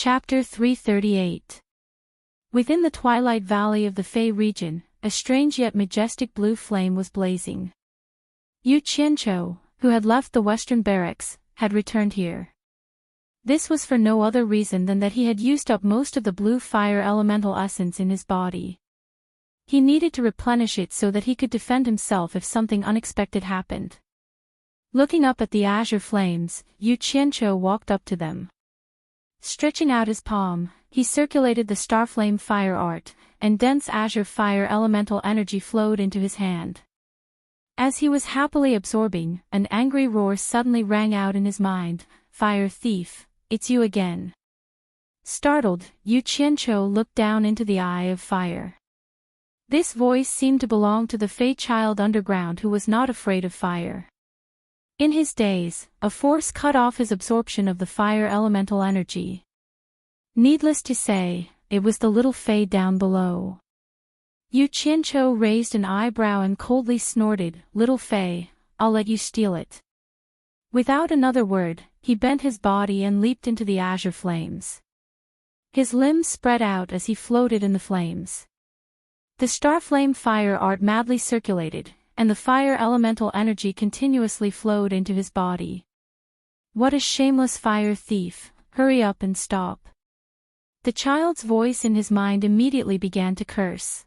Chapter 338. Within the twilight valley of the Fey region, a strange yet majestic blue flame was blazing. Yu Qianqiu, who had left the western barracks, had returned here. This was for no other reason than that he had used up most of the blue fire elemental essence in his body. He needed to replenish it so that he could defend himself if something unexpected happened. Looking up at the azure flames, Yu Qianqiu walked up to them. Stretching out his palm, he circulated the starflame fire art, and dense azure fire elemental energy flowed into his hand. As he was happily absorbing, an angry roar suddenly rang out in his mind. "Fire thief, it's you again." Startled, Yu Qianqiu looked down into the eye of fire. This voice seemed to belong to the Fey child underground who was not afraid of fire. In his days, a force cut off his absorption of the fire elemental energy. Needless to say, it was the little Fey down below. Yu Qianqiu raised an eyebrow and coldly snorted, "Little Fey, I'll let you steal it." Without another word, he bent his body and leaped into the azure flames. His limbs spread out as he floated in the flames. The starflame fire art madly circulated, and the fire elemental energy continuously flowed into his body. "What a shameless fire thief, hurry up and stop." The child's voice in his mind immediately began to curse.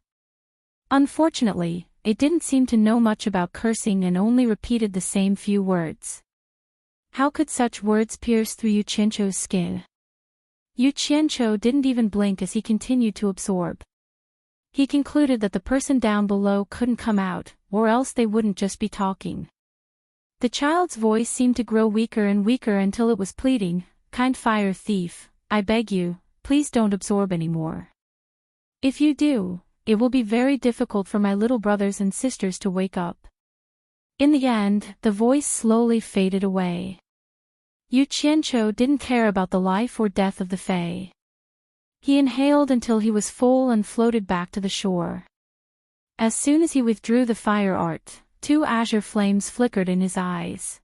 Unfortunately, it didn't seem to know much about cursing and only repeated the same few words. How could such words pierce through Yu Qianqiu's skin? Yu Qianqiu didn't even blink as he continued to absorb. He concluded that the person down below couldn't come out, or else they wouldn't just be talking. The child's voice seemed to grow weaker and weaker until it was pleading, "Kind fire thief, I beg you, please don't absorb anymore. If you do, it will be very difficult for my little brothers and sisters to wake up." In the end, the voice slowly faded away. Yu Qianqiu didn't care about the life or death of the Fey. He inhaled until he was full and floated back to the shore. As soon as he withdrew the fire art, 2 azure flames flickered in his eyes.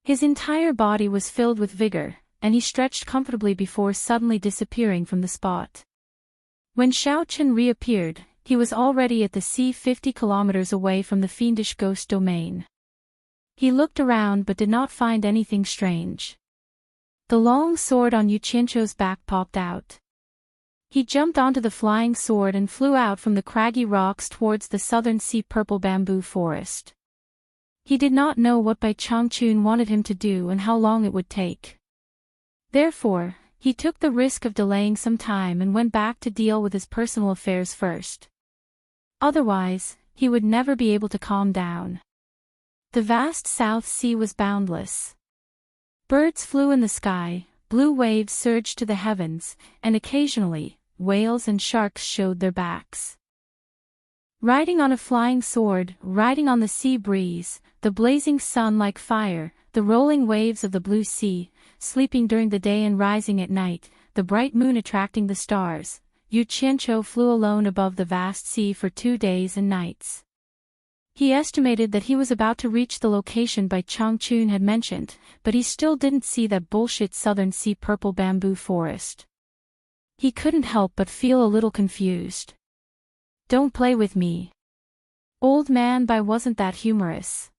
His entire body was filled with vigor, and he stretched comfortably before suddenly disappearing from the spot. When Xiaochen reappeared, he was already at the sea 50 kilometers away from the fiendish ghost domain. He looked around but did not find anything strange. The long sword on Yu Qianqiu's back popped out. He jumped onto the flying sword and flew out from the craggy rocks towards the southern sea purple bamboo forest. He did not know what Bai Changchun wanted him to do and how long it would take. Therefore, he took the risk of delaying some time and went back to deal with his personal affairs first. Otherwise, he would never be able to calm down. The vast South Sea was boundless. Birds flew in the sky, blue waves surged to the heavens, and occasionally, whales and sharks showed their backs. Riding on a flying sword, riding on the sea breeze, the blazing sun like fire, the rolling waves of the blue sea, sleeping during the day and rising at night, the bright moon attracting the stars, Yu Qianqiu flew alone above the vast sea for 2 days and nights. He estimated that he was about to reach the location Bai Changchun had mentioned, but he still didn't see that bullshit southern sea purple bamboo forest. He couldn't help but feel a little confused. "Don't play with me. Old man Bai wasn't that humorous."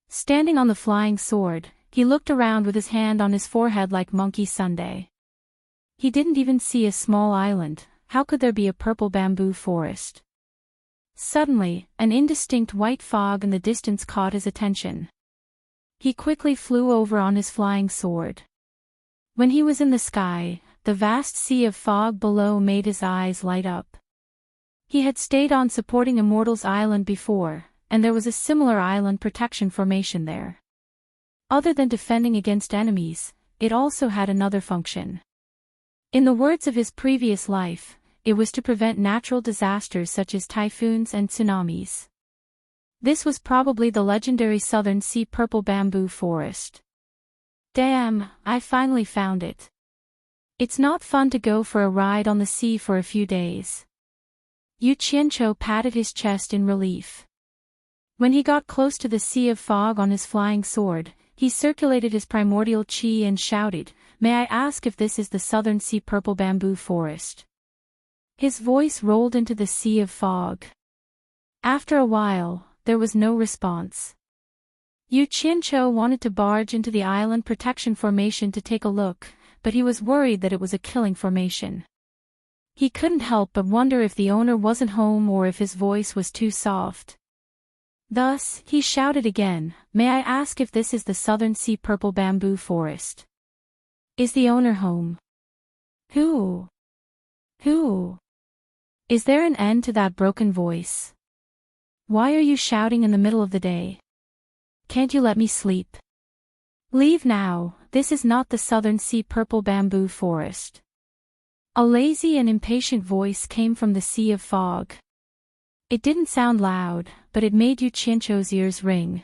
Standing on the flying sword, he looked around with his hand on his forehead like Monkey Sunday. He didn't even see a small island. How could there be a purple bamboo forest? Suddenly, an indistinct white fog in the distance caught his attention. He quickly flew over on his flying sword. When he was in the sky, the vast sea of fog below made his eyes light up. He had stayed on supporting Immortals Island before, and there was a similar island protection formation there. Other than defending against enemies, it also had another function. In the words of his previous life, it was to prevent natural disasters such as typhoons and tsunamis. This was probably the legendary southern sea purple bamboo forest. Damn, I finally found it. It's not fun to go for a ride on the sea for a few days. Yu Qianqiu patted his chest in relief. When he got close to the sea of fog on his flying sword, He circulated his primordial chi and shouted, "May I ask if this is the Southern Sea Purple Bamboo Forest?" His voice rolled into the sea of fog. After a while, there was no response. Yu Qianqiu wanted to barge into the island protection formation to take a look, but he was worried that it was a killing formation. He couldn't help but wonder if the owner wasn't home or if his voice was too soft. Thus, he shouted again, "May I ask if this is the Southern Sea Purple Bamboo Forest? Is the owner home? Who? Is there an end to that broken voice? Why are you shouting in the middle of the day? Can't you let me sleep? Leave now, this is not the Southern Sea Purple Bamboo Forest." A lazy and impatient voice came from the sea of fog. It didn't sound loud, but it made Yu Qianqiu's ears ring.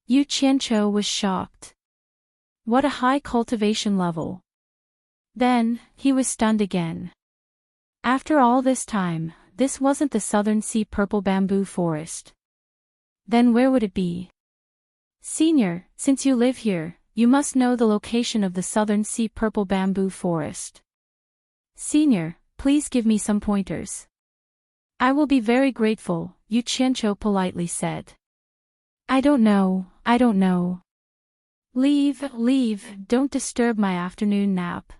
Yu Qianqiu was shocked. What a high cultivation level. Then, he was stunned again. After all this time, this wasn't the Southern Sea Purple Bamboo Forest. Then where would it be? "Senior, since you live here, you must know the location of the Southern Sea Purple Bamboo Forest. Senior, please give me some pointers." "I will be very grateful," Yu Qianqiu politely said. I don't know. Leave, don't disturb my afternoon nap."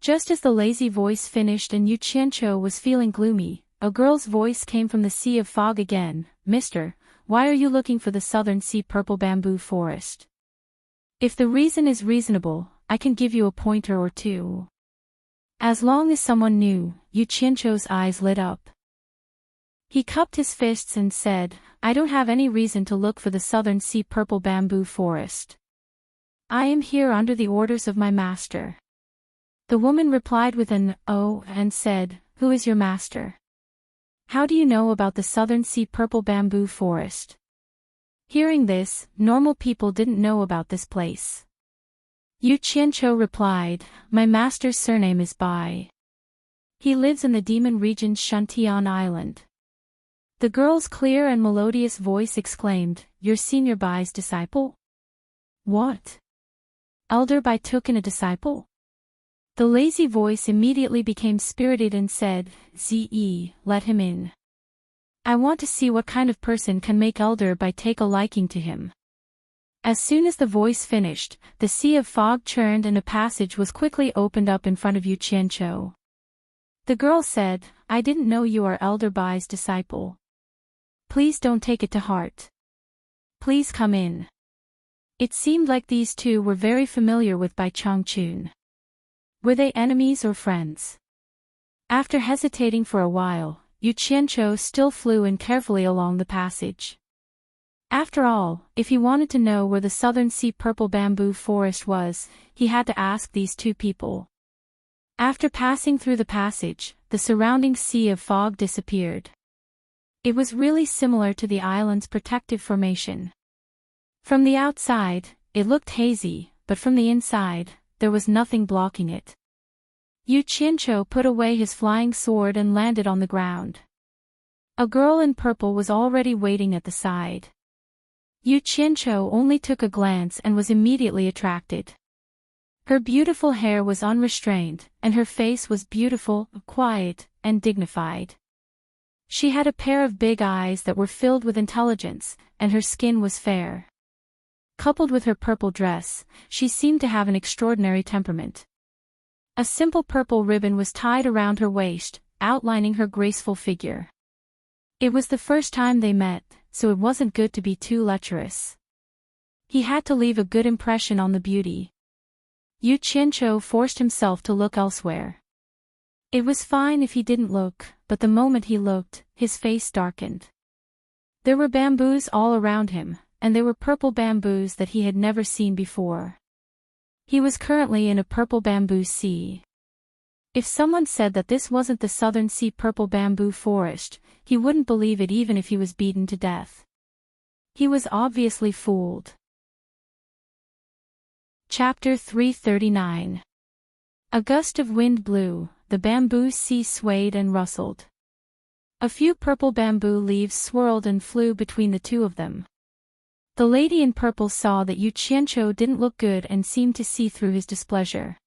Just as the lazy voice finished and Yu Qianqiu was feeling gloomy, a girl's voice came from the sea of fog again. "Mister, why are you looking for the Southern Sea Purple Bamboo Forest? If the reason is reasonable, I can give you a pointer or two." As long as someone knew, Yu Qianqiu's eyes lit up. He cupped his fists and said, "I don't have any reason to look for the Southern Sea Purple Bamboo Forest. I am here under the orders of my master." The woman replied with an "oh" and said, "Who is your master? How do you know about the Southern Sea Purple Bamboo Forest?" Hearing this, normal people didn't know about this place. Yu Qianqiu replied, "My master's surname is Bai. He lives in the demon region Shantian Island." The girl's clear and melodious voice exclaimed, "You're Senior Bai's disciple? What? Elder Bai took in a disciple?" The lazy voice immediately became spirited and said, "Ze, let him in. I want to see what kind of person can make Elder Bai take a liking to him." As soon as the voice finished, the sea of fog churned and a passage was quickly opened up in front of Yu Qianqiu. The girl said, "I didn't know you are Elder Bai's disciple. Please don't take it to heart. Please come in." It seemed like these two were very familiar with Bai Changchun. Were they enemies or friends? After hesitating for a while, Yu Qianqiu still flew in carefully along the passage. After all, if he wanted to know where the Southern Sea Purple Bamboo Forest was, he had to ask these two people. After passing through the passage, the surrounding sea of fog disappeared. It was really similar to the island's protective formation. From the outside, it looked hazy, but from the inside, there was nothing blocking it. Yu Qianqiu put away his flying sword and landed on the ground. A girl in purple was already waiting at the side. Yu Qianqiu only took a glance and was immediately attracted. Her beautiful hair was unrestrained, and her face was beautiful, quiet, and dignified. She had a pair of big eyes that were filled with intelligence, and her skin was fair. Coupled with her purple dress, she seemed to have an extraordinary temperament. A simple purple ribbon was tied around her waist, outlining her graceful figure. It was the first time they met, so it wasn't good to be too lecherous. He had to leave a good impression on the beauty. Yu Qianqiu forced himself to look elsewhere. It was fine if he didn't look, but the moment he looked, his face darkened. There were bamboos all around him, and they were purple bamboos that he had never seen before. He was currently in a purple bamboo sea. If someone said that this wasn't the Southern Sea Purple Bamboo Forest, he wouldn't believe it even if he was beaten to death. He was obviously fooled. Chapter 339. A gust of wind blew, the bamboo sea swayed and rustled. A few purple bamboo leaves swirled and flew between the two of them. The lady in purple saw that Yu Qianqiu didn't look good and seemed to see through his displeasure.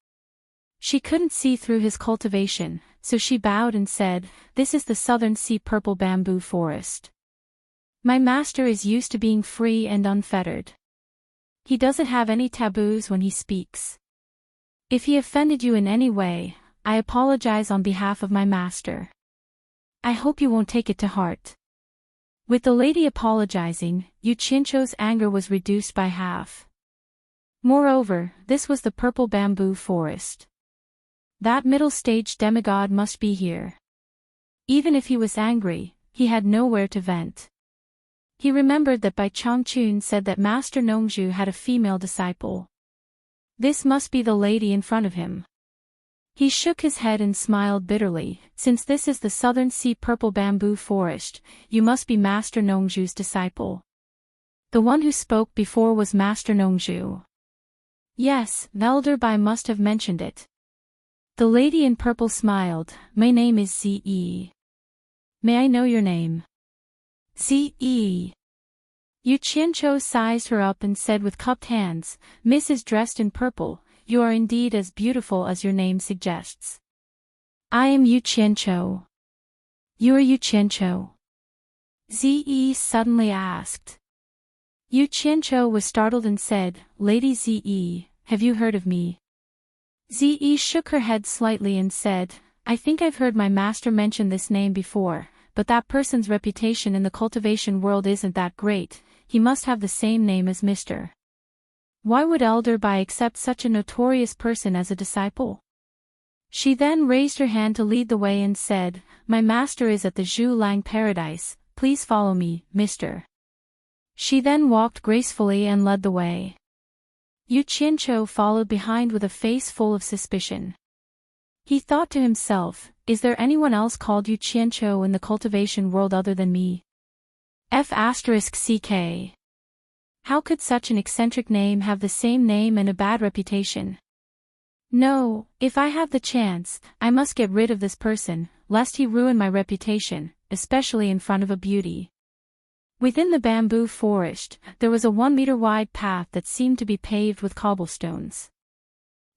She couldn't see through his cultivation, so she bowed and said, "This is the Southern Sea Purple Bamboo Forest. My master is used to being free and unfettered. He doesn't have any taboos when he speaks. If he offended you in any way, I apologize on behalf of my master. I hope you won't take it to heart." With the lady apologizing, Yu Qianqiu's anger was reduced by half. Moreover, this was the purple bamboo forest. That middle-stage demigod must be here. Even if he was angry, he had nowhere to vent. He remembered that Bai Changchun said that Master Nongzhu had a female disciple. This must be the lady in front of him. He shook his head and smiled bitterly. "Since this is the Southern Sea Purple Bamboo Forest, you must be Master Nongzhu's disciple." The one who spoke before was Master Nongzhu. Yes, Elder Bai must have mentioned it. The lady in purple smiled. "My name is Ze. May I know your name?" "Ze." Yu Qianqiu sized her up and said with cupped hands, "Miss is dressed in purple. You are indeed as beautiful as your name suggests." "I am Yu Qianqiu." "You are Yu Qianqiu?" Ze suddenly asked. Yu Qianqiu was startled and said, "Lady Ze, have you heard of me?" Ze shook her head slightly and said, "I think I've heard my master mention this name before, but that person's reputation in the cultivation world isn't that great. He must have the same name as Mr. Why would Elder Bai accept such a notorious person as a disciple?" She then raised her hand to lead the way and said, "My master is at the Zhu Lang Paradise, please follow me, Mr." She then walked gracefully and led the way. Yu Qianqiu followed behind with a face full of suspicion. He thought to himself, "Is there anyone else called Yu Qianqiu in the cultivation world other than me? F***ck. How could such an eccentric name have the same name and a bad reputation? No, if I have the chance, I must get rid of this person, lest he ruin my reputation, especially in front of a beauty." Within the bamboo forest, there was a 1-meter wide path that seemed to be paved with cobblestones.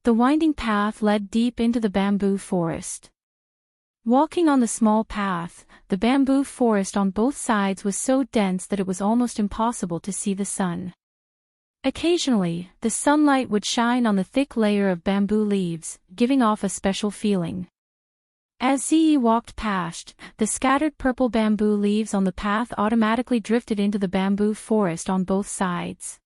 The winding path led deep into the bamboo forest. Walking on the small path, the bamboo forest on both sides was so dense that it was almost impossible to see the sun. Occasionally, the sunlight would shine on the thick layer of bamboo leaves, giving off a special feeling. As Ze walked past, the scattered purple bamboo leaves on the path automatically drifted into the bamboo forest on both sides.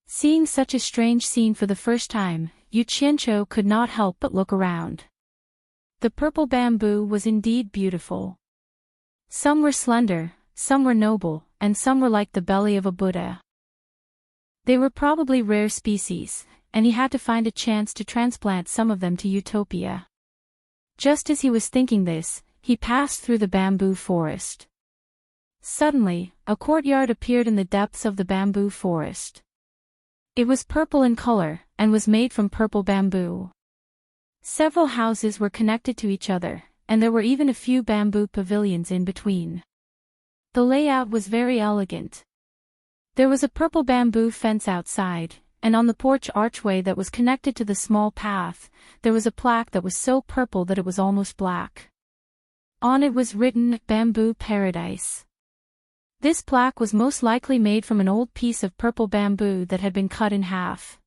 Seeing such a strange scene for the first time, Yu Qianqiu could not help but look around. The purple bamboo was indeed beautiful. Some were slender, some were noble, and some were like the belly of a Buddha. They were probably rare species, and he had to find a chance to transplant some of them to Utopia. Just as he was thinking this, he passed through the bamboo forest. Suddenly, a courtyard appeared in the depths of the bamboo forest. It was purple in color, and was made from purple bamboo. Several houses were connected to each other, and there were even a few bamboo pavilions in between. The layout was very elegant. There was a purple bamboo fence outside, and on the porch archway that was connected to the small path, there was a plaque that was so purple that it was almost black. On it was written, "Bamboo Paradise." This plaque was most likely made from an old piece of purple bamboo that had been cut in half.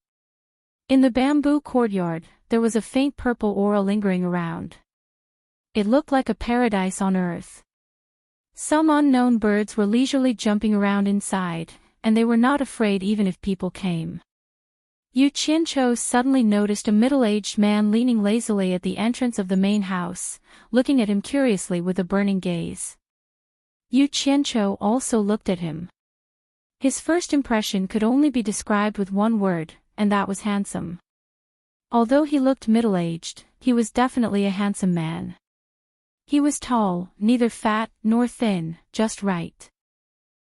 In the bamboo courtyard, there was a faint purple aura lingering around. It looked like a paradise on earth. Some unknown birds were leisurely jumping around inside, and they were not afraid even if people came. Yu Qianqiu suddenly noticed a middle-aged man leaning lazily at the entrance of the main house, looking at him curiously with a burning gaze. Yu Qianqiu also looked at him. His first impression could only be described with one word, and that was handsome. Although he looked middle-aged, he was definitely a handsome man. He was tall, neither fat nor thin, just right.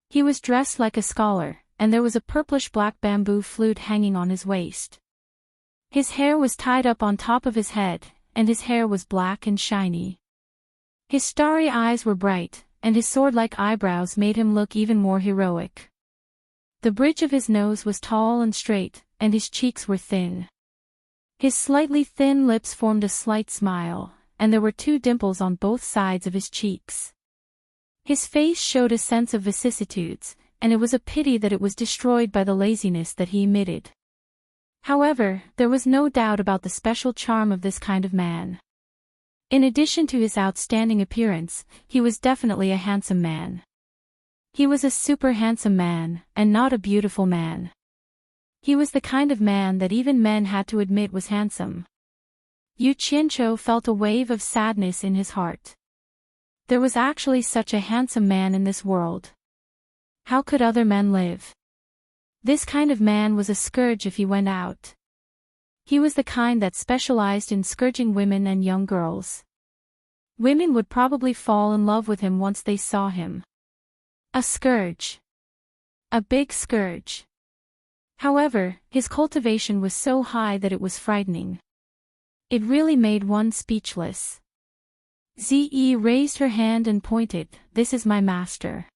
He was dressed like a scholar, and there was a purplish-black bamboo flute hanging on his waist. His hair was tied up on top of his head, and his hair was black and shiny. His starry eyes were bright, and his sword-like eyebrows made him look even more heroic. The bridge of his nose was tall and straight, and his cheeks were thin. His slightly thin lips formed a slight smile, and there were 2 dimples on both sides of his cheeks. His face showed a sense of vicissitudes, and it was a pity that it was destroyed by the laziness that he emitted. However, there was no doubt about the special charm of this kind of man. In addition to his outstanding appearance, he was definitely a handsome man. He was a super handsome man, and not a beautiful man. He was the kind of man that even men had to admit was handsome. Yu Qianqiu felt a wave of sadness in his heart. There was actually such a handsome man in this world. How could other men live? This kind of man was a scourge if he went out. He was the kind that specialized in scourging women and young girls. Women would probably fall in love with him once they saw him. A scourge. A big scourge. However, his cultivation was so high that it was frightening. It really made one speechless. Zi raised her hand and pointed, "This is my master."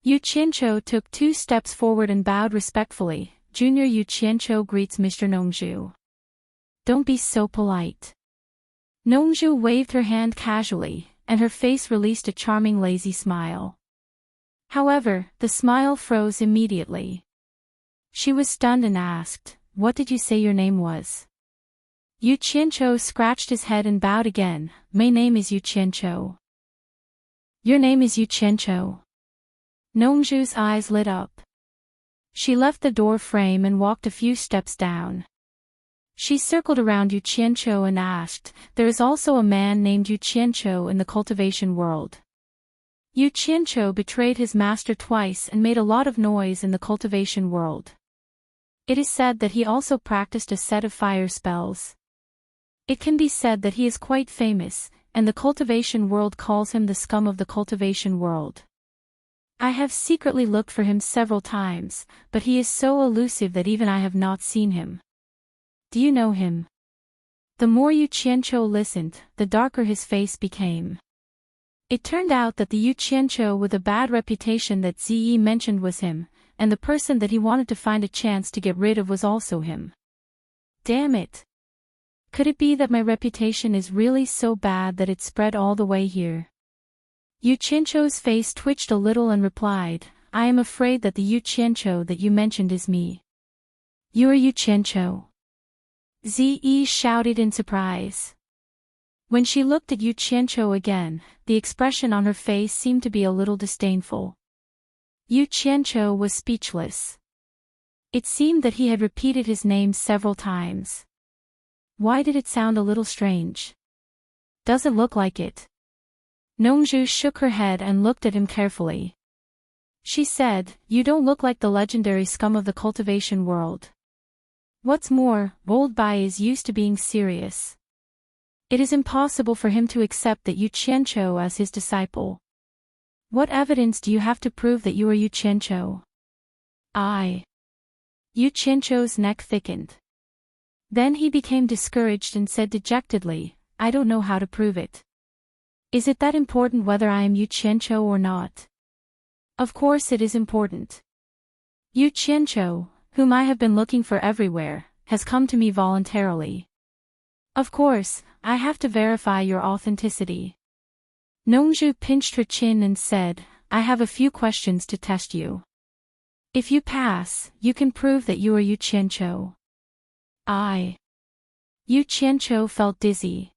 Yu Qianqiu took 2 steps forward and bowed respectfully. Junior Yu Qianqiu greets Mr. Nongzhu. Don't be so polite. Nongzhu waved her hand casually, and her face released a charming lazy smile. However, the smile froze immediately. She was stunned and asked, "What did you say your name was?" Yu Qianqiu scratched his head and bowed again. "My name is Yu Qianqiu." "Your name is Yu Qianqiu?" Nongzhu's eyes lit up. She left the door frame and walked a few steps down. She circled around Yu Qianqiu and asked, "There is also a man named Yu Qianqiu in the cultivation world?" Yu Qianqiu betrayed his master twice and made a lot of noise in the cultivation world. It is said that he also practiced a set of fire spells. It can be said that he is quite famous, and the cultivation world calls him the scum of the cultivation world. I have secretly looked for him several times, but he is so elusive that even I have not seen him. Do you know him? The more Yu Qianqiu listened, the darker his face became. It turned out that the Yu Qianqiu with a bad reputation that Zi mentioned was him, and the person that he wanted to find a chance to get rid of was also him. Damn it! Could it be that my reputation is really so bad that it spread all the way here? Yu Qianqiu's face twitched a little and replied, "I am afraid that the Yu Qianqiu that you mentioned is me." "You are Yu Qianqiu?" Zi shouted in surprise. When she looked at Yu Qianqiu again, the expression on her face seemed to be a little disdainful. Yu Qianqiu was speechless. It seemed that he had repeated his name several times. Why did it sound a little strange? Does it look like it? Nongzhu shook her head and looked at him carefully. She said, "You don't look like the legendary scum of the cultivation world. What's more, Old Bai is used to being serious. It is impossible for him to accept that Yu Qianqiu as his disciple. What evidence do you have to prove that you are Yu Qianqiu?" Yu Qianqiu's neck thickened. Then he became discouraged and said dejectedly, "I don't know how to prove it. Is it that important whether I am Yu Qianqiu or not?" Of course it is important. Yu Qianqiu, whom I have been looking for everywhere, has come to me voluntarily. Of course, I have to verify your authenticity. Nongzhu pinched her chin and said, "I have a few questions to test you. If you pass, you can prove that you are Yu Qianqiu." Yu Qianqiu felt dizzy.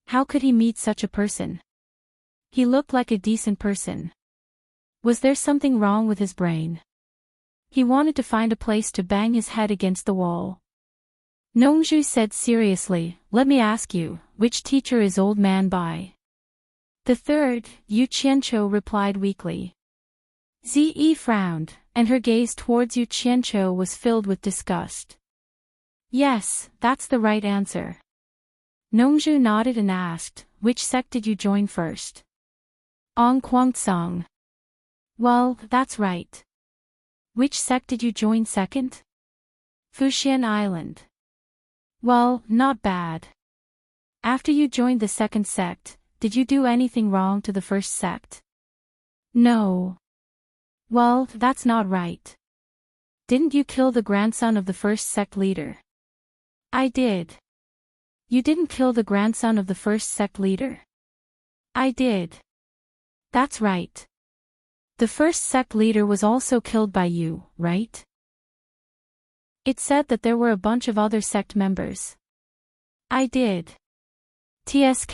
How could he meet such a person? He looked like a decent person. Was there something wrong with his brain? He wanted to find a place to bang his head against the wall. Nongzhu said seriously, "Let me ask you, which teacher is Old Man Bai?" "The third," Yu Qianqiu replied weakly. Zi frowned, and her gaze towards Yu Qianqiu was filled with disgust. "Yes, that's the right answer." Nongzhu nodded and asked, "Which sect did you join first?" "On Guangcong." "Well, that's right." "Which sect did you join second?" "Fuxian Island." "Well, not bad. After you joined the second sect, did you do anything wrong to the first sect?" "No." "Well, that's not right. Didn't you kill the grandson of the first sect leader? I did. You didn't kill the grandson of the first sect leader? I did. That's right. The first sect leader was also killed by you, right? It said that there were a bunch of other sect members. I did. TSK.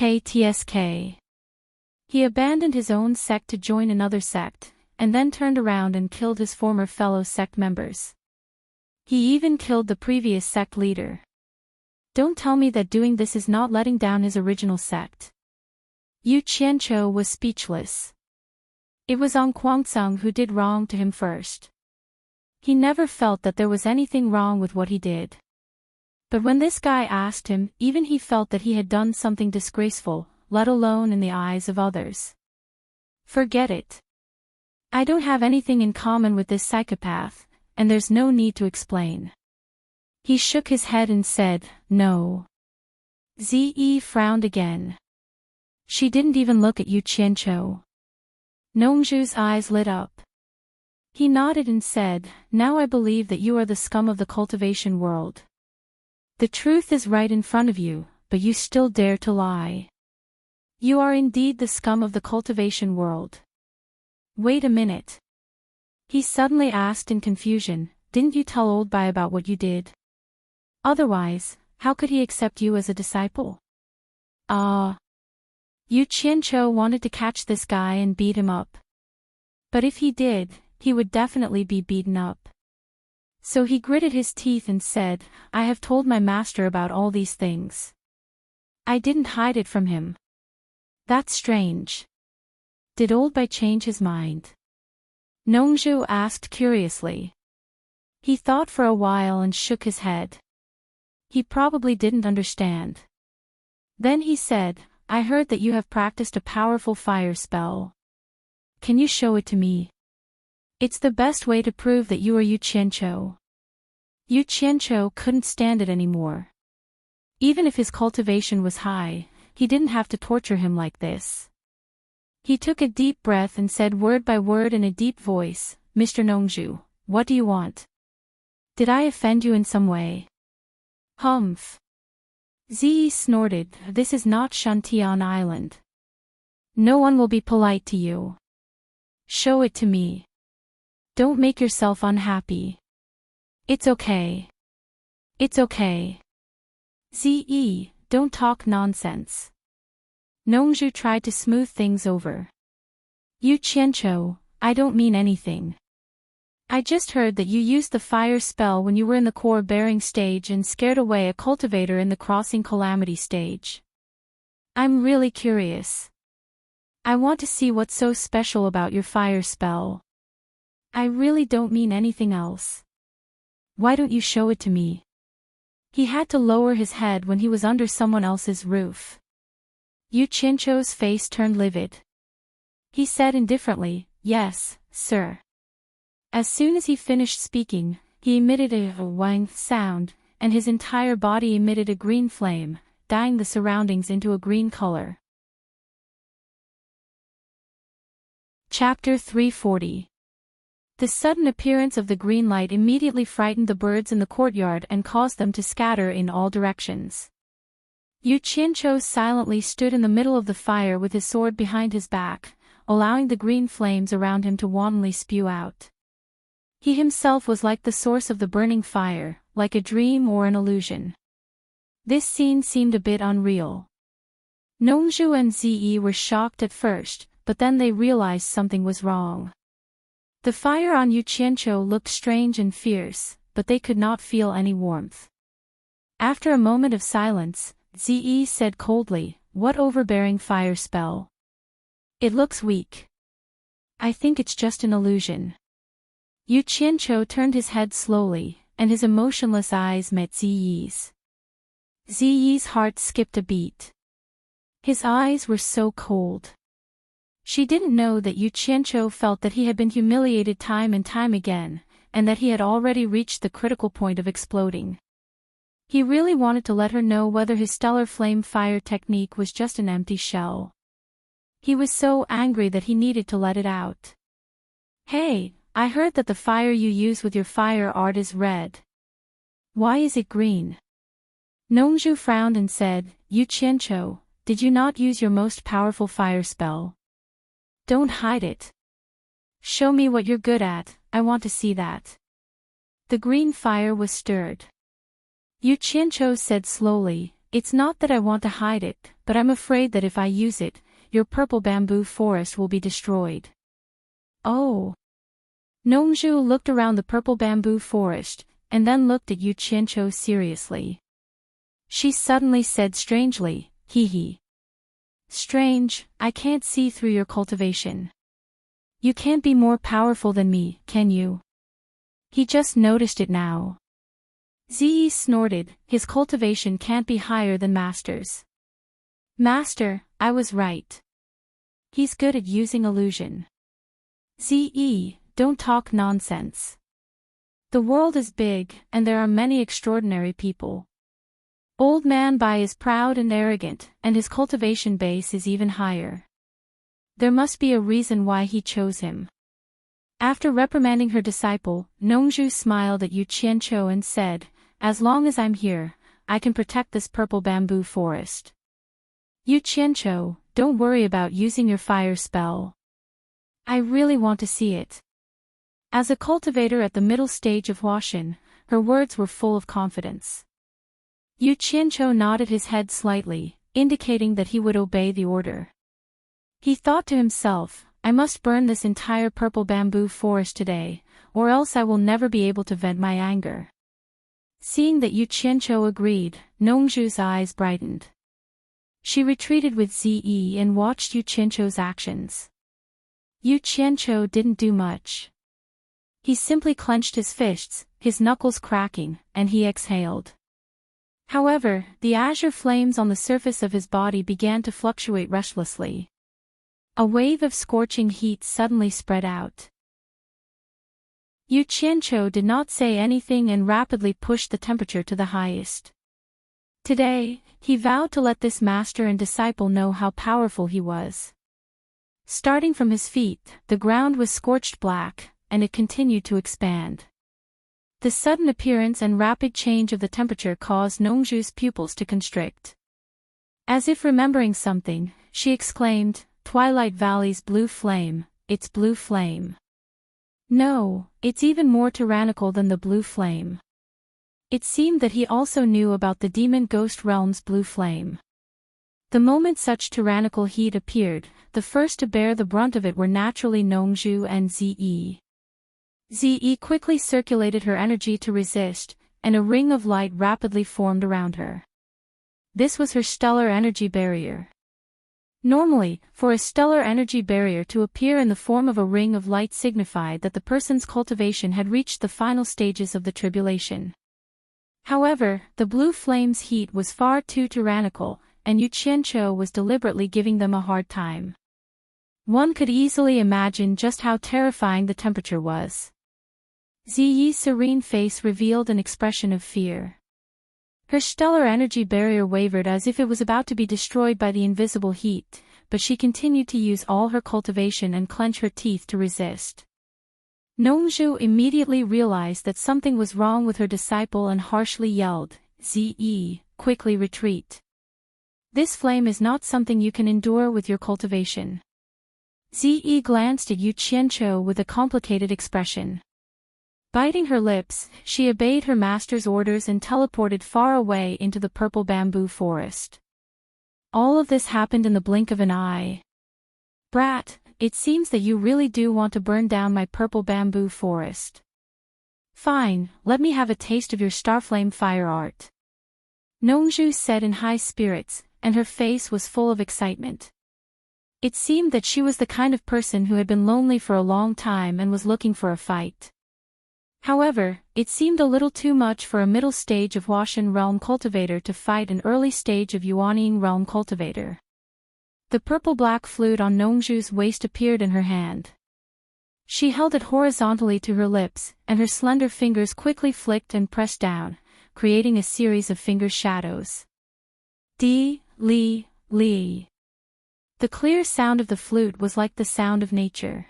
He abandoned his own sect to join another sect, and then turned around and killed his former fellow sect members. He even killed the previous sect leader. Don't tell me that doing this is not letting down his original sect. Yu Qianqiu was speechless. It was Ong Guangceng who did wrong to him first. He never felt that there was anything wrong with what he did. But when this guy asked him, even he felt that he had done something disgraceful, let alone in the eyes of others. Forget it. I don't have anything in common with this psychopath, and there's no need to explain. He shook his head and said, no. Ze frowned again. She didn't even look at Yu Qianqiu. Nongzhu's eyes lit up. He nodded and said, now I believe that you are the scum of the cultivation world. The truth is right in front of you, but you still dare to lie. You are indeed the scum of the cultivation world. Wait a minute. He suddenly asked in confusion, didn't you tell Old Bai about what you did? Otherwise, how could he accept you as a disciple? Yu Qianqiu wanted to catch this guy and beat him up. But if he did, he would definitely be beaten up. So he gritted his teeth and said, I have told my master about all these things. I didn't hide it from him. That's strange. Did Old Bai change his mind? Nongzhu asked curiously. He thought for a while and shook his head. He probably didn't understand. Then he said, I heard that you have practiced a powerful fire spell. Can you show it to me? It's the best way to prove that you are Yu Qianqiu. Yu Qianqiu couldn't stand it anymore. Even if his cultivation was high, he didn't have to torture him like this. He took a deep breath and said word by word in a deep voice, Mr. Nongzhu, what do you want? Did I offend you in some way? Humph. Ze snorted, this is not Shantian Island. No one will be polite to you. Show it to me. Don't make yourself unhappy. It's okay. It's okay. Ze, don't talk nonsense. Nongzhu tried to smooth things over. Yu Qianqiu, I don't mean anything. I just heard that you used the fire spell when you were in the core bearing stage and scared away a cultivator in the crossing calamity stage. I'm really curious. I want to see what's so special about your fire spell. I really don't mean anything else. Why don't you show it to me? He had to lower his head when he was under someone else's roof. Yu Qianqiu's face turned livid. He said indifferently, yes, sir. As soon as he finished speaking, he emitted a wang sound, and his entire body emitted a green flame, dyeing the surroundings into a green color. Chapter 340. The sudden appearance of the green light immediately frightened the birds in the courtyard and caused them to scatter in all directions. Yu Qianqiu silently stood in the middle of the fire with his sword behind his back, allowing the green flames around him to wantonly spew out. He himself was like the source of the burning fire, like a dream or an illusion. This scene seemed a bit unreal. Nongzhu and Ze were shocked at first, but then they realized something was wrong. The fire on Yu Qianqiu looked strange and fierce, but they could not feel any warmth. After a moment of silence, Ze said coldly, what overbearing fire spell? It looks weak. I think it's just an illusion. Yu Qianqiu turned his head slowly, and his emotionless eyes met Ze's. Ze's heart skipped a beat. His eyes were so cold. She didn't know that Yu Qianqiu felt that he had been humiliated time and time again, and that he had already reached the critical point of exploding. He really wanted to let her know whether his stellar flame fire technique was just an empty shell. He was so angry that he needed to let it out. Hey, I heard that the fire you use with your fire art is red. Why is it green? Nongzhu frowned and said, Yu Qianqiu, did you not use your most powerful fire spell? Don't hide it. Show me what you're good at, I want to see that. The green fire was stirred. Yu Qianqiu said slowly, it's not that I want to hide it, but I'm afraid that if I use it, your purple bamboo forest will be destroyed. Oh. Nongzhu looked around the purple bamboo forest, and then looked at Yu Qianqiu seriously. She suddenly said strangely, hee hee. Strange, I can't see through your cultivation. You can't be more powerful than me, can you? He just noticed it now. Ziyi snorted, his cultivation can't be higher than Master's. Master, I was right. He's good at using illusion. Ziyi, don't talk nonsense. The world is big, and there are many extraordinary people. Old Man Bai is proud and arrogant, and his cultivation base is even higher. There must be a reason why he chose him. After reprimanding her disciple, Nongzhu smiled at Yu Qianqiu and said, as long as I'm here, I can protect this purple bamboo forest. Yu Qianqiu, don't worry about using your fire spell. I really want to see it. As a cultivator at the middle stage of Huashan, her words were full of confidence. Yu Qianqiu nodded his head slightly, indicating that he would obey the order. He thought to himself, I must burn this entire purple bamboo forest today, or else I will never be able to vent my anger. Seeing that Yu Qianqiu agreed, Nongzhu's eyes brightened. She retreated with Ziyi and watched Yu Qianqiu's actions. Yu Qianqiu didn't do much. He simply clenched his fists, his knuckles cracking, and he exhaled. However, the azure flames on the surface of his body began to fluctuate restlessly. A wave of scorching heat suddenly spread out. Yu Qianqiu did not say anything and rapidly pushed the temperature to the highest. Today, he vowed to let this master and disciple know how powerful he was. Starting from his feet, the ground was scorched black, and it continued to expand. The sudden appearance and rapid change of the temperature caused Nongzhu's pupils to constrict. As if remembering something, she exclaimed, Twilight Valley's blue flame, it's blue flame. No, it's even more tyrannical than the blue flame. It seemed that he also knew about the demon ghost realm's blue flame. The moment such tyrannical heat appeared, the first to bear the brunt of it were naturally Nongzhu and Ziyi. Ziyi quickly circulated her energy to resist, and a ring of light rapidly formed around her. This was her stellar energy barrier. Normally, for a stellar energy barrier to appear in the form of a ring of light signified that the person's cultivation had reached the final stages of the tribulation. However, the blue flame's heat was far too tyrannical, and Yu Qianqiu was deliberately giving them a hard time. One could easily imagine just how terrifying the temperature was. Ziyi's serene face revealed an expression of fear. Her stellar energy barrier wavered as if it was about to be destroyed by the invisible heat, but she continued to use all her cultivation and clench her teeth to resist. Nongzhu immediately realized that something was wrong with her disciple and harshly yelled, Ziyi, quickly retreat. This flame is not something you can endure with your cultivation. Ziyi glanced at Yu Qianqiu with a complicated expression. Biting her lips, she obeyed her master's orders and teleported far away into the purple bamboo forest. All of this happened in the blink of an eye. Brat, it seems that you really do want to burn down my purple bamboo forest. Fine, let me have a taste of your starflame fire art. Nongzhu said in high spirits, and her face was full of excitement. It seemed that she was the kind of person who had been lonely for a long time and was looking for a fight. However, it seemed a little too much for a middle stage of Huashan realm cultivator to fight an early stage of Yuanying realm cultivator. The purple-black flute on Nongzhu's waist appeared in her hand. She held it horizontally to her lips, and her slender fingers quickly flicked and pressed down, creating a series of finger shadows. Li. The clear sound of the flute was like the sound of nature.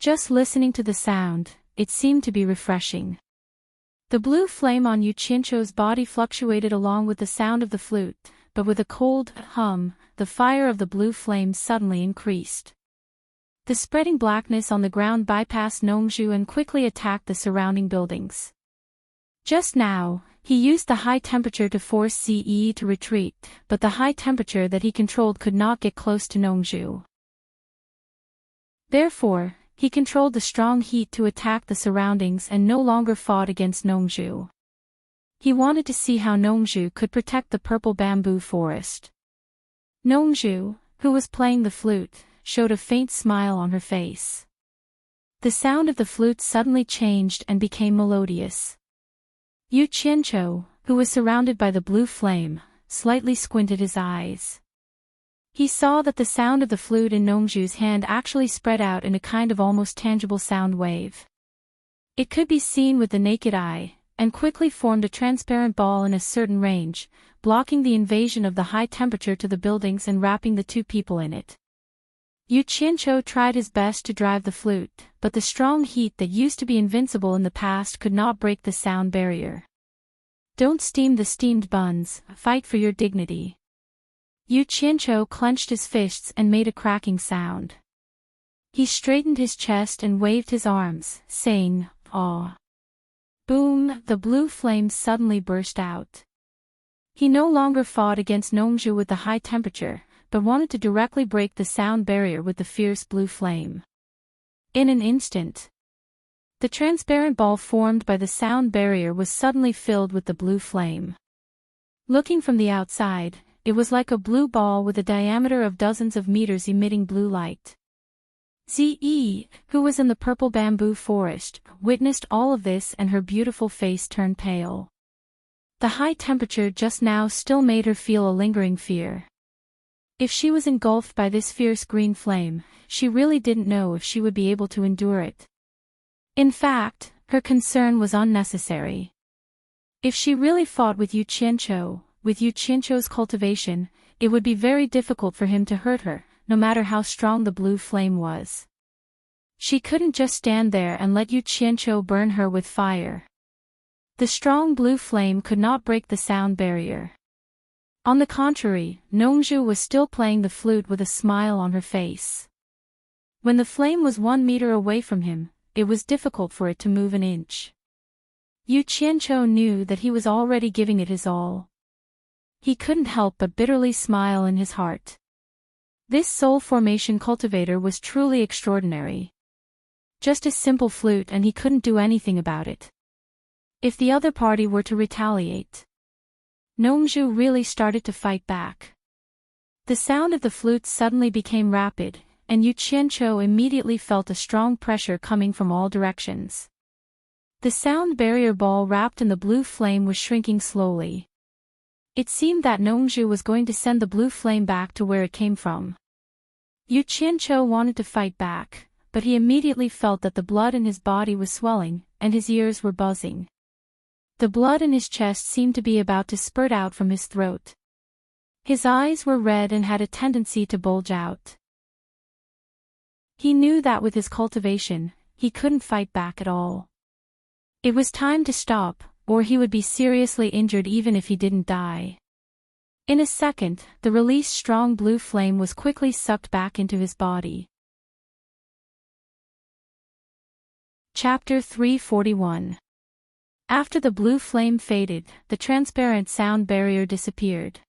Just listening to the sound, it seemed to be refreshing. The blue flame on Yu Qianzhou's body fluctuated along with the sound of the flute, but with a cold hum, the fire of the blue flame suddenly increased. The spreading blackness on the ground bypassed Nongzhu and quickly attacked the surrounding buildings. Just now, he used the high temperature to force Ce to retreat, but the high temperature that he controlled could not get close to Nongzhu. Therefore, he controlled the strong heat to attack the surroundings and no longer fought against Nongzhu. He wanted to see how Nongzhu could protect the purple bamboo forest. Nongzhu, who was playing the flute, showed a faint smile on her face. The sound of the flute suddenly changed and became melodious. Yu Qianzhou, who was surrounded by the blue flame, slightly squinted his eyes. He saw that the sound of the flute in Nongzhu's hand actually spread out in a kind of almost tangible sound wave. It could be seen with the naked eye, and quickly formed a transparent ball in a certain range, blocking the invasion of the high temperature to the buildings and wrapping the two people in it. Yu Qianzhou tried his best to drive the flute, but the strong heat that used to be invincible in the past could not break the sound barrier. Don't steam the steamed buns, fight for your dignity. Yu Qianzhou clenched his fists and made a cracking sound. He straightened his chest and waved his arms, saying, "Aw." Boom, the blue flames suddenly burst out. He no longer fought against Nongzhu with the high temperature, but wanted to directly break the sound barrier with the fierce blue flame. In an instant, the transparent ball formed by the sound barrier was suddenly filled with the blue flame. Looking from the outside, it was like a blue ball with a diameter of dozens of meters emitting blue light. Ze, who was in the purple bamboo forest, witnessed all of this and her beautiful face turned pale. The high temperature just now still made her feel a lingering fear. If she was engulfed by this fierce green flame, she really didn't know if she would be able to endure it. In fact, her concern was unnecessary. If she really fought with Yu Qianzhou, with Yu Qianzhou's cultivation, it would be very difficult for him to hurt her, no matter how strong the blue flame was. She couldn't just stand there and let Yu Qianzhou burn her with fire. The strong blue flame could not break the sound barrier. On the contrary, Nongzhu was still playing the flute with a smile on her face. When the flame was 1 meter away from him, it was difficult for it to move an inch. Yu Qianzhou knew that he was already giving it his all. He couldn't help but bitterly smile in his heart. This soul formation cultivator was truly extraordinary. Just a simple flute and he couldn't do anything about it. If the other party were to retaliate, Nongzhu really started to fight back. The sound of the flute suddenly became rapid, and Yu Qianzhou immediately felt a strong pressure coming from all directions. The sound barrier ball wrapped in the blue flame was shrinking slowly. It seemed that Nongzhu was going to send the blue flame back to where it came from. Yu Qianzhou wanted to fight back, but he immediately felt that the blood in his body was swelling, and his ears were buzzing. The blood in his chest seemed to be about to spurt out from his throat. His eyes were red and had a tendency to bulge out. He knew that with his cultivation, he couldn't fight back at all. It was time to stop, or he would be seriously injured even if he didn't die. In a second, the released strong blue flame was quickly sucked back into his body. Chapter 341. After the blue flame faded, the transparent sound barrier disappeared.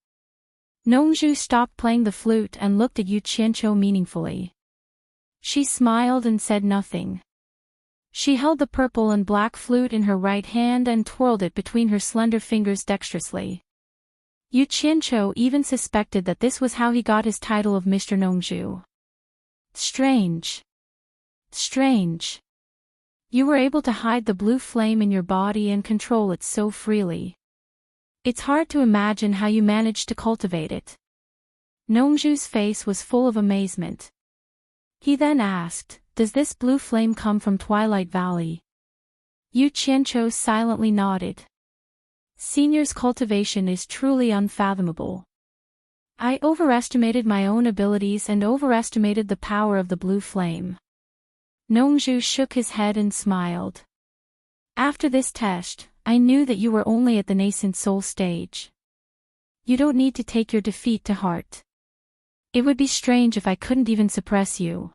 Nongzhu stopped playing the flute and looked at Yu Qianzhou meaningfully. She smiled and said nothing. She held the purple and black flute in her right hand and twirled it between her slender fingers dexterously. Yu Qianzhou even suspected that this was how he got his title of Mr. Nongzhu. Strange. Strange. You were able to hide the blue flame in your body and control it so freely. It's hard to imagine how you managed to cultivate it. Nongzhu's face was full of amazement. He then asked, "Does this blue flame come from Twilight Valley?" Yu Qianzhou silently nodded. Senior's cultivation is truly unfathomable. I overestimated my own abilities and overestimated the power of the blue flame. Nongzhu shook his head and smiled. After this test, I knew that you were only at the nascent soul stage. You don't need to take your defeat to heart. It would be strange if I couldn't even suppress you.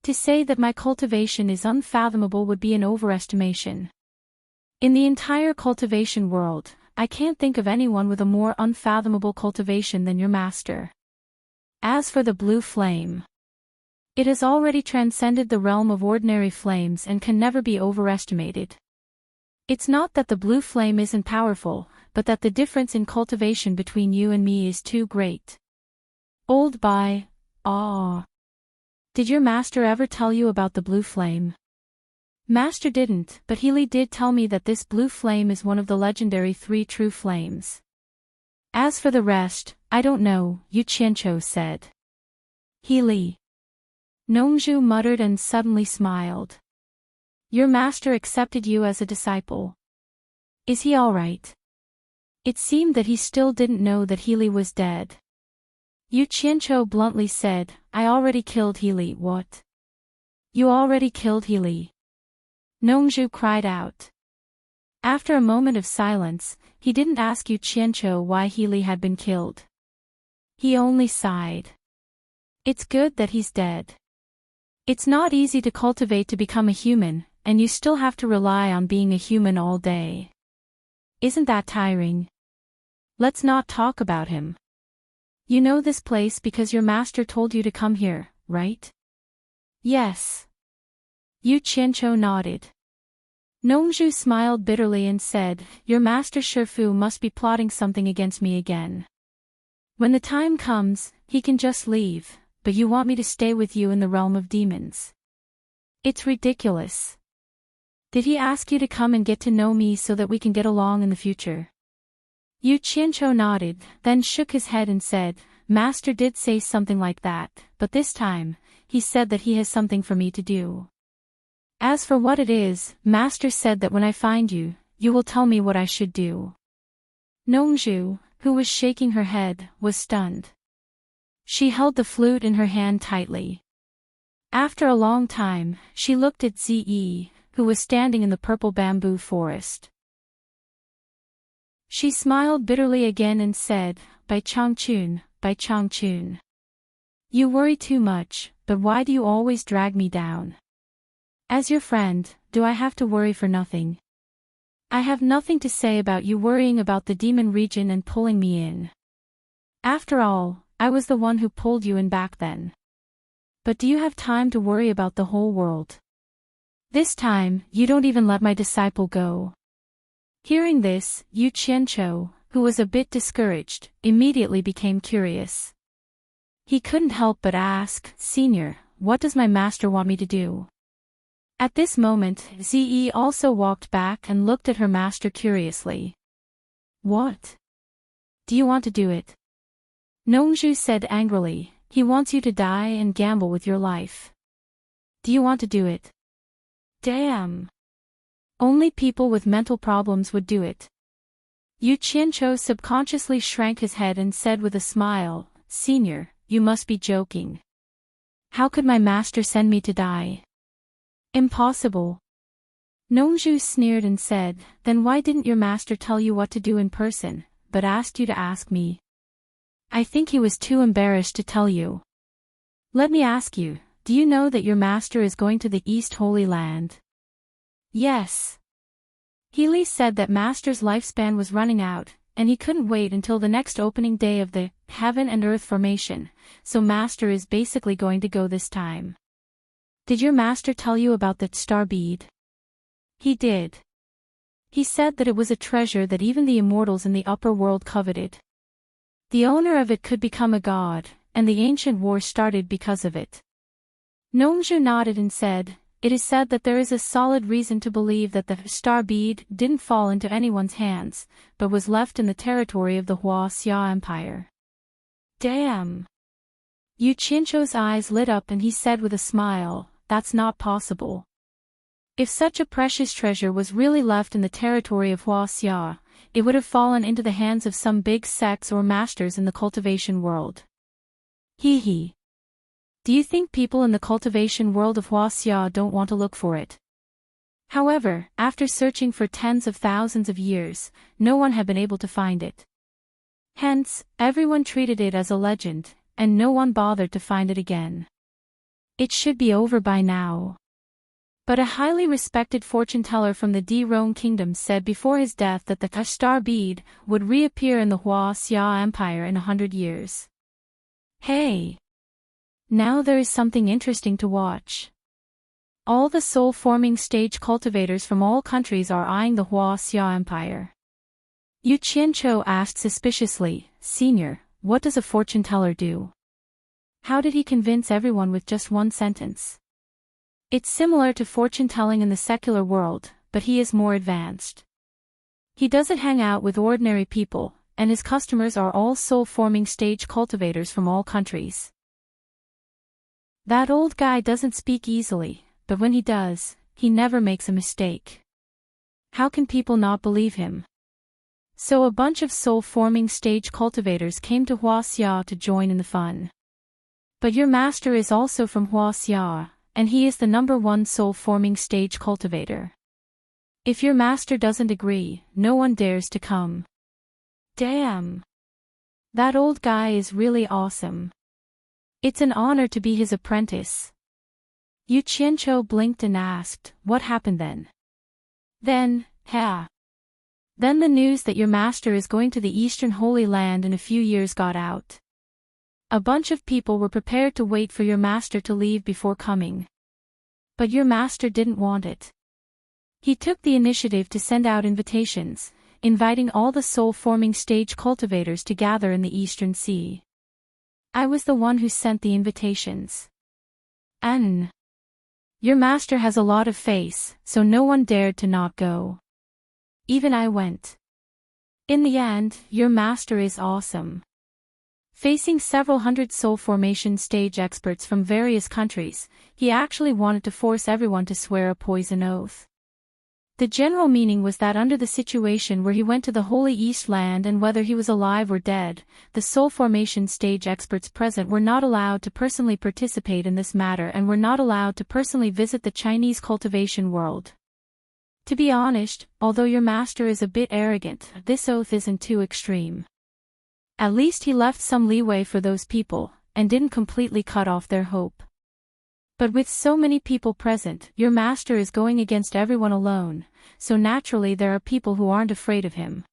To say that my cultivation is unfathomable would be an overestimation. In the entire cultivation world, I can't think of anyone with a more unfathomable cultivation than your master. As for the blue flame, it has already transcended the realm of ordinary flames and can never be overestimated. It's not that the blue flame isn't powerful, but that the difference in cultivation between you and me is too great. Old by, ah. Did your master ever tell you about the blue flame? Master didn't, but Healy did tell me that this blue flame is one of the legendary 3 true flames. As for the rest, I don't know, Yu Qianqiu said. Healy. Nongzhu muttered and suddenly smiled. Your master accepted you as a disciple. Is he all right? It seemed that he still didn't know that Healy was dead. Yu Qianqiu bluntly said, I already killed Healy. What? You already killed Healy? Nongzhu cried out. After a moment of silence, he didn't ask Yu Qianqiu why Healy had been killed. He only sighed. It's good that he's dead. It's not easy to cultivate to become a human, and you still have to rely on being a human all day. Isn't that tiring? Let's not talk about him. You know this place because your master told you to come here, right? Yes. Yu Qianqiu nodded. Nongzhu smiled bitterly and said, Your master Shifu must be plotting something against me again. When the time comes, he can just leave, but you want me to stay with you in the realm of demons. It's ridiculous. Did he ask you to come and get to know me so that we can get along in the future? Yu Qianqiu nodded, then shook his head and said, Master did say something like that, but this time, he said that he has something for me to do. As for what it is, Master said that when I find you, you will tell me what I should do. Nongzhu, who was shaking her head, was stunned. She held the flute in her hand tightly. After a long time, she looked at Ziyi, who was standing in the purple bamboo forest. She smiled bitterly again and said, By Changchun, by Changchun. You worry too much, but why do you always drag me down? As your friend, do I have to worry for nothing? I have nothing to say about you worrying about the demon region and pulling me in. After all, I was the one who pulled you in back then. But do you have time to worry about the whole world? This time, you don't even let my disciple go. Hearing this, Yu Qianqiu, who was a bit discouraged, immediately became curious. He couldn't help but ask, Senior, what does my master want me to do? At this moment, Ziyi also walked back and looked at her master curiously. What? Do you want to do it? Nongzhu said angrily, he wants you to die and gamble with your life. Do you want to do it? Damn. Only people with mental problems would do it. Yu Qianqiu subconsciously shrank his head and said with a smile, Senior, you must be joking. How could my master send me to die? Impossible. Nongzhu sneered and said, Then why didn't your master tell you what to do in person, but asked you to ask me? I think he was too embarrassed to tell you. Let me ask you, do you know that your master is going to the East Holy Land? Yes. Healy said that master's lifespan was running out, and he couldn't wait until the next opening day of the Heaven and Earth formation, so master is basically going to go this time. Did your master tell you about the star bead? He did. He said that it was a treasure that even the immortals in the upper world coveted. The owner of it could become a god, and the ancient war started because of it. Nongzhu nodded and said, It is said that there is a solid reason to believe that the star bead didn't fall into anyone's hands, but was left in the territory of the Xia Empire. Damn. Yu Qianqiu's eyes lit up and he said with a smile, That's not possible. If such a precious treasure was really left in the territory of Xia, it would have fallen into the hands of some big sects or masters in the cultivation world. Hee hee. Do you think people in the cultivation world of Huaxia don't want to look for it? However, after searching for tens of thousands of years, no one had been able to find it. Hence, everyone treated it as a legend, and no one bothered to find it again. It should be over by now. But a highly respected fortune-teller from the Di-Rong kingdom said before his death that the star bead would reappear in the Huaxia Empire in 100 years. Hey! Now there is something interesting to watch. All the soul-forming stage cultivators from all countries are eyeing the Huaxia Empire. Yu Qianqiu asked suspiciously, "Senior, what does a fortune-teller do? How did he convince everyone with just one sentence?" It's similar to fortune-telling in the secular world, but he is more advanced. He doesn't hang out with ordinary people, and his customers are all soul-forming stage cultivators from all countries. That old guy doesn't speak easily, but when he does, he never makes a mistake. How can people not believe him? So a bunch of soul-forming stage cultivators came to Huaxia to join in the fun. But your master is also from Huaxia, and he is the #1 soul-forming stage cultivator. If your master doesn't agree, no one dares to come. Damn! That old guy is really awesome. It's an honor to be his apprentice. Yu Qianqiu blinked and asked, "What happened then?" Then the news that your master is going to the Eastern Holy Land in a few years got out. A bunch of people were prepared to wait for your master to leave before coming. But your master didn't want it. He took the initiative to send out invitations, inviting all the soul-forming stage cultivators to gather in the Eastern Sea. I was the one who sent the invitations. Your master has a lot of face, so no one dared to not go. Even I went. In the end, your master is awesome. Facing several hundred soul formation stage experts from various countries, he actually wanted to force everyone to swear a poison oath. The general meaning was that under the situation where he went to the Holy East Land and whether he was alive or dead, the soul formation stage experts present were not allowed to personally participate in this matter and were not allowed to personally visit the Chinese cultivation world. To be honest, although your master is a bit arrogant, this oath isn't too extreme. At least he left some leeway for those people, and didn't completely cut off their hope. But with so many people present, your master is going against everyone alone, so naturally there are people who aren't afraid of him.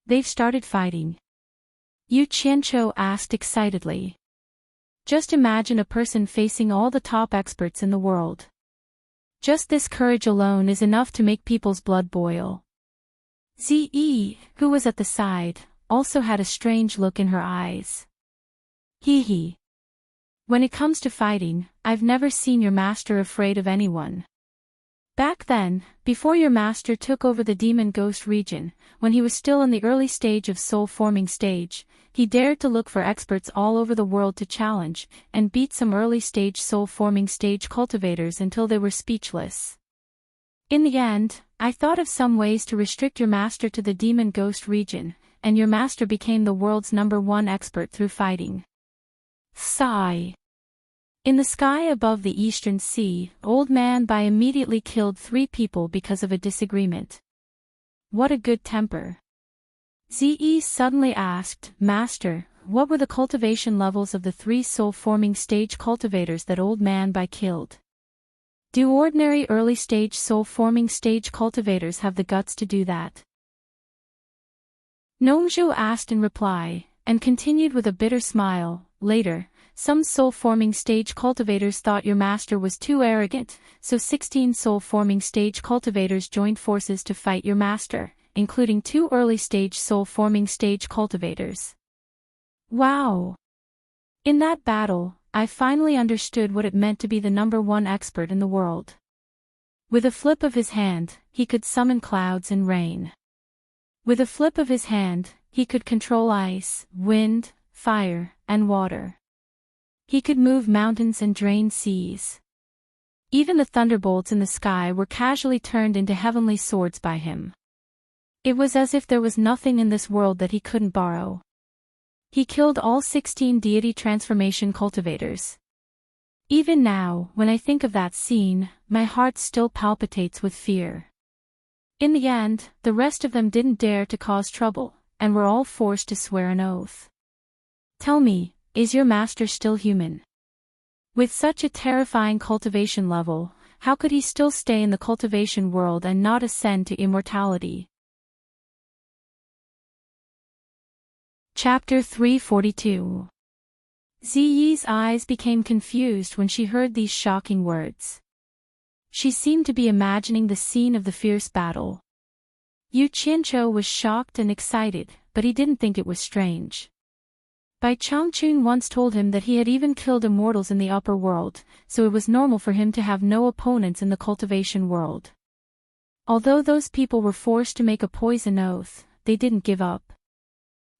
They've started fighting. Yu Qianqiu asked excitedly. Just imagine a person facing all the top experts in the world. Just this courage alone is enough to make people's blood boil. Zi, who was at the side, also had a strange look in her eyes. Hee. When it comes to fighting, I've never seen your master afraid of anyone. Back then, before your master took over the Demon Ghost region, when he was still in the early stage of soul-forming stage, he dared to look for experts all over the world to challenge, and beat some early-stage soul-forming stage cultivators until they were speechless. In the end, I thought of some ways to restrict your master to the Demon Ghost region, and your master became the world's #1 expert through fighting. Sigh. In the sky above the Eastern Sea, Old Man Bai immediately killed 3 people because of a disagreement. What a good temper. Zi suddenly asked, "Master, what were the cultivation levels of the 3 soul-forming stage cultivators that Old Man Bai killed? Do ordinary early-stage soul-forming stage cultivators have the guts to do that?" Nongzhu asked in reply, and continued with a bitter smile, "Later, some soul-forming stage cultivators thought your master was too arrogant, so 16 soul-forming stage cultivators joined forces to fight your master, including 2 early-stage soul-forming stage cultivators." Wow! In that battle, I finally understood what it meant to be the #1 expert in the world. With a flip of his hand, he could summon clouds and rain. With a flip of his hand, he could control ice, wind, fire, and water. He could move mountains and drain seas. Even the thunderbolts in the sky were casually turned into heavenly swords by him. It was as if there was nothing in this world that he couldn't borrow. He killed all 16 deity transformation cultivators. Even now, when I think of that scene, my heart still palpitates with fear. In the end, the rest of them didn't dare to cause trouble, and were all forced to swear an oath. Tell me, is your master still human? With such a terrifying cultivation level, how could he still stay in the cultivation world and not ascend to immortality? Chapter 342. Ziyi's eyes became confused when she heard these shocking words. She seemed to be imagining the scene of the fierce battle. Yu Qianzhou was shocked and excited, but he didn't think it was strange. Bai Changchun once told him that he had even killed immortals in the upper world, so it was normal for him to have no opponents in the cultivation world. Although those people were forced to make a poison oath, they didn't give up.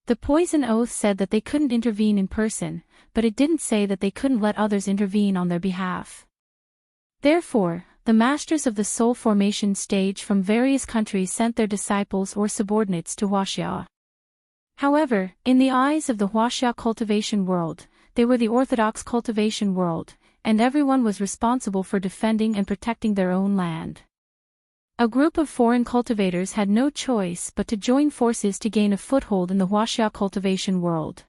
The poison oath said that they couldn't intervene in person, but it didn't say that they couldn't let others intervene on their behalf. Therefore, the masters of the soul formation stage from various countries sent their disciples or subordinates to Huaxia. However, in the eyes of the Huaxia cultivation world, they were the orthodox cultivation world, and everyone was responsible for defending and protecting their own land. A group of foreign cultivators had no choice but to join forces to gain a foothold in the Huaxia cultivation world.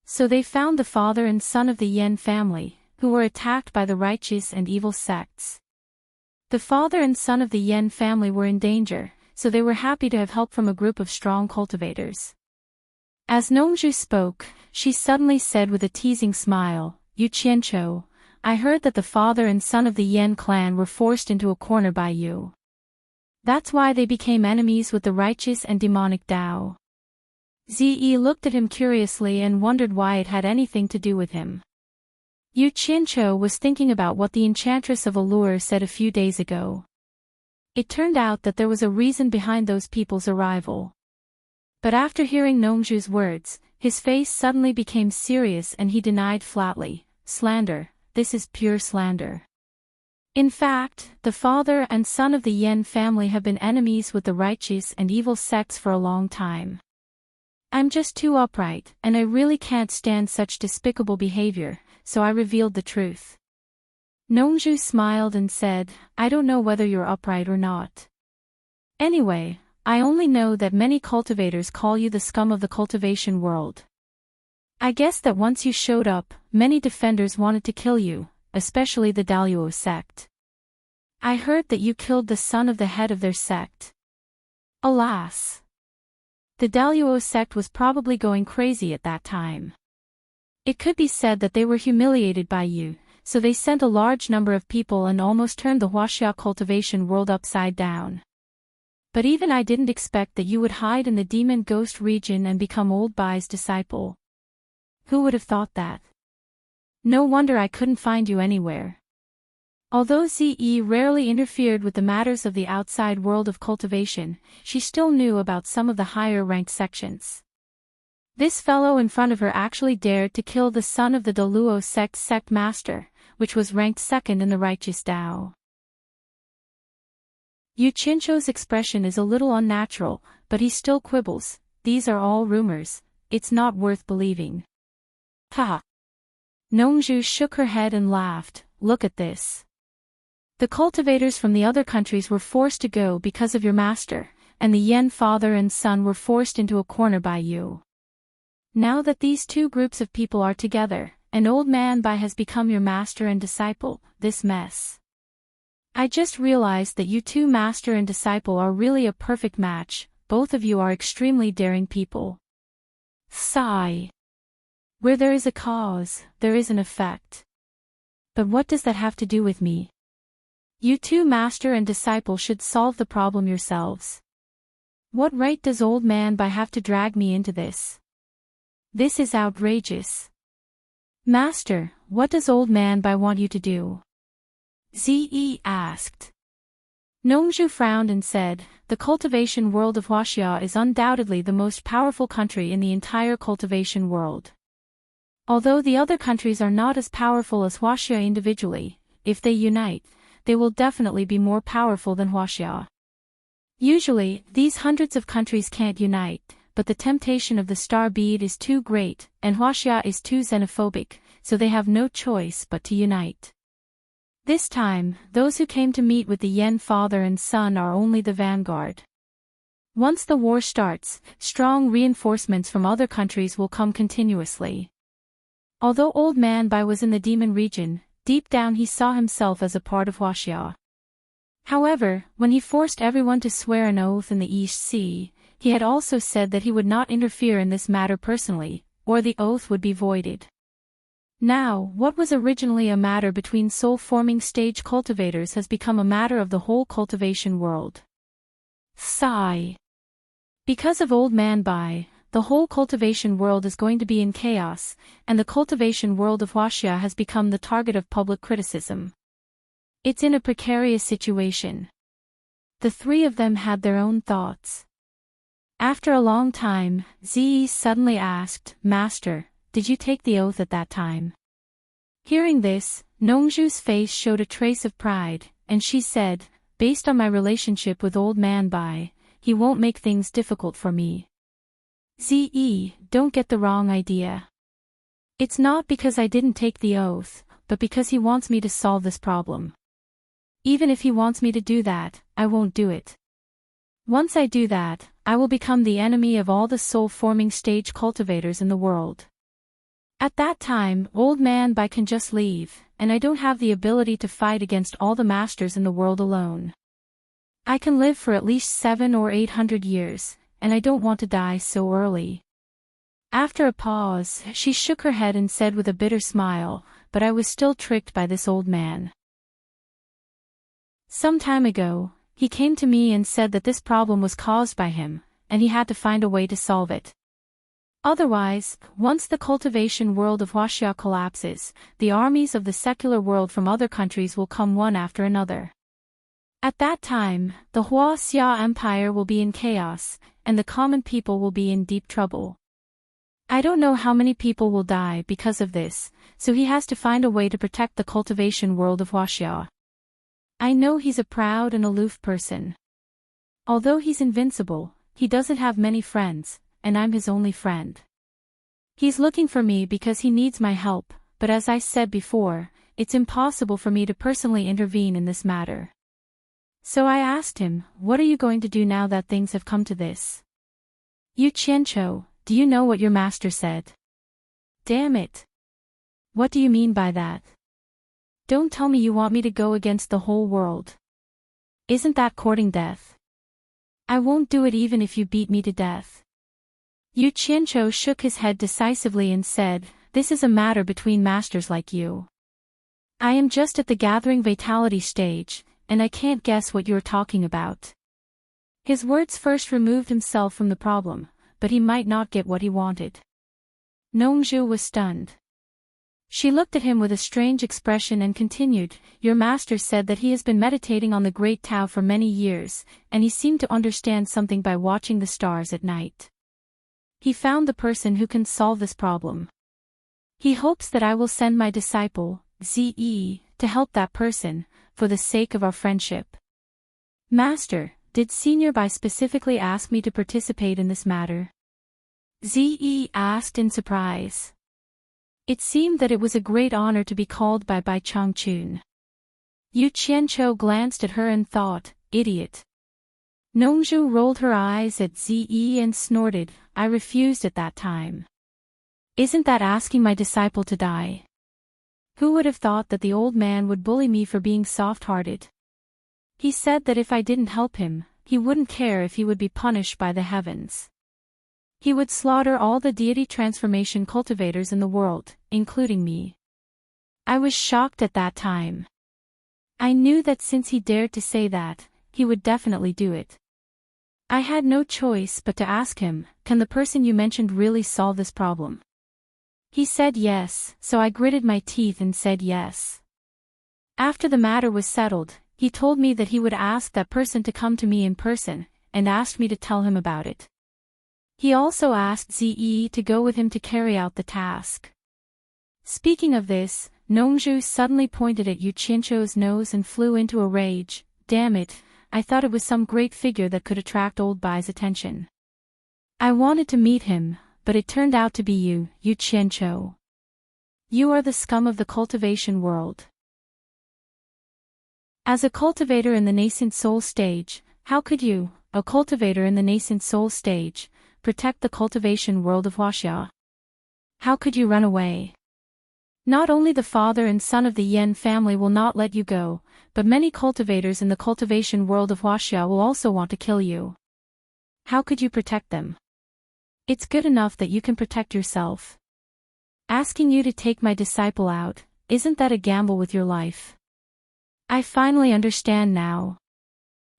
So they found the father and son of the Yan family, who were attacked by the righteous and evil sects. The father and son of the Yan family were in danger, so they were happy to have help from a group of strong cultivators. As Nongzhu spoke, she suddenly said with a teasing smile, "Yu Qianzhou, I heard that the father and son of the Yan clan were forced into a corner by you. That's why they became enemies with the righteous and demonic Dao." Ziyi looked at him curiously and wondered why it had anything to do with him. Yu Qianzhou was thinking about what the enchantress of Allure said a few days ago. It turned out that there was a reason behind those people's arrival. But after hearing Nongzhu's words, his face suddenly became serious and he denied flatly, "Slander, this is pure slander. In fact, the father and son of the Yan family have been enemies with the righteous and evil sects for a long time. I'm just too upright, and I really can't stand such despicable behavior, so I revealed the truth." Nongzhu smiled and said, "I don't know whether you're upright or not. Anyway, I only know that many cultivators call you the scum of the cultivation world. I guess that once you showed up, many defenders wanted to kill you, especially the Daluo sect. I heard that you killed the son of the head of their sect. Alas! The Daluo sect was probably going crazy at that time. It could be said that they were humiliated by you, so they sent a large number of people and almost turned the Huaxia cultivation world upside down. But even I didn't expect that you would hide in the demon ghost region and become old Bai's disciple. Who would have thought that? No wonder I couldn't find you anywhere." Although Ziyi rarely interfered with the matters of the outside world of cultivation, she still knew about some of the higher-ranked sections. This fellow in front of her actually dared to kill the son of the Daluo sect master, which was ranked second in the righteous Dao. Yu Qianzhou's expression is a little unnatural, but he still quibbles, "These are all rumors, it's not worth believing." "Haha." Nongzhu shook her head and laughed, "Look at this. The cultivators from the other countries were forced to go because of your master, and the Yan father and son were forced into a corner by you. Now that these two groups of people are together, an old man Bai has become your master and disciple, this mess. I just realized that you two master and disciple are really a perfect match, both of you are extremely daring people." Sigh. Where there is a cause, there is an effect. But what does that have to do with me? You two master and disciple should solve the problem yourselves. What right does old man Bai have to drag me into this? This is outrageous. Master, what does old man Bai want you to do? Ziyi asked. Nongzhu frowned and said, "The cultivation world of Huaxia is undoubtedly the most powerful country in the entire cultivation world. Although the other countries are not as powerful as Huaxia individually, if they unite, they will definitely be more powerful than Huaxia. Usually, these hundreds of countries can't unite, but the temptation of the star bead is too great, and Huaxia is too xenophobic, so they have no choice but to unite. This time, those who came to meet with the Yen father and son are only the vanguard. Once the war starts, strong reinforcements from other countries will come continuously. Although Old Man Bai was in the demon region, deep down he saw himself as a part of Huaxia. However, when he forced everyone to swear an oath in the East Sea, he had also said that he would not interfere in this matter personally, or the oath would be voided. Now, what was originally a matter between soul-forming stage cultivators has become a matter of the whole cultivation world. Sigh. Because of Old Man Bai, the whole cultivation world is going to be in chaos, and the cultivation world of Huaxia has become the target of public criticism. It's in a precarious situation. The three of them had their own thoughts. After a long time, Ziyi suddenly asked, "Master, did you take the oath at that time?" Hearing this, Nongzhu's face showed a trace of pride, and she said, "Based on my relationship with Old Man Bai, he won't make things difficult for me." Ziyi, don't get the wrong idea. It's not because I didn't take the oath, but because he wants me to solve this problem. Even if he wants me to do that, I won't do it. Once I do that, I will become the enemy of all the soul-forming stage cultivators in the world. At that time, Old Man Bai can just leave, and I don't have the ability to fight against all the masters in the world alone. I can live for at least 700 or 800 years, and I don't want to die so early. After a pause, she shook her head and said with a bitter smile, "But I was still tricked by this old man. Some time ago, he came to me and said that this problem was caused by him, and he had to find a way to solve it. Otherwise, once the cultivation world of Huaxia collapses, the armies of the secular world from other countries will come one after another. At that time, the Huaxia Empire will be in chaos, and the common people will be in deep trouble. I don't know how many people will die because of this, so he has to find a way to protect the cultivation world of Huaxia. I know he's a proud and aloof person. Although he's invincible, he doesn't have many friends, and I'm his only friend. He's looking for me because he needs my help, but as I said before, it's impossible for me to personally intervene in this matter. So I asked him, what are you going to do now that things have come to this? Yu Qianqiu, do you know what your master said? Damn it. What do you mean by that? Don't tell me you want me to go against the whole world. Isn't that courting death? I won't do it even if you beat me to death. Yu Qianqiu shook his head decisively and said, this is a matter between masters like you. I am just at the gathering vitality stage, and I can't guess what you're talking about. His words first removed himself from the problem, but he might not get what he wanted. Nongzhu was stunned. She looked at him with a strange expression and continued, your master said that he has been meditating on the Great Tao for many years, and he seemed to understand something by watching the stars at night. He found the person who can solve this problem. He hopes that I will send my disciple, Ziyi, to help that person, for the sake of our friendship. Master, did Senior Bai specifically ask me to participate in this matter? Ziyi asked in surprise. It seemed that it was a great honor to be called by Bai Changchun. Yu Qianqiu glanced at her and thought, idiot. Nongzhu rolled her eyes at Ziyi and snorted, I refused at that time. Isn't that asking my disciple to die? Who would have thought that the old man would bully me for being soft-hearted? He said that if I didn't help him, he wouldn't care if he would be punished by the heavens. He would slaughter all the deity transformation cultivators in the world, including me. I was shocked at that time. I knew that since he dared to say that, he would definitely do it. I had no choice but to ask him, can the person you mentioned really solve this problem? He said yes, so I gritted my teeth and said yes. After the matter was settled, he told me that he would ask that person to come to me in person, and asked me to tell him about it. He also asked Ziyi to go with him to carry out the task. Speaking of this, Nongzhu suddenly pointed at Yu Qianqiu's nose and flew into a rage, damn it, I thought it was some great figure that could attract old Bai's attention. I wanted to meet him, but it turned out to be you, Yu Qianqiu. You are the scum of the cultivation world. As a cultivator in the nascent soul stage, how could you, a cultivator in the nascent soul stage, protect the cultivation world of Huaxia? How could you run away? Not only the father and son of the Yen family will not let you go, but many cultivators in the cultivation world of Huaxia will also want to kill you. How could you protect them? It's good enough that you can protect yourself. Asking you to take my disciple out, isn't that a gamble with your life? I finally understand now.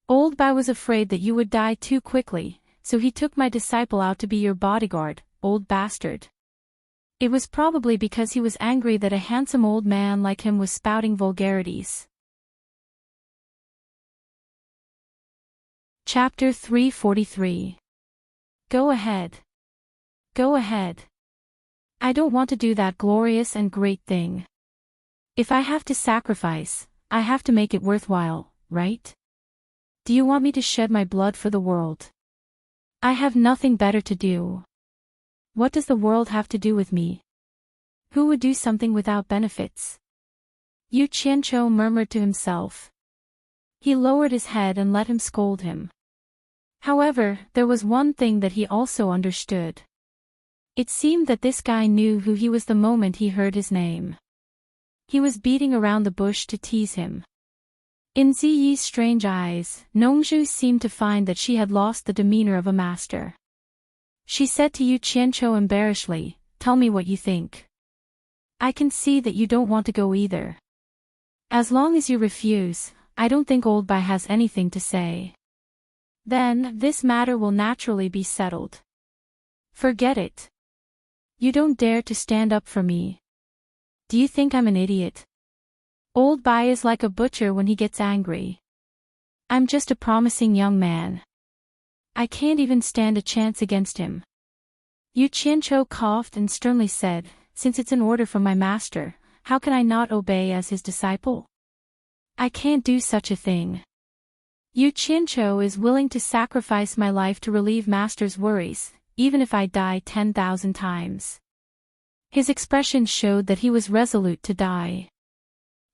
Old Bai was afraid that you would die too quickly, so he took my disciple out to be your bodyguard, old bastard. It was probably because he was angry that a handsome old man like him was spouting vulgarities. Chapter 343. Go ahead. Go ahead. I don't want to do that glorious and great thing. If I have to sacrifice, I have to make it worthwhile, right? Do you want me to shed my blood for the world? I have nothing better to do. What does the world have to do with me? Who would do something without benefits? Yu Qianqiu murmured to himself. He lowered his head and let him scold him. However, there was one thing that he also understood. It seemed that this guy knew who he was the moment he heard his name. He was beating around the bush to tease him. In Ziyi's strange eyes, Nongzhu seemed to find that she had lost the demeanor of a master. She said to Yu Qianqiu embarrassedly, "Tell me what you think. I can see that you don't want to go either. As long as you refuse, I don't think old Bai has anything to say. Then, this matter will naturally be settled. Forget it. You don't dare to stand up for me. Do you think I'm an idiot? Old Bai is like a butcher when he gets angry. I'm just a promising young man. I can't even stand a chance against him." Yu Qianqiu coughed and sternly said, "Since it's an order from my master, how can I not obey as his disciple? I can't do such a thing. Yu Qianqiu is willing to sacrifice my life to relieve master's worries, even if I die 10,000 times." His expression showed that he was resolute to die.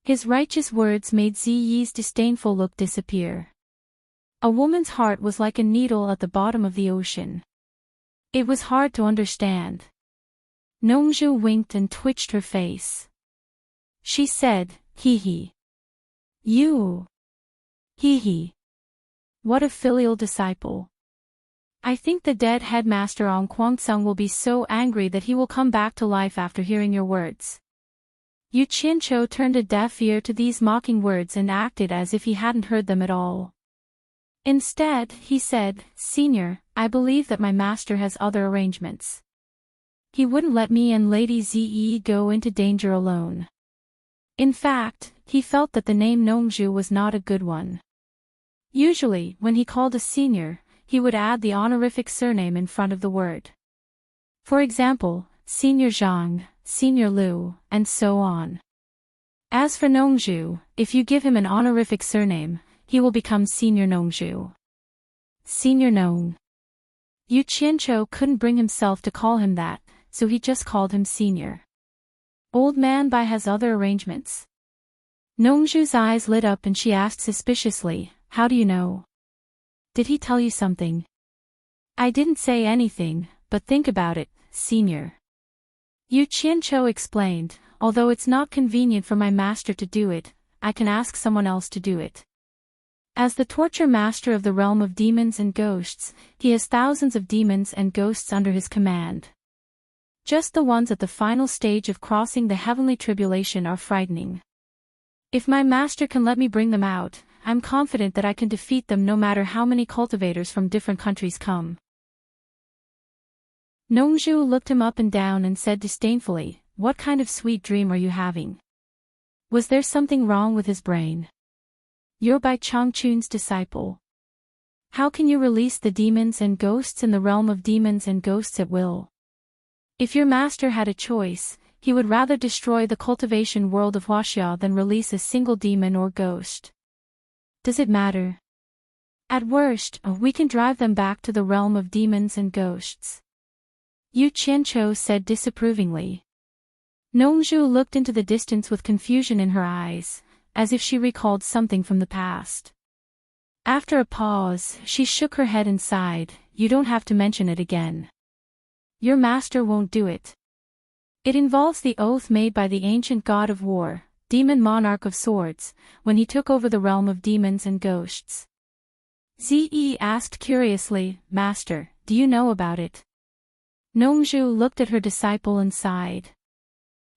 His righteous words made Ziyi's disdainful look disappear. A woman's heart was like a needle at the bottom of the ocean. It was hard to understand. Nongzhu winked and twitched her face. She said, "Hee hee. You. Hee hee. What a filial disciple. I think the dead headmaster on Kuangsung will be so angry that he will come back to life after hearing your words." Yu Qianqiu turned a deaf ear to these mocking words and acted as if he hadn't heard them at all. Instead, he said, "Senior, I believe that my master has other arrangements. He wouldn't let me and Lady Ziyi go into danger alone." In fact, he felt that the name Nongzhu was not a good one. Usually, when he called a senior, he would add the honorific surname in front of the word. For example, Senior Zhang, Senior Liu, and so on. As for Nongzhu, if you give him an honorific surname, he will become Senior Nongzhu. Senior Nong. Yu Qianqiu couldn't bring himself to call him that, so he just called him Senior. Old Man Bai has other arrangements. Nongzhu's eyes lit up and she asked suspiciously, "How do you know? Did he tell you something?" "I didn't say anything, but think about it, Senior." Yu Qianqiu explained, "Although it's not convenient for my master to do it, I can ask someone else to do it. As the torture master of the realm of demons and ghosts, he has thousands of demons and ghosts under his command. Just the ones at the final stage of crossing the heavenly tribulation are frightening. If my master can let me bring them out, I'm confident that I can defeat them no matter how many cultivators from different countries come." Nongzhu looked him up and down and said disdainfully, "What kind of sweet dream are you having? Was there something wrong with his brain? You're Bai Changchun's disciple. How can you release the demons and ghosts in the realm of demons and ghosts at will? If your master had a choice, he would rather destroy the cultivation world of Huaxia than release a single demon or ghost. Does it matter? At worst, we can drive them back to the realm of demons and ghosts." Yu Qianqiu said disapprovingly. Nongzhu looked into the distance with confusion in her eyes, as if she recalled something from the past. After a pause, she shook her head and sighed, "You don't have to mention it again. Your master won't do it. It involves the oath made by the ancient god of war, demon monarch of swords, when he took over the realm of demons and ghosts." Ze asked curiously, "Master, do you know about it?" Nongzhu looked at her disciple and sighed.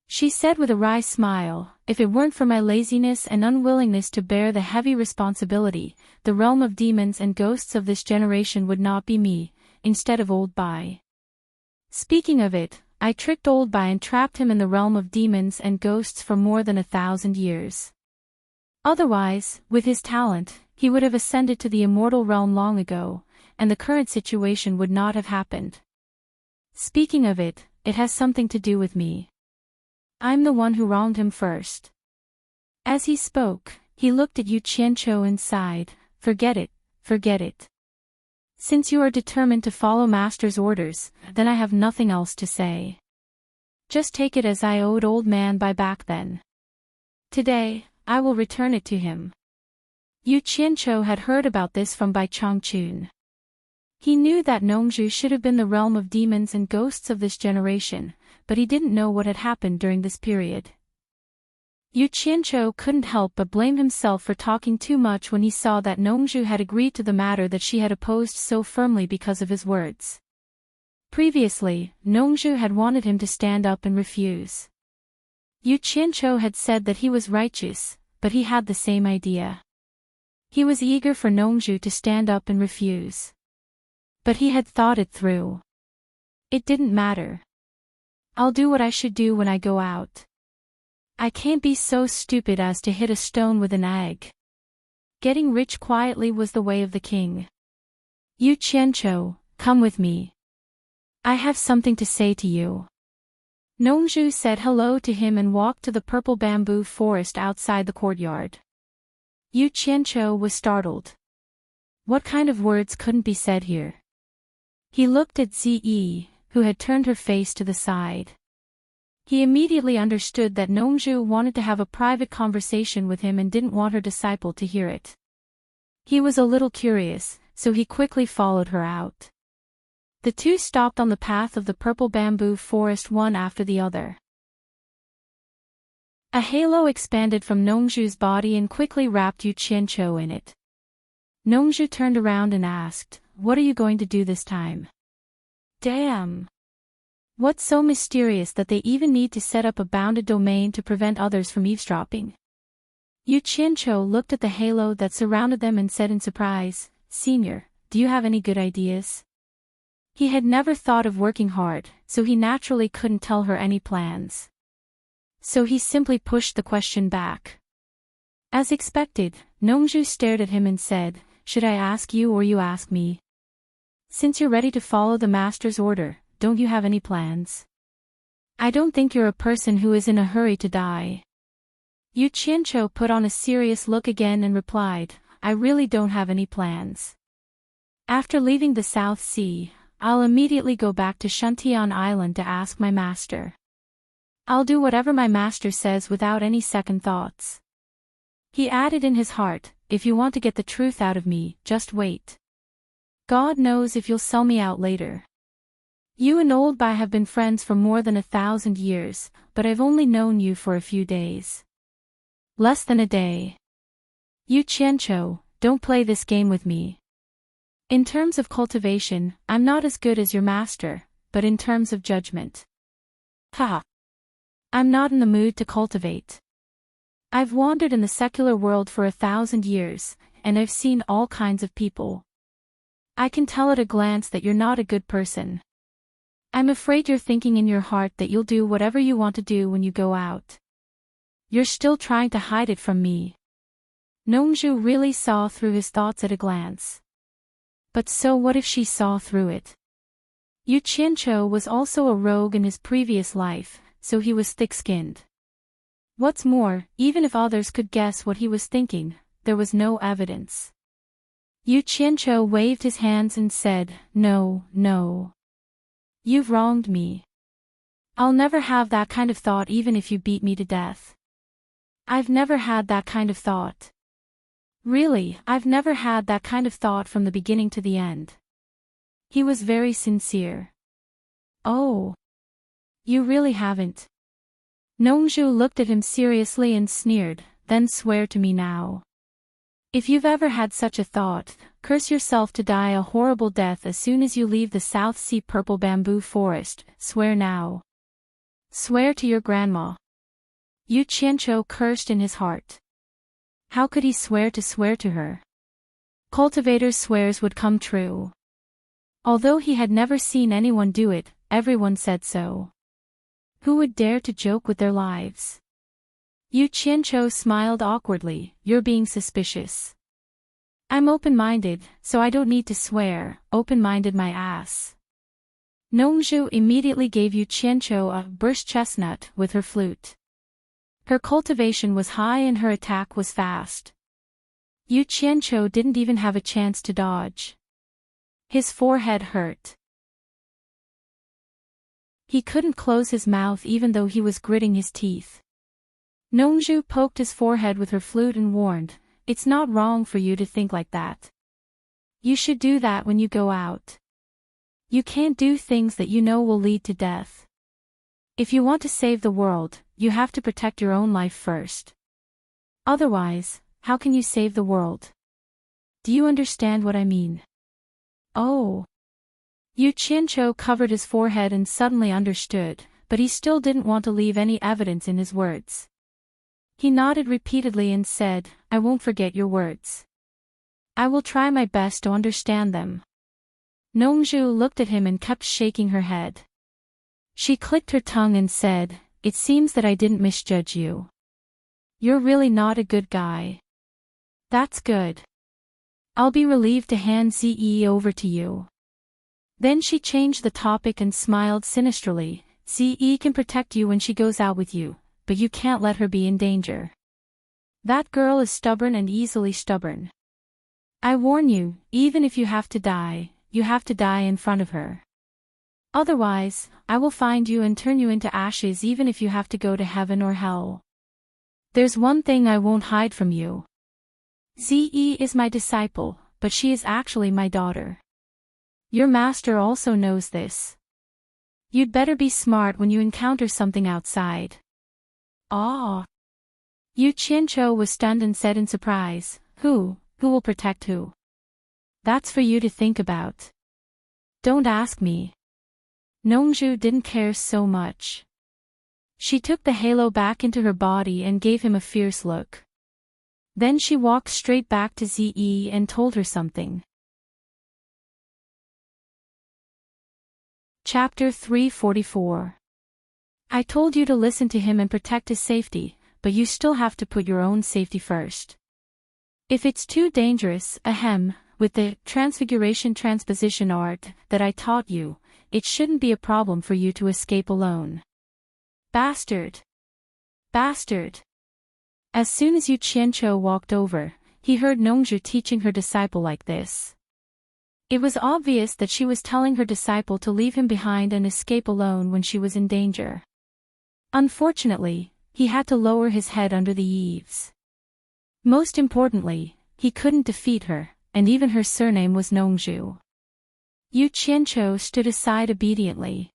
She said with a wry smile, "If it weren't for my laziness and unwillingness to bear the heavy responsibility, the realm of demons and ghosts of this generation would not be me, instead of Old Bai. Speaking of it, I tricked Old Bai and trapped him in the realm of demons and ghosts for more than 1,000 years. Otherwise, with his talent, he would have ascended to the immortal realm long ago, and the current situation would not have happened. Speaking of it, it has something to do with me. I'm the one who wronged him first." As he spoke, he looked at Yu Qianqiu and sighed, "Forget it, forget it. Since you are determined to follow Master's orders, then I have nothing else to say. Just take it as I owed Old Man Bai back then. Today, I will return it to him." Yu Qianqiu had heard about this from Bai Changchun. He knew that Nongzhu should have been the realm of demons and ghosts of this generation, but he didn't know what had happened during this period. Yu Qianqiu couldn't help but blame himself for talking too much when he saw that Nongzhu had agreed to the matter that she had opposed so firmly because of his words. Previously, Nongzhu had wanted him to stand up and refuse. Yu Qianqiu had said that he was righteous, but he had the same idea. He was eager for Nongzhu to stand up and refuse. But he had thought it through. It didn't matter. I'll do what I should do when I go out. I can't be so stupid as to hit a stone with an egg. Getting rich quietly was the way of the king. Yu Qianqiu, come with me. I have something to say to you. Nongzhu said hello to him and walked to the purple bamboo forest outside the courtyard. Yu Qianqiu was startled. What kind of words couldn't be said here? He looked at Ze, who had turned her face to the side. He immediately understood that Nongzhu wanted to have a private conversation with him and didn't want her disciple to hear it. He was a little curious, so he quickly followed her out. The two stopped on the path of the purple bamboo forest one after the other. A halo expanded from Nongzhu's body and quickly wrapped Yu Qianqiu in it. Nongzhu turned around and asked, "What are you going to do this time?" "Damn. What's so mysterious that they even need to set up a bounded domain to prevent others from eavesdropping?" Yu Qianqiu looked at the halo that surrounded them and said in surprise, "Senior, do you have any good ideas?" He had never thought of working hard, so he naturally couldn't tell her any plans. So he simply pushed the question back. As expected, Nongzhu stared at him and said, "Should I ask you or you ask me? Since you're ready to follow the master's order, don't you have any plans? I don't think you're a person who is in a hurry to die." Yu Qianqiu put on a serious look again and replied, "I really don't have any plans. After leaving the South Sea, I'll immediately go back to Shuntian Island to ask my master. I'll do whatever my master says without any second thoughts." He added in his heart, "If you want to get the truth out of me, just wait. God knows if you'll sell me out later. You and Old Bai have been friends for more than 1,000 years, but I've only known you for a few days. Less than a day. Yu Qianqiu, don't play this game with me. In terms of cultivation, I'm not as good as your master, but in terms of judgment. Haha. I'm not in the mood to cultivate. I've wandered in the secular world for 1,000 years, and I've seen all kinds of people. I can tell at a glance that you're not a good person. I'm afraid you're thinking in your heart that you'll do whatever you want to do when you go out. You're still trying to hide it from me." Nongzhu really saw through his thoughts at a glance. But so what if she saw through it? Yu Qianqiu was also a rogue in his previous life, so he was thick-skinned. What's more, even if others could guess what he was thinking, there was no evidence. Yu Qianqiu waved his hands and said, "No, no. You've wronged me. I'll never have that kind of thought even if you beat me to death. I've never had that kind of thought. Really, I've never had that kind of thought from the beginning to the end. He was very sincere. Oh. You really haven't. Nongju looked at him seriously and sneered, then swear to me now. If you've ever had such a thought, curse yourself to die a horrible death as soon as you leave the South Sea purple bamboo forest, swear now. Swear to your grandma. Yu Qianqiu cursed in his heart. How could he swear to her? Cultivator's swears would come true. Although he had never seen anyone do it, everyone said so. Who would dare to joke with their lives? Yu Qianqiu smiled awkwardly. You're being suspicious. I'm open-minded, so I don't need to swear. Open-minded my ass. Nongju immediately gave Yu Qianqiu a burst chestnut with her flute. Her cultivation was high and her attack was fast. Yu Qianqiu didn't even have a chance to dodge. His forehead hurt. He couldn't close his mouth even though he was gritting his teeth. Nongju poked his forehead with her flute and warned, "It's not wrong for you to think like that. You should do that when you go out. You can't do things that you know will lead to death. If you want to save the world, you have to protect your own life first. Otherwise, how can you save the world? Do you understand what I mean?" Oh. Yu Qianqiu covered his forehead and suddenly understood, but he still didn't want to leave any evidence in his words. He nodded repeatedly and said, "I won't forget your words. I will try my best to understand them." Nongju looked at him and kept shaking her head. She clicked her tongue and said, "It seems that I didn't misjudge you. You're really not a good guy. That's good. I'll be relieved to hand Ze over to you." Then she changed the topic and smiled sinisterly. "Ze can protect you when she goes out with you, but you can't let her be in danger. That girl is stubborn and easily stubborn. I warn you, even if you have to die, you have to die in front of her. Otherwise, I will find you and turn you into ashes even if you have to go to heaven or hell. There's one thing I won't hide from you. Ze is my disciple, but she is actually my daughter. Your master also knows this. You'd better be smart when you encounter something outside." Ah. Yu Qianqiu was stunned and said in surprise, Who will protect who? That's for you to think about. Don't ask me." Nongju didn't care so much. She took the halo back into her body and gave him a fierce look. Then she walked straight back to Ze and told her something. Chapter 344. I told you to listen to him and protect his safety, but you still have to put your own safety first. If it's too dangerous, with the transfiguration transposition art that I taught you, it shouldn't be a problem for you to escape alone. Bastard! Bastard! As soon as Yu Qianqiu walked over, he heard Nongju teaching her disciple like this. It was obvious that she was telling her disciple to leave him behind and escape alone when she was in danger. Unfortunately, he had to lower his head under the eaves. Most importantly, he couldn't defeat her, and even her surname was Nongju. Yu Qianqiu stood aside obediently.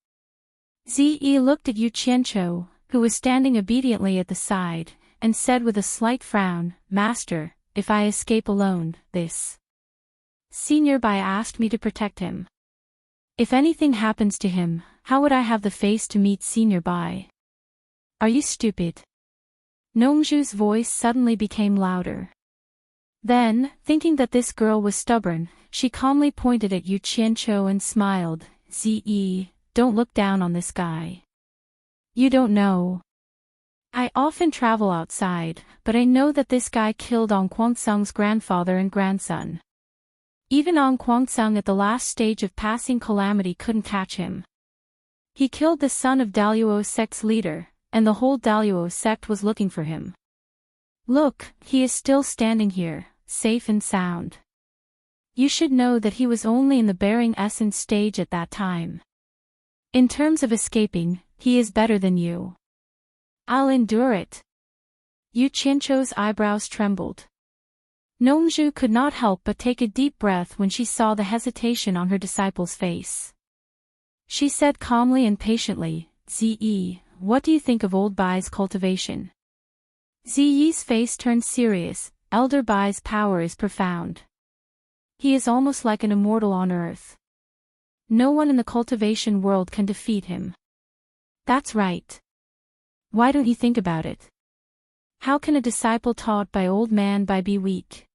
Ze looked at Yu Qianqiu, who was standing obediently at the side, and said with a slight frown, "Master, if I escape alone, this Senior Bai asked me to protect him. If anything happens to him, how would I have the face to meet Senior Bai? Are you stupid?" Nongju's voice suddenly became louder. Then, thinking that this girl was stubborn, she calmly pointed at Yu Qianqiu and smiled. "Ze, don't look down on this guy. You don't know. I often travel outside, but I know that this guy killed Ong Guangsung's grandfather and grandson. Even Ong Guangsung at the last stage of passing calamity couldn't catch him. He killed the son of Daluo sect's leader, and the whole Daluo sect was looking for him. Look, he is still standing here, safe and sound. You should know that he was only in the bearing essence stage at that time. In terms of escaping, He is better than you. I'll endure it. Yu Qianzhou's eyebrows trembled. Nongzhu could not help but take a deep breath when she saw the hesitation on her disciple's face. She said calmly and patiently, Ziyi, what do you think of old Bai's cultivation? Ziyi's face turned serious. Elder Bai's power is profound. He is almost like an immortal on earth. No one in the cultivation world can defeat him. That's right. Why don't you think about it? How can a disciple taught by old man Bai be weak?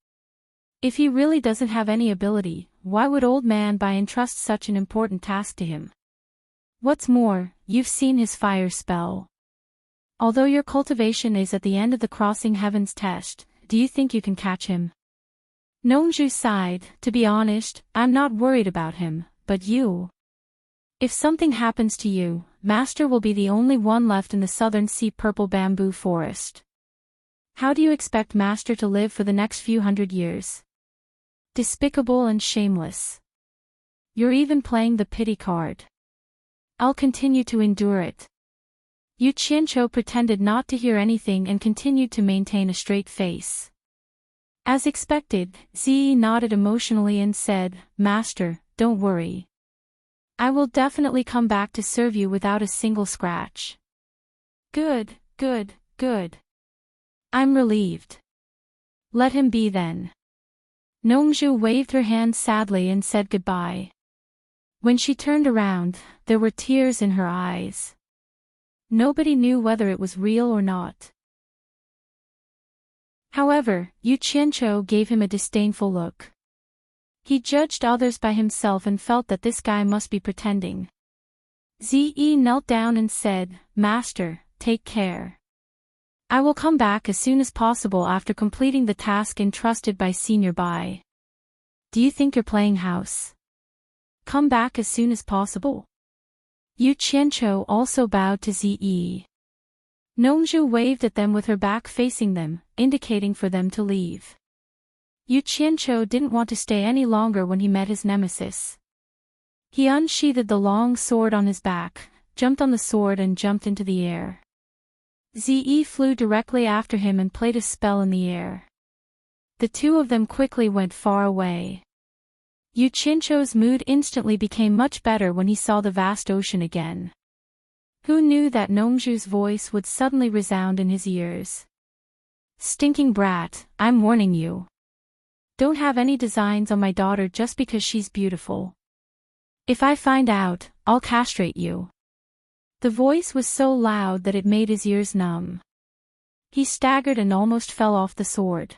If he really doesn't have any ability, why would old man Bai entrust such an important task to him? What's more, you've seen his fire spell. Although your cultivation is at the end of the crossing heavens test, do you think you can catch him? Nongzhu sighed, to be honest, I'm not worried about him, but you. If something happens to you, Master will be the only one left in the southern sea purple bamboo forest. How do you expect Master to live for the next few hundred years? Despicable and shameless. You're even playing the pity card. I'll continue to endure it. Yu Qianzhou pretended not to hear anything and continued to maintain a straight face. As expected, Ziyi nodded emotionally and said, Master, don't worry. I will definitely come back to serve you without a single scratch. Good, good, good. I'm relieved. Let him be then. Nongzhu waved her hand sadly and said goodbye. When she turned around, there were tears in her eyes. Nobody knew whether it was real or not. However, Yu Qianzhou gave him a disdainful look. He judged others by himself and felt that this guy must be pretending. Ziyi knelt down and said, Master, take care. I will come back as soon as possible after completing the task entrusted by Senior Bai. Do you think you're playing house? Come back as soon as possible? Yu Qianzhou also bowed to Ziyi. Nongzhu waved at them with her back facing them, indicating for them to leave. Yu Qianzhou didn't want to stay any longer when he met his nemesis. He unsheathed the long sword on his back, jumped on the sword and jumped into the air. Ziyi flew directly after him and played a spell in the air. The two of them quickly went far away. Yu Qianzhou's mood instantly became much better when he saw the vast ocean again. Who knew that Nongzhu's voice would suddenly resound in his ears? Stinking brat, I'm warning you. Don't have any designs on my daughter just because she's beautiful. If I find out, I'll castrate you. The voice was so loud that it made his ears numb. He staggered and almost fell off the sword.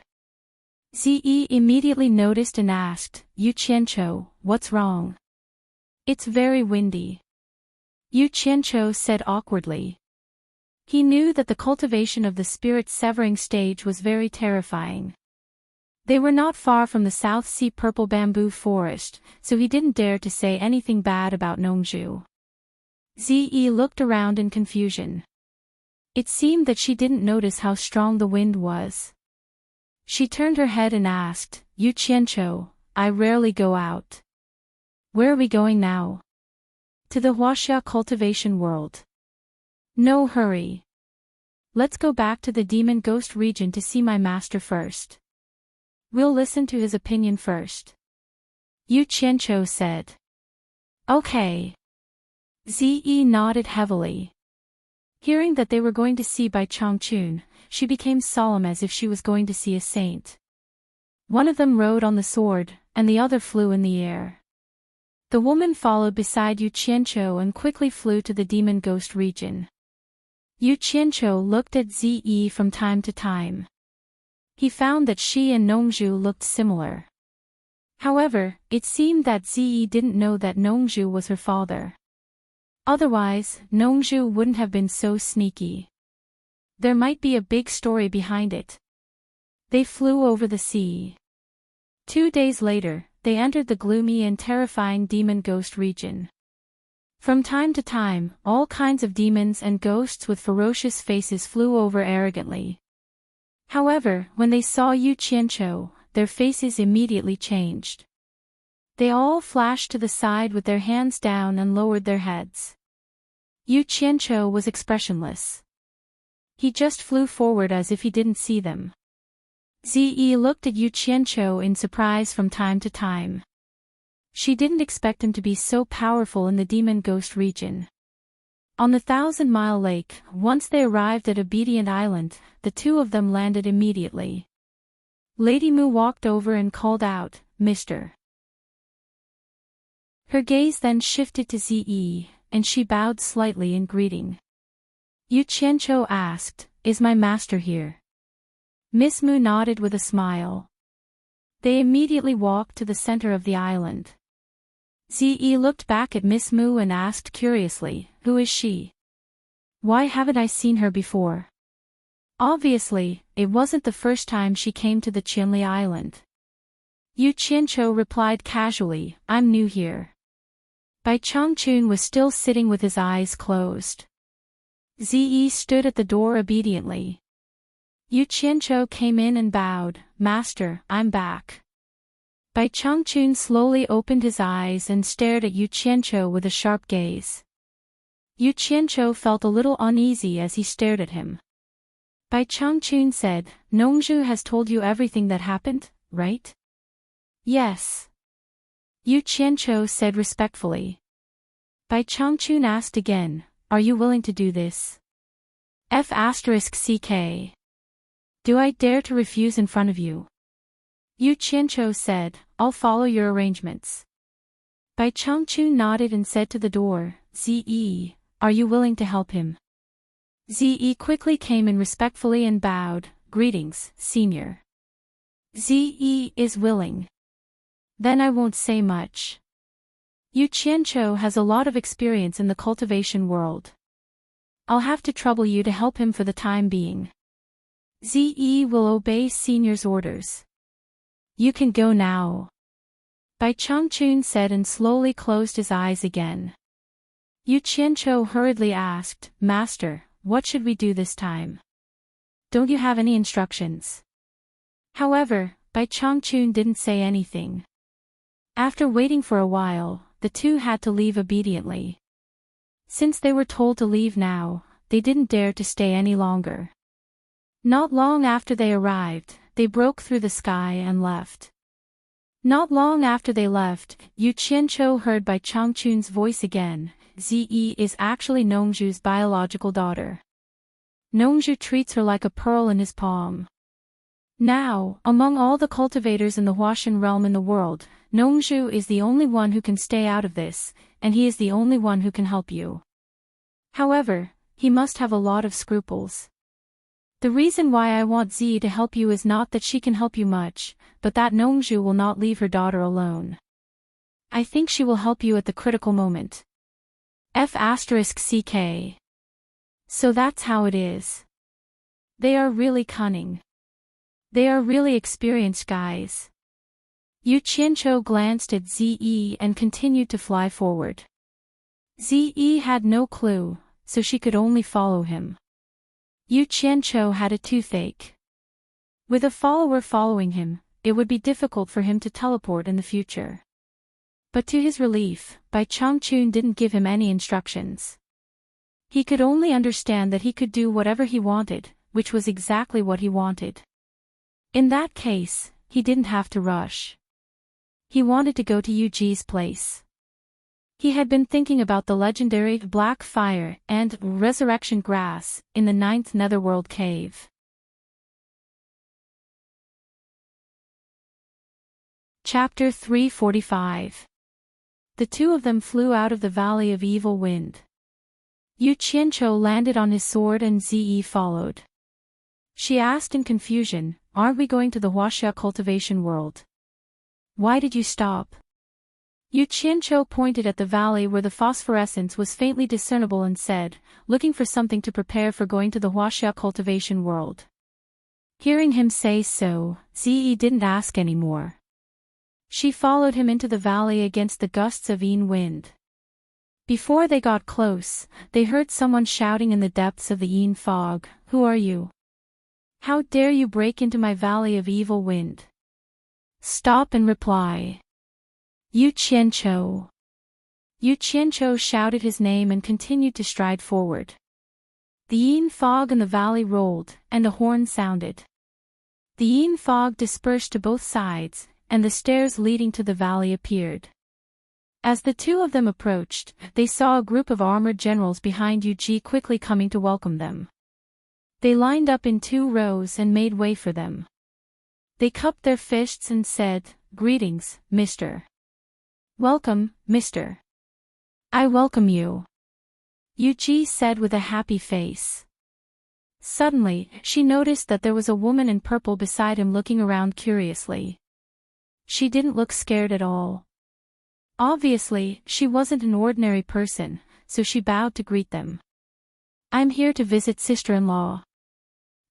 Ziyi immediately noticed and asked, Yu Qianzhou, what's wrong? It's very windy. Yu Qianzhou said awkwardly. He knew that the cultivation of the spirit severing stage was very terrifying. They were not far from the South Sea purple bamboo forest, so he didn't dare to say anything bad about Nongzhu. Ziyi looked around in confusion. It seemed that she didn't notice how strong the wind was. She turned her head and asked, Yu Qianzhou, I rarely go out. Where are we going now? To the Huaxia cultivation world. No hurry. Let's go back to the demon ghost region to see my master first. We'll listen to his opinion first. Yu Qianzhou said. Okay. Ziyi nodded heavily. Hearing that they were going to see Bai Changchun, she became solemn as if she was going to see a saint. One of them rode on the sword, and the other flew in the air. The woman followed beside Yu Qianzhou and quickly flew to the demon ghost region. Yu Qianzhou looked at Ziyi from time to time. He found that she and Nongzhu looked similar. However, it seemed that Ziyi didn't know that Nongzhu was her father. Otherwise, Nongzhu wouldn't have been so sneaky. There might be a big story behind it. They flew over the sea. 2 days later, they entered the gloomy and terrifying demon ghost region. From time to time, all kinds of demons and ghosts with ferocious faces flew over arrogantly. However, when they saw Yu Qianzhou, their faces immediately changed. They all flashed to the side with their hands down and lowered their heads. Yu Qianqiu was expressionless. He just flew forward as if he didn't see them. Ziyi looked at Yu Qianqiu in surprise from time to time. She didn't expect him to be so powerful in the demon ghost region. On the 1,000-mile lake, once they arrived at Obedient Island, the two of them landed immediately. Lady Mu walked over and called out, "Mr." Her gaze then shifted to Ziyi, and she bowed slightly in greeting. Yu Qianqiu asked, "Is my master here?" Miss Mu nodded with a smile. They immediately walked to the center of the island. Ziyi looked back at Miss Mu and asked curiously, "Who is she? Why haven't I seen her before?" Obviously, it wasn't the first time she came to the Qinli Island. Yu Qianqiu replied casually, "I'm new here." Bai Changchun was still sitting with his eyes closed. Ziyi stood at the door obediently. Yu Qianqiu came in and bowed, "Master, I'm back." Bai Changchun slowly opened his eyes and stared at Yu Qianqiu with a sharp gaze. Yu Qianqiu felt a little uneasy as he stared at him. Bai Changchun said, "Nongzhu has told you everything that happened, right?" "Yes." Yu Qianqiu said respectfully. Bai Changchun asked again, "Are you willing to do this?" F***ck. Do I dare to refuse in front of you? Yu Qianqiu said, "I'll follow your arrangements." Bai Changchun nodded and said to the door, "Ziyi, are you willing to help him?" Ziyi quickly came in respectfully and bowed, "Greetings, senior." Ziyi is willing. Then I won't say much. Yu Qianqiu has a lot of experience in the cultivation world. I'll have to trouble you to help him for the time being. Ziyi will obey senior's orders. You can go now. Bai Changchun said and slowly closed his eyes again. Yu Qianqiu hurriedly asked, "Master, what should we do this time? Don't you have any instructions?" However, Bai Changchun didn't say anything. After waiting for a while, the two had to leave obediently. Since they were told to leave now, they didn't dare to stay any longer. Not long after they arrived, they broke through the sky and left. Not long after they left, Yu Qianqiu heard Bai Changchun's voice again. Ziyi is actually Nongzhu's biological daughter. Nongzhu treats her like a pearl in his palm. Now, among all the cultivators in the Huashan realm in the world, Nongzhu is the only one who can stay out of this, and he is the only one who can help you. However, he must have a lot of scruples. The reason why I want Ziyi to help you is not that she can help you much, but that Nongzhu will not leave her daughter alone. I think she will help you at the critical moment. F***ck. So that's how it is. They are really cunning. They are really experienced guys. Yu Qianqiu glanced at Ziyi and continued to fly forward. Ziyi had no clue, so she could only follow him. Yu Qianqiu had a toothache. With a follower following him, it would be difficult for him to teleport in the future. But to his relief, Bai Changchun didn't give him any instructions. He could only understand that he could do whatever he wanted, which was exactly what he wanted. In that case, he didn't have to rush. He wanted to go to Yuji's place. He had been thinking about the legendary Black Fire and Resurrection Grass in the 9th Netherworld Cave. Chapter 345. The two of them flew out of the Valley of Evil Wind. Yu Qianqiu landed on his sword and Ziyi followed. She asked in confusion, "Aren't we going to the Huaxia cultivation world? Why did you stop?" Yu Qianqiu pointed at the valley where the phosphorescence was faintly discernible and said, "Looking for something to prepare for going to the Huaxia cultivation world." Hearing him say so, Ziyi didn't ask any more. She followed him into the valley against the gusts of Yin wind. Before they got close, they heard someone shouting in the depths of the Yin fog, "Who are you? How dare you break into my valley of evil wind? Stop and reply." Yu Qianqiu. Yu Qianqiu shouted his name and continued to stride forward. The yin fog in the valley rolled, and a horn sounded. The yin fog dispersed to both sides, and the stairs leading to the valley appeared. As the two of them approached, they saw a group of armored generals behind Yu Ji quickly coming to welcome them. They lined up in 2 rows and made way for them. They cupped their fists and said, "Greetings, Mr. Welcome, Mr. I welcome you," Yu Ji said with a happy face. Suddenly, she noticed that there was a woman in purple beside him looking around curiously. She didn't look scared at all. Obviously, she wasn't an ordinary person, so she bowed to greet them. "I'm here to visit sister-in-law.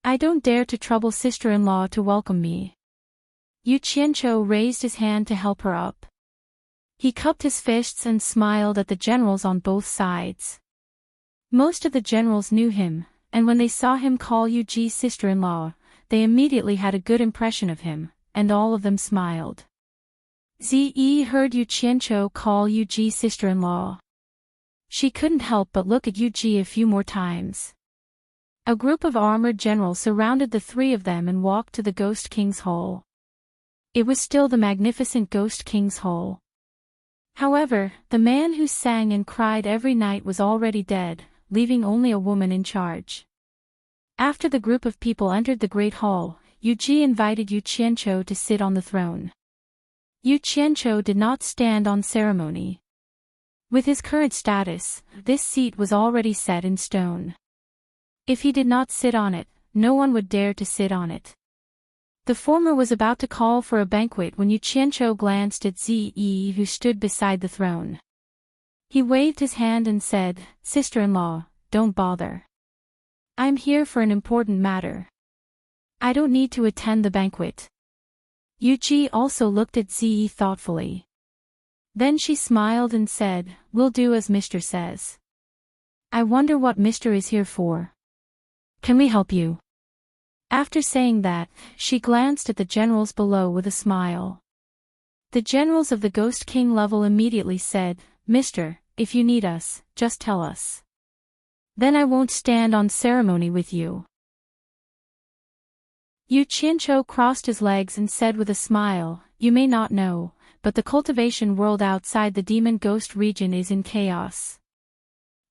I don't dare to trouble sister-in-law to welcome me." Yu Qianqiu raised his hand to help her up. He cupped his fists and smiled at the generals on both sides. Most of the generals knew him, and when they saw him call Yu Ji's sister-in-law, they immediately had a good impression of him, and all of them smiled. Ziyi heard Yu Qianqiu call Yu Ji's sister-in-law. She couldn't help but look at Yu Ji a few more times. A group of armored generals surrounded the 3 of them and walked to the Ghost King's Hall. It was still the magnificent Ghost King's Hall. However, the man who sang and cried every night was already dead, leaving only a woman in charge. After the group of people entered the Great Hall, Yu Ji invited Yu Qianqiu to sit on the throne. Yu Qianqiu did not stand on ceremony. With his current status, this seat was already set in stone. If he did not sit on it, no one would dare to sit on it. The former was about to call for a banquet when Yu Qianqiu glanced at Ziyi, who stood beside the throne. He waved his hand and said, "Sister-in-law, don't bother. I'm here for an important matter. I don't need to attend the banquet." Yu Ji also looked at Ziyi thoughtfully. Then she smiled and said, "We'll do as Mr. says. I wonder what Mr. is here for. Can we help you?" After saying that, she glanced at the generals below with a smile. The generals of the Ghost King level immediately said, "Mister, if you need us, just tell us. Then I won't stand on ceremony with you." Yu Qianqiu crossed his legs and said with a smile, "You may not know, but the cultivation world outside the demon ghost region is in chaos.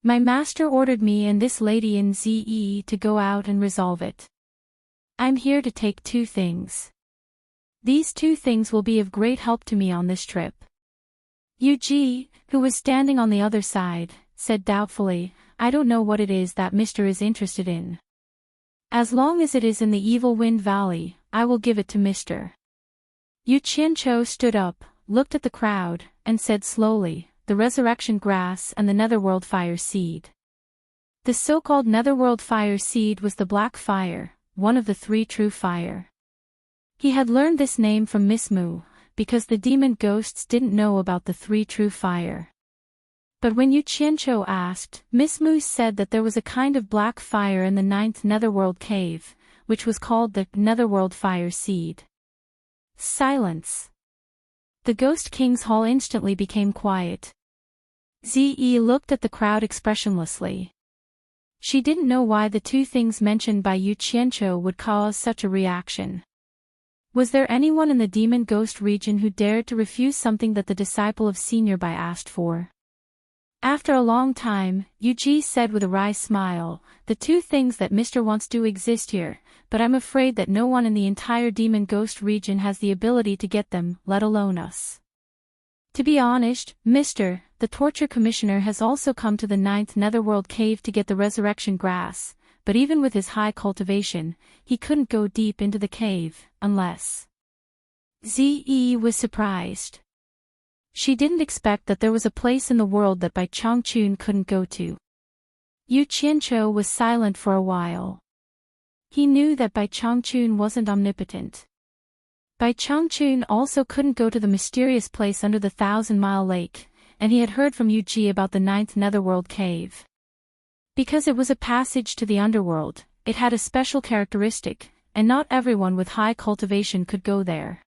My master ordered me and this lady in Ze to go out and resolve it. I'm here to take 2 things. These 2 things will be of great help to me on this trip." Yu Ji, who was standing on the other side, said doubtfully, "I don't know what it is that Mr. is interested in. As long as it is in the Evil Wind Valley, I will give it to Mr." Yu Qianqiu stood up, looked at the crowd, and said slowly, "The resurrection grass and the netherworld fire seed." The so-called netherworld fire seed was the black fire, one of the 3 true fire. He had learned this name from Miss Mu, because the demon ghosts didn't know about the 3 true fire. But when Yu Qianqiu asked, Miss Mu said that there was a kind of black fire in the 9th netherworld cave, which was called the netherworld fire seed. Silence. The Ghost King's Hall instantly became quiet. Ze looked at the crowd expressionlessly. She didn't know why the 2 things mentioned by Yu Qianqiu would cause such a reaction. Was there anyone in the demon ghost region who dared to refuse something that the disciple of Senior Bai asked for? After a long time, Yu Ji said with a wry smile, "The 2 things that Mr. wants do exist here, but I'm afraid that no one in the entire demon ghost region has the ability to get them, let alone us. To be honest, Mr., the torture commissioner has also come to the 9th netherworld cave to get the resurrection grass, but even with his high cultivation, he couldn't go deep into the cave, unless..." Ze was surprised. She didn't expect that there was a place in the world that Bai Changchun couldn't go to. Yu Qianqiu was silent for a while. He knew that Bai Changchun wasn't omnipotent. Bai Changchun also couldn't go to the mysterious place under the 1,000-mile lake, and he had heard from Yu Ji about the 9th netherworld cave. Because it was a passage to the underworld, it had a special characteristic, and not everyone with high cultivation could go there.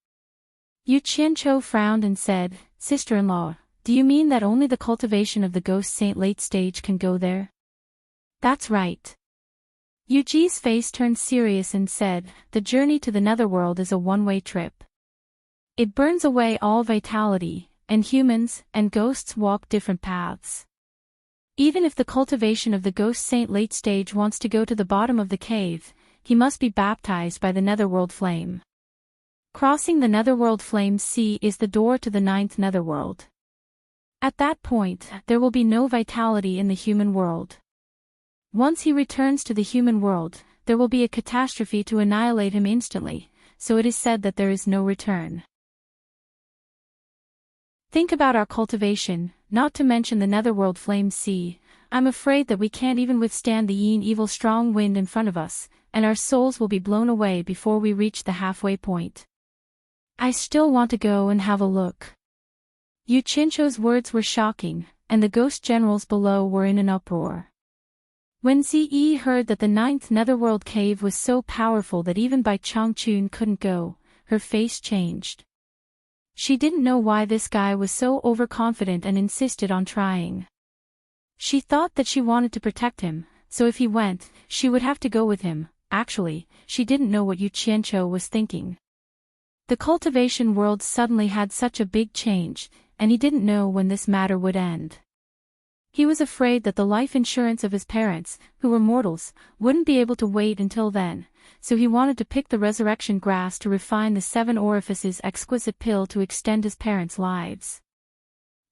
Yu Qianqiu frowned and said, "Sister-in-law, do you mean that only the cultivation of the ghost saint late stage can go there? That's right. Yuji's face turned serious and said, the journey to the netherworld is a one-way trip. It burns away all vitality, and humans and ghosts walk different paths. Even if the cultivation of the ghost saint late stage wants to go to the bottom of the cave, he must be baptized by the netherworld flame. Crossing the netherworld flame's sea is the door to the 9th netherworld. At that point, there will be no vitality in the human world. Once he returns to the human world, there will be a catastrophe to annihilate him instantly, so it is said that there is no return. Think about our cultivation, not to mention the netherworld flame sea. I'm afraid that we can't even withstand the evil strong wind in front of us, and our souls will be blown away before we reach the halfway point. I still want to go and have a look. Yu Qianzhou's words were shocking, and the ghost generals below were in an uproar. When Ziyi heard that the 9th netherworld cave was so powerful that even Bai Changchun couldn't go, her face changed. She didn't know why this guy was so overconfident and insisted on trying. She thought that she wanted to protect him, so if he went, she would have to go with him. Actually, she didn't know what Yu Qianzhou was thinking. The cultivation world suddenly had such a big change, and he didn't know when this matter would end. He was afraid that the life insurance of his parents, who were mortals, wouldn't be able to wait until then, so he wanted to pick the resurrection grass to refine the 7 orifices exquisite pill to extend his parents' lives.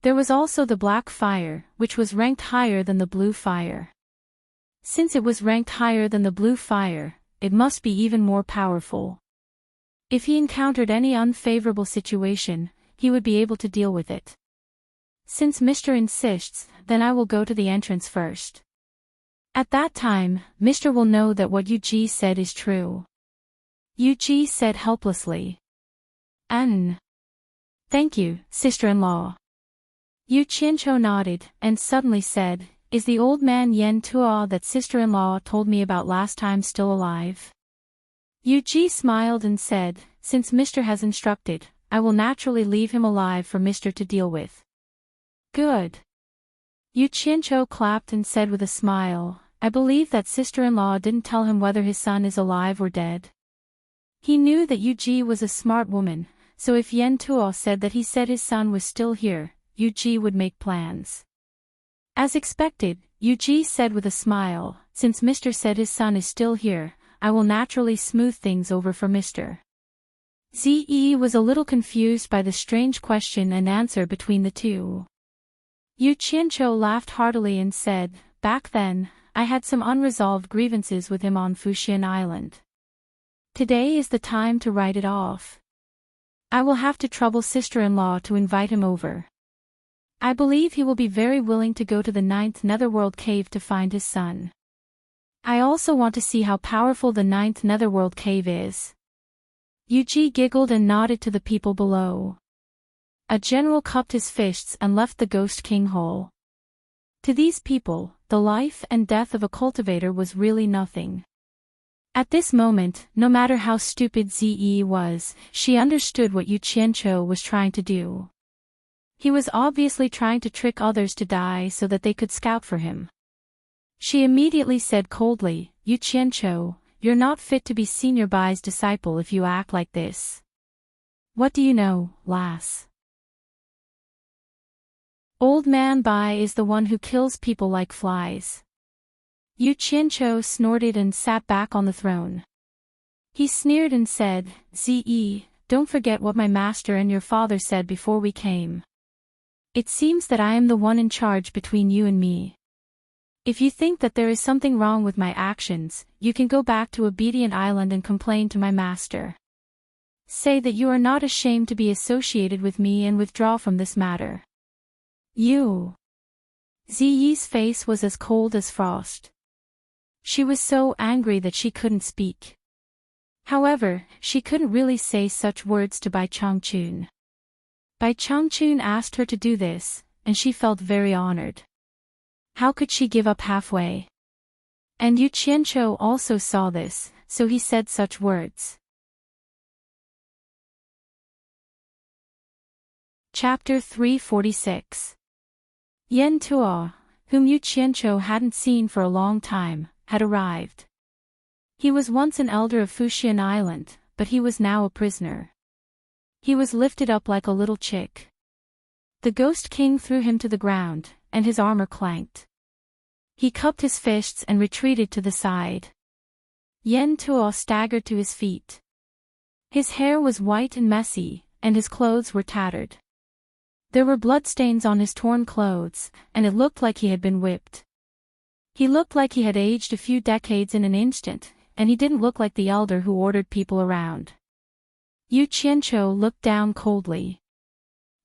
There was also the black fire, which was ranked higher than the blue fire. Since it was ranked higher than the blue fire, it must be even more powerful. If he encountered any unfavorable situation, he would be able to deal with it. Since Mr. insists, then I will go to the entrance first. At that time, Mr. will know that what Yuji said is true. Yuji said helplessly. Thank you, sister-in-law. Yu Qianzhou nodded, and suddenly said, is the old man Yan Tuo that sister-in-law told me about last time still alive? Yuji smiled and said, since Mr. has instructed, I will naturally leave him alive for Mr. to deal with. Good. Yu Qianzhou clapped and said with a smile, I believe that sister-in-law didn't tell him whether his son is alive or dead. He knew that Yuji was a smart woman, so if Yan Tuo said that he said his son was still here, Yuji would make plans. As expected, Yuji said with a smile, since Mr. said his son is still here, I will naturally smooth things over for Mr. Ziyi was a little confused by the strange question and answer between the two. Yu Qianzhou laughed heartily and said, back then, I had some unresolved grievances with him on Fuxian Island. Today is the time to write it off. I will have to trouble sister-in-law to invite him over. I believe he will be very willing to go to the 9th netherworld cave to find his son. I also want to see how powerful the 9th netherworld cave is. Yuji giggled and nodded to the people below. A general cupped his fists and left the Ghost King Hall. To these people, the life and death of a cultivator was really nothing. At this moment, no matter how stupid Ziyi was, she understood what Yu Qianzhou was trying to do. He was obviously trying to trick others to die so that they could scout for him. She immediately said coldly, Yu Qianzhou, you're not fit to be Senior Bai's disciple if you act like this. What do you know, lass? Old man Bai is the one who kills people like flies. Yu Qianzhou snorted and sat back on the throne. He sneered and said, Ziyi, don't forget what my master and your father said before we came. It seems that I am the one in charge between you and me. If you think that there is something wrong with my actions, you can go back to Obedient Island and complain to my master. Say that you are not ashamed to be associated with me and withdraw from this matter. You. Ziyi's face was as cold as frost. She was so angry that she couldn't speak. However, she couldn't really say such words to Bai Changchun. Bai Changchun asked her to do this, and she felt very honored. How could she give up halfway? And Yu Qianzhou also saw this, so he said such words. Chapter 346. Yen Tuo, whom Yu Qianzhou hadn't seen for a long time, had arrived. He was once an elder of Fuxian Island, but he was now a prisoner. He was lifted up like a little chick. The Ghost King threw him to the ground, and his armor clanked. He cupped his fists and retreated to the side. Yen Tuo staggered to his feet. His hair was white and messy, and his clothes were tattered. There were bloodstains on his torn clothes, and it looked like he had been whipped. He looked like he had aged a few decades in an instant, and he didn't look like the elder who ordered people around. Yu Qianzhou looked down coldly.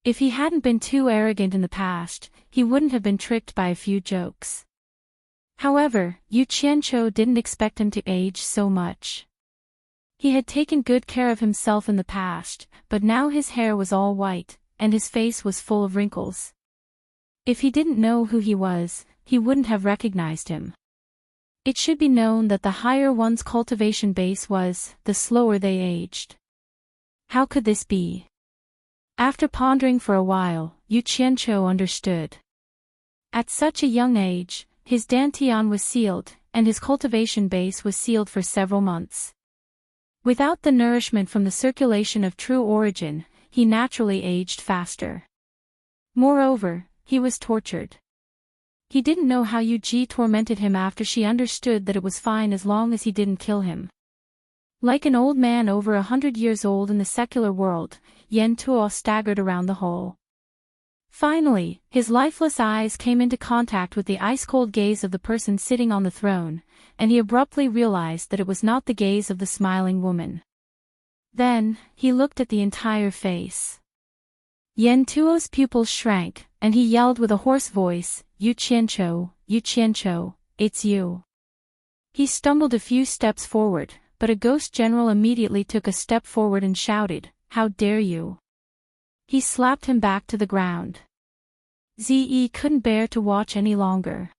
If he hadn't been too arrogant in the past, he wouldn't have been tricked by a few jokes. However, Yu Qianzhou didn't expect him to age so much. He had taken good care of himself in the past, but now his hair was all white, and his face was full of wrinkles. If he didn't know who he was, he wouldn't have recognized him. It should be known that the higher one's cultivation base was, the slower they aged. How could this be? After pondering for a while, Yu Qianzhou understood. At such a young age, his dantian was sealed, and his cultivation base was sealed for several months. Without the nourishment from the circulation of true origin, he naturally aged faster. Moreover, he was tortured. He didn't know how Yu Ji tormented him after she understood that it was fine as long as he didn't kill him. Like an old man over 100 years old in the secular world, Yen Tuo staggered around the hole. Finally, his lifeless eyes came into contact with the ice-cold gaze of the person sitting on the throne, and he abruptly realized that it was not the gaze of the smiling woman. Then, he looked at the entire face. Yen Tuo's pupils shrank, and he yelled with a hoarse voice, Yu Qianzhou, it's you. He stumbled a few steps forward, but a ghost general immediately took a step forward and shouted, how dare you? He slapped him back to the ground. Ze couldn't bear to watch any longer.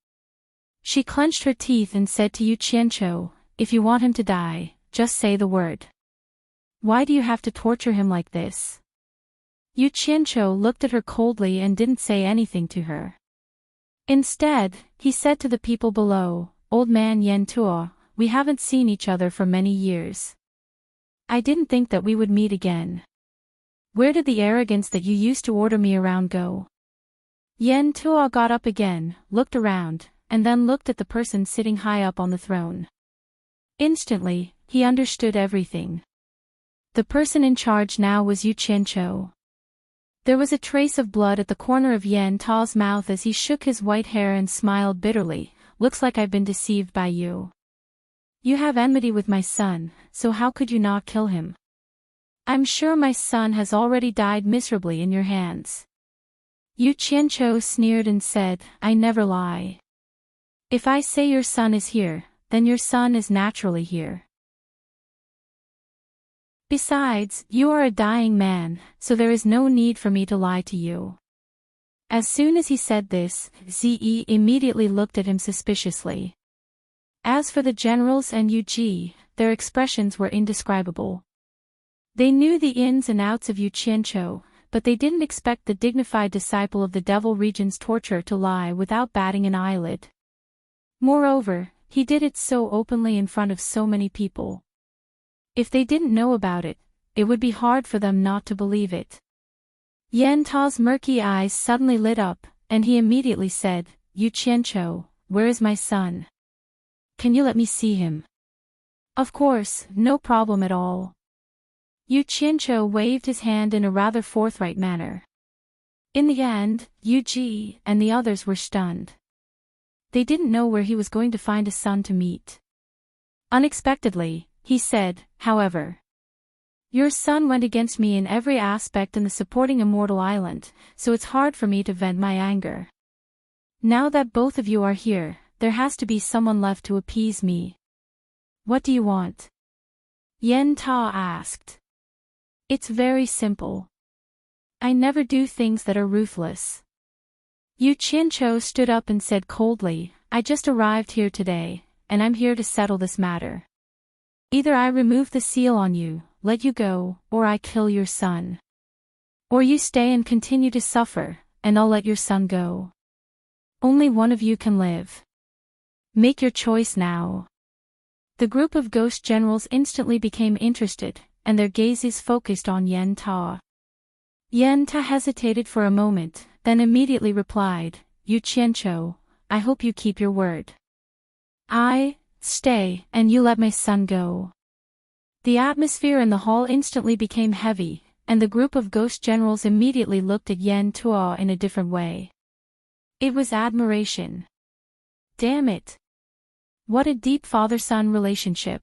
She clenched her teeth and said to Yu Qianzhou, if you want him to die, just say the word. Why do you have to torture him like this? Yu Qianzhou looked at her coldly and didn't say anything to her. Instead, he said to the people below, Old man Yen Tuo, we haven't seen each other for many years. I didn't think that we would meet again. Where did the arrogance that you used to order me around go? Yen Tuo got up again, looked around, and then looked at the person sitting high up on the throne. Instantly, he understood everything. The person in charge now was Yu Qianzhou. There was a trace of blood at the corner of Yen Tuo's mouth as he shook his white hair and smiled bitterly, looks like I've been deceived by you. You have enmity with my son, so how could you not kill him? I'm sure my son has already died miserably in your hands. Yu Qianzhou sneered and said, I never lie. If I say your son is here, then your son is naturally here. Besides, you are a dying man, so there is no need for me to lie to you. As soon as he said this, Ze immediately looked at him suspiciously. As for the generals and Yu Ji, their expressions were indescribable. They knew the ins and outs of Yu Qianzhou, but they didn't expect the dignified disciple of the Devil Regent's torture to lie without batting an eyelid. Moreover, he did it so openly in front of so many people. If they didn't know about it, it would be hard for them not to believe it. Yen Tuo's murky eyes suddenly lit up, and he immediately said, Yu Qianzhou, where is my son? Can you let me see him? Of course, no problem at all. Yu Qianzhou waved his hand in a rather forthright manner. In the end, Yu Ji and the others were stunned. They didn't know where he was going to find a son to meet. Unexpectedly, he said, however. Your son went against me in every aspect in the supporting Immortal Island, so it's hard for me to vent my anger. Now that both of you are here, there has to be someone left to appease me. What do you want? Yen Tuo asked. It's very simple. I never do things that are ruthless. Yu Qianzhou stood up and said coldly, I just arrived here today, and I'm here to settle this matter. Either I remove the seal on you, let you go, or I kill your son. Or you stay and continue to suffer, and I'll let your son go. Only one of you can live. Make your choice now. The group of ghost generals instantly became interested, and their gazes focused on Yen Ta. Yen Ta hesitated for a moment, then immediately replied, Yu Qianqiu, I hope you keep your word. I stay, and you let my son go. The atmosphere in the hall instantly became heavy, and the group of ghost generals immediately looked at Yen Ta in a different way. It was admiration. Damn it. What a deep father-son relationship.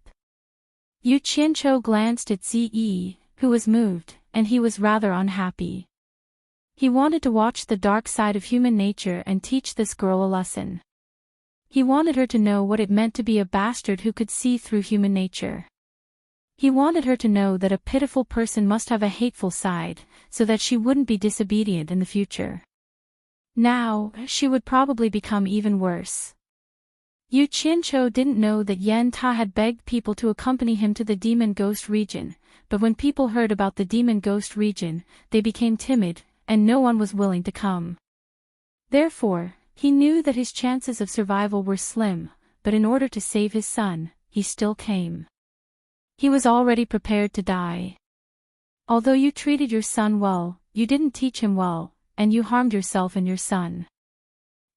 Yu Qianqiu glanced at Ziyi, who was moved, and he was rather unhappy. He wanted to watch the dark side of human nature and teach this girl a lesson. He wanted her to know what it meant to be a bastard who could see through human nature. He wanted her to know that a pitiful person must have a hateful side, so that she wouldn't be disobedient in the future. Now, she would probably become even worse. Yu Qianqiu didn't know that Yen Ta had begged people to accompany him to the Demon Ghost region, but when people heard about the Demon Ghost region, they became timid, and no one was willing to come. Therefore, he knew that his chances of survival were slim, but in order to save his son, he still came. He was already prepared to die. Although you treated your son well, you didn't teach him well, and you harmed yourself and your son.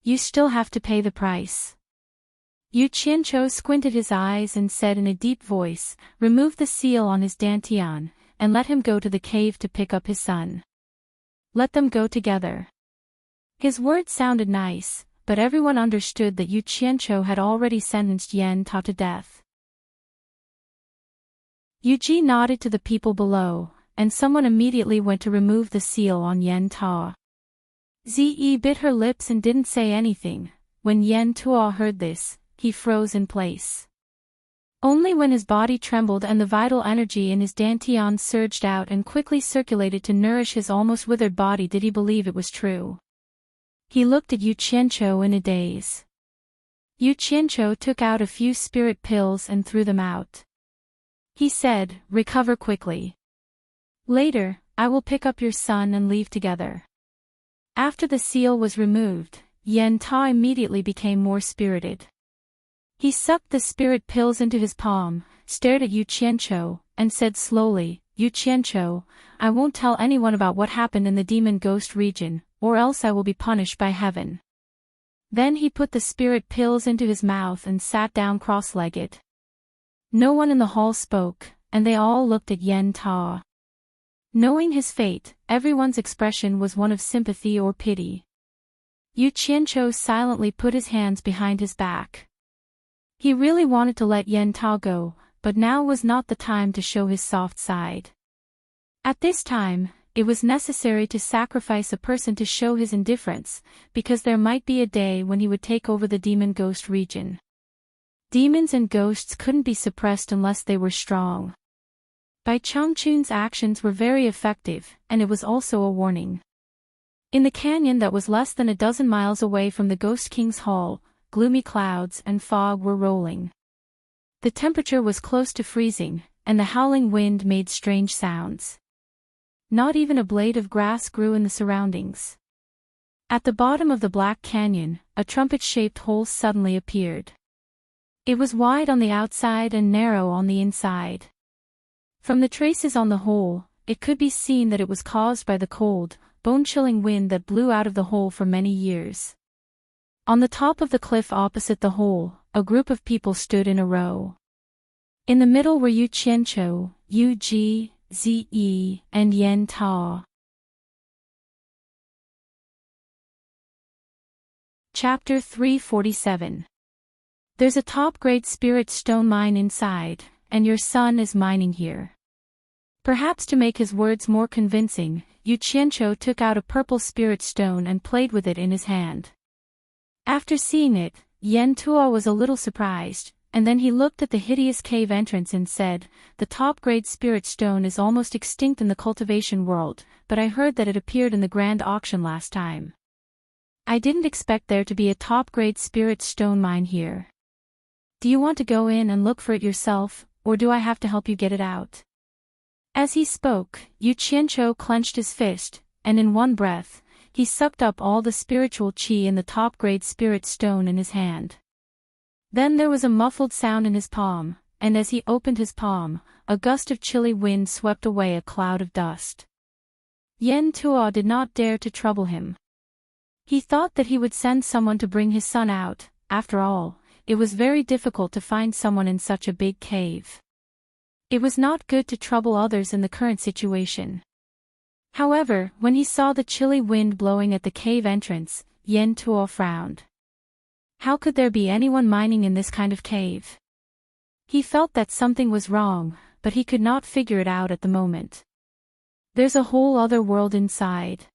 You still have to pay the price. Yu Qianqiu squinted his eyes and said in a deep voice, remove the seal on his dantian, and let him go to the cave to pick up his son. Let them go together. His words sounded nice, but everyone understood that Yu Qianqiu had already sentenced Yen Ta to death. Yu Ji nodded to the people below, and someone immediately went to remove the seal on Yen Ta. Ziyi bit her lips and didn't say anything. When Yen Ta heard this, he froze in place. Only when his body trembled and the vital energy in his dantian surged out and quickly circulated to nourish his almost withered body did he believe it was true. He looked at Yu Qianqiu in a daze. Yu Qianqiu took out a few spirit pills and threw them out. He said, recover quickly. Later, I will pick up your son and leave together. After the seal was removed, Yen Ta immediately became more spirited. He sucked the spirit pills into his palm, stared at Yu Qianqiu, and said slowly, Yu Qianqiu, I won't tell anyone about what happened in the Demon Ghost region, or else I will be punished by heaven. Then he put the spirit pills into his mouth and sat down cross-legged. No one in the hall spoke, and they all looked at Yen Ta. Knowing his fate, everyone's expression was one of sympathy or pity. Yu Qianqiu silently put his hands behind his back. He really wanted to let Yen Ta go, but now was not the time to show his soft side. At this time, it was necessary to sacrifice a person to show his indifference, because there might be a day when he would take over the Demon Ghost region. Demons and ghosts couldn't be suppressed unless they were strong. Bai Changchun's actions were very effective, and it was also a warning. In the canyon that was less than a dozen miles away from the Ghost King's Hall, gloomy clouds and fog were rolling. The temperature was close to freezing, and the howling wind made strange sounds. Not even a blade of grass grew in the surroundings. At the bottom of the Black Canyon, a trumpet-shaped hole suddenly appeared. It was wide on the outside and narrow on the inside. From the traces on the hole, it could be seen that it was caused by the cold, bone-chilling wind that blew out of the hole for many years. On the top of the cliff opposite the hole, a group of people stood in a row. In the middle were Yu Qianqiu, Yu Ji, Ziyi, and Yen Ta. Chapter 347. There's a top-grade spirit stone mine inside, and your son is mining here. Perhaps to make his words more convincing, Yu Qianqiu took out a purple spirit stone and played with it in his hand. After seeing it, Yen Ta was a little surprised, and then he looked at the hideous cave entrance and said, the top-grade spirit stone is almost extinct in the cultivation world, but I heard that it appeared in the grand auction last time. I didn't expect there to be a top-grade spirit stone mine here. Do you want to go in and look for it yourself, or do I have to help you get it out? As he spoke, Yu Qianqiu clenched his fist, and in one breath, he sucked up all the spiritual chi in the top-grade spirit stone in his hand. Then there was a muffled sound in his palm, and as he opened his palm, a gust of chilly wind swept away a cloud of dust. Yen Tuo did not dare to trouble him. He thought that he would send someone to bring his son out. After all, it was very difficult to find someone in such a big cave. It was not good to trouble others in the current situation. However, when he saw the chilly wind blowing at the cave entrance, Yen Tuo frowned. How could there be anyone mining in this kind of cave? He felt that something was wrong, but he could not figure it out at the moment. There's a whole other world inside.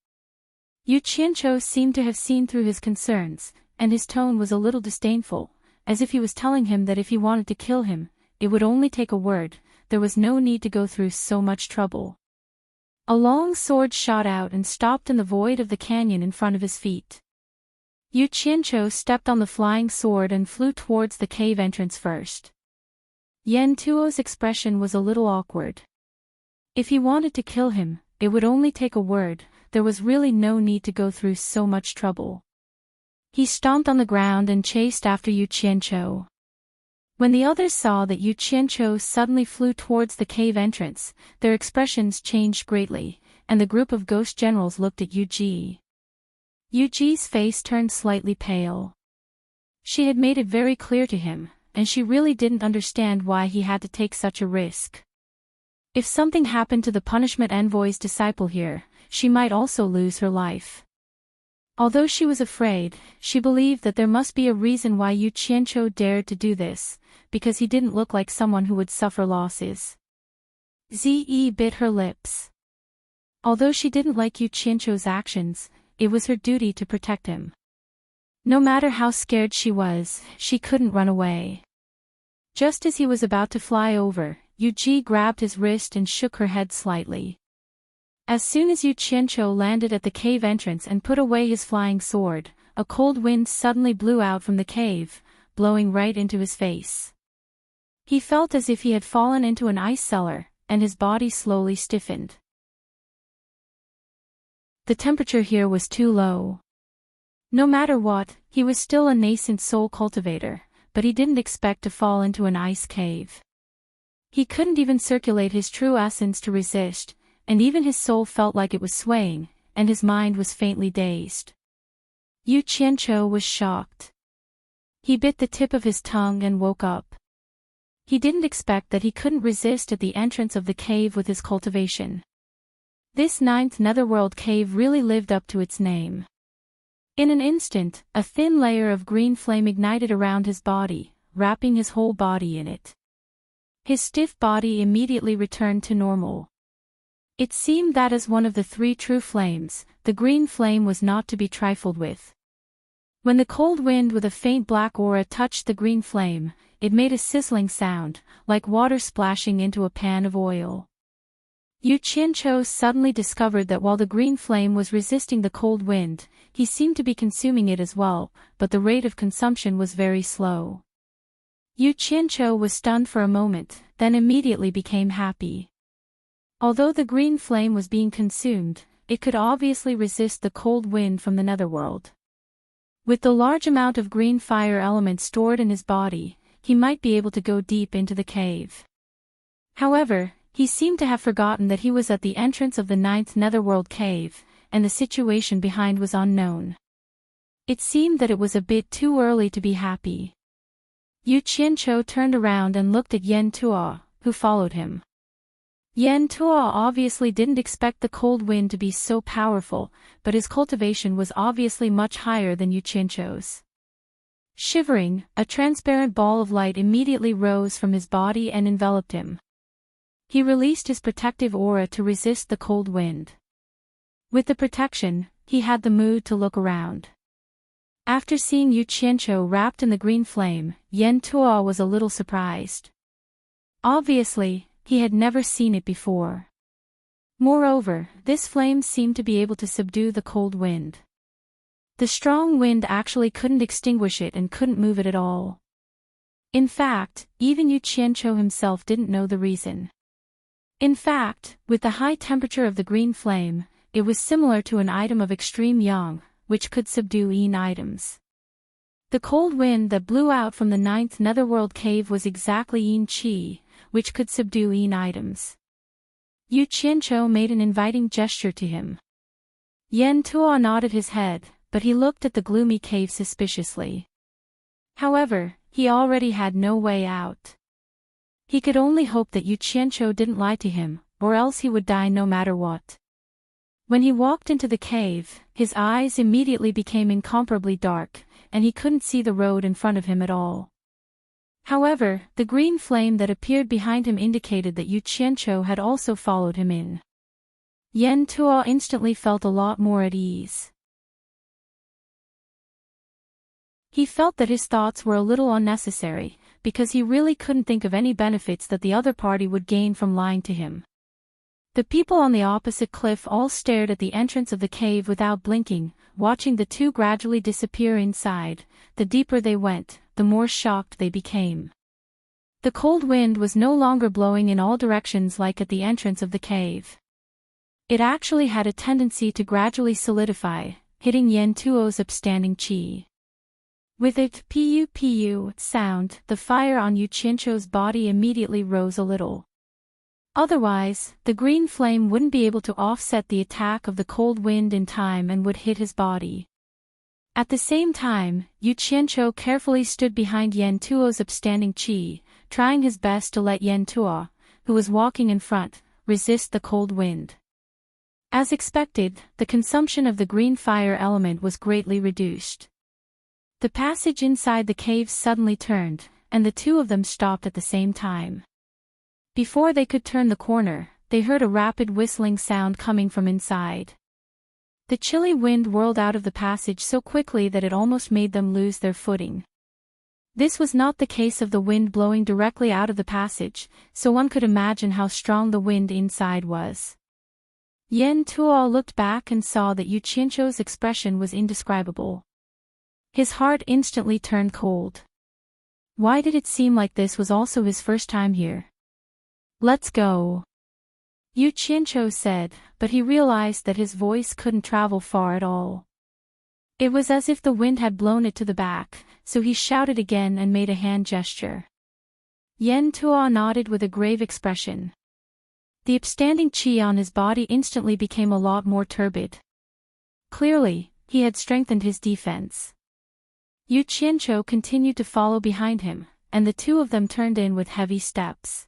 Yu Qianqiu seemed to have seen through his concerns, and his tone was a little disdainful, as if he was telling him that if he wanted to kill him, it would only take a word, there was no need to go through so much trouble. A long sword shot out and stopped in the void of the canyon in front of his feet. Yu Qianqiu stepped on the flying sword and flew towards the cave entrance first. Yen Tuo's expression was a little awkward. If he wanted to kill him, it would only take a word, there was really no need to go through so much trouble. He stomped on the ground and chased after Yu Qianqiu. When the others saw that Yu Qianqiu suddenly flew towards the cave entrance, their expressions changed greatly, and the group of ghost generals looked at Yu Ji. Yu Ji's face turned slightly pale. She had made it very clear to him, and she really didn't understand why he had to take such a risk. If something happened to the punishment envoy's disciple here, she might also lose her life. Although she was afraid, she believed that there must be a reason why Yu Qianqiu dared to do this, because he didn't look like someone who would suffer losses. Zi bit her lips. Although she didn't like Yu Qianqiu's actions, it was her duty to protect him. No matter how scared she was, she couldn't run away. Just as he was about to fly over, Yu Ji grabbed his wrist and shook her head slightly. As soon as Yu Qianqiu landed at the cave entrance and put away his flying sword, a cold wind suddenly blew out from the cave, blowing right into his face. He felt as if he had fallen into an ice cellar, and his body slowly stiffened. The temperature here was too low. No matter what, he was still a nascent soul cultivator, but he didn't expect to fall into an ice cave. He couldn't even circulate his true essence to resist, and even his soul felt like it was swaying, and his mind was faintly dazed. Yu Qianqiu was shocked. He bit the tip of his tongue and woke up. He didn't expect that he couldn't resist at the entrance of the cave with his cultivation. This 9th netherworld cave really lived up to its name. In an instant, a thin layer of green flame ignited around his body, wrapping his whole body in it. His stiff body immediately returned to normal. It seemed that as one of the 3 true flames, the green flame was not to be trifled with. When the cold wind with a faint black aura touched the green flame, it made a sizzling sound, like water splashing into a pan of oil. Yu Qianqiu suddenly discovered that while the green flame was resisting the cold wind, he seemed to be consuming it as well, but the rate of consumption was very slow. Yu Qianqiu was stunned for a moment, then immediately became happy. Although the green flame was being consumed, it could obviously resist the cold wind from the netherworld. With the large amount of green fire element stored in his body, he might be able to go deep into the cave. However, he seemed to have forgotten that he was at the entrance of the 9th netherworld cave, and the situation behind was unknown. It seemed that it was a bit too early to be happy. Yu Qianqiu turned around and looked at Yen Tuo, who followed him. Yen Tuo obviously didn't expect the cold wind to be so powerful, but his cultivation was obviously much higher than Yu Qianqiu's. Shivering, a transparent ball of light immediately rose from his body and enveloped him. He released his protective aura to resist the cold wind. With the protection, he had the mood to look around. After seeing Yu Qianqiu wrapped in the green flame, Yen Tuo was a little surprised. Obviously, he had never seen it before. Moreover, this flame seemed to be able to subdue the cold wind. The strong wind actually couldn't extinguish it and couldn't move it at all. In fact, even Yu Qianqiu himself didn't know the reason. In fact, with the high temperature of the green flame, it was similar to an item of extreme yang, which could subdue Yin items. The cold wind that blew out from the 9th netherworld cave was exactly Yin Qi, which could subdue Yin items. Yu Qianqiu made an inviting gesture to him. Yan Tuo nodded his head, but he looked at the gloomy cave suspiciously. However, he already had no way out. He could only hope that Yu Qianqiu didn't lie to him, or else he would die no matter what. When he walked into the cave, his eyes immediately became incomparably dark, and he couldn't see the road in front of him at all. However, the green flame that appeared behind him indicated that Yu Qianqiu had also followed him in. Yan Tuo instantly felt a lot more at ease. He felt that his thoughts were a little unnecessary, because he really couldn't think of any benefits that the other party would gain from lying to him. The people on the opposite cliff all stared at the entrance of the cave without blinking, watching the two gradually disappear inside. The deeper they went, the more shocked they became. The cold wind was no longer blowing in all directions like at the entrance of the cave. It actually had a tendency to gradually solidify, hitting Yan Tuo's upstanding qi. With its pu sound, the fire on Yu Qianqiu's body immediately rose a little. Otherwise, the green flame wouldn't be able to offset the attack of the cold wind in time and would hit his body. At the same time, Yu Qianqiu carefully stood behind Yan Tuo's upstanding qi, trying his best to let Yan Tuo, who was walking in front, resist the cold wind. As expected, the consumption of the green fire element was greatly reduced. The passage inside the cave suddenly turned, and the two of them stopped at the same time. Before they could turn the corner, they heard a rapid whistling sound coming from inside. The chilly wind whirled out of the passage so quickly that it almost made them lose their footing. This was not the case of the wind blowing directly out of the passage, so one could imagine how strong the wind inside was. Yan Tuo looked back and saw that Yu Qianqiu's expression was indescribable. His heart instantly turned cold. Why did it seem like this was also his first time here? Let's go, Yu Qianqiu said, but he realized that his voice couldn't travel far at all. It was as if the wind had blown it to the back, so he shouted again and made a hand gesture. Yan Tuo nodded with a grave expression. The upstanding qi on his body instantly became a lot more turbid. Clearly, he had strengthened his defense. Yu Qianqiu continued to follow behind him, and the two of them turned in with heavy steps.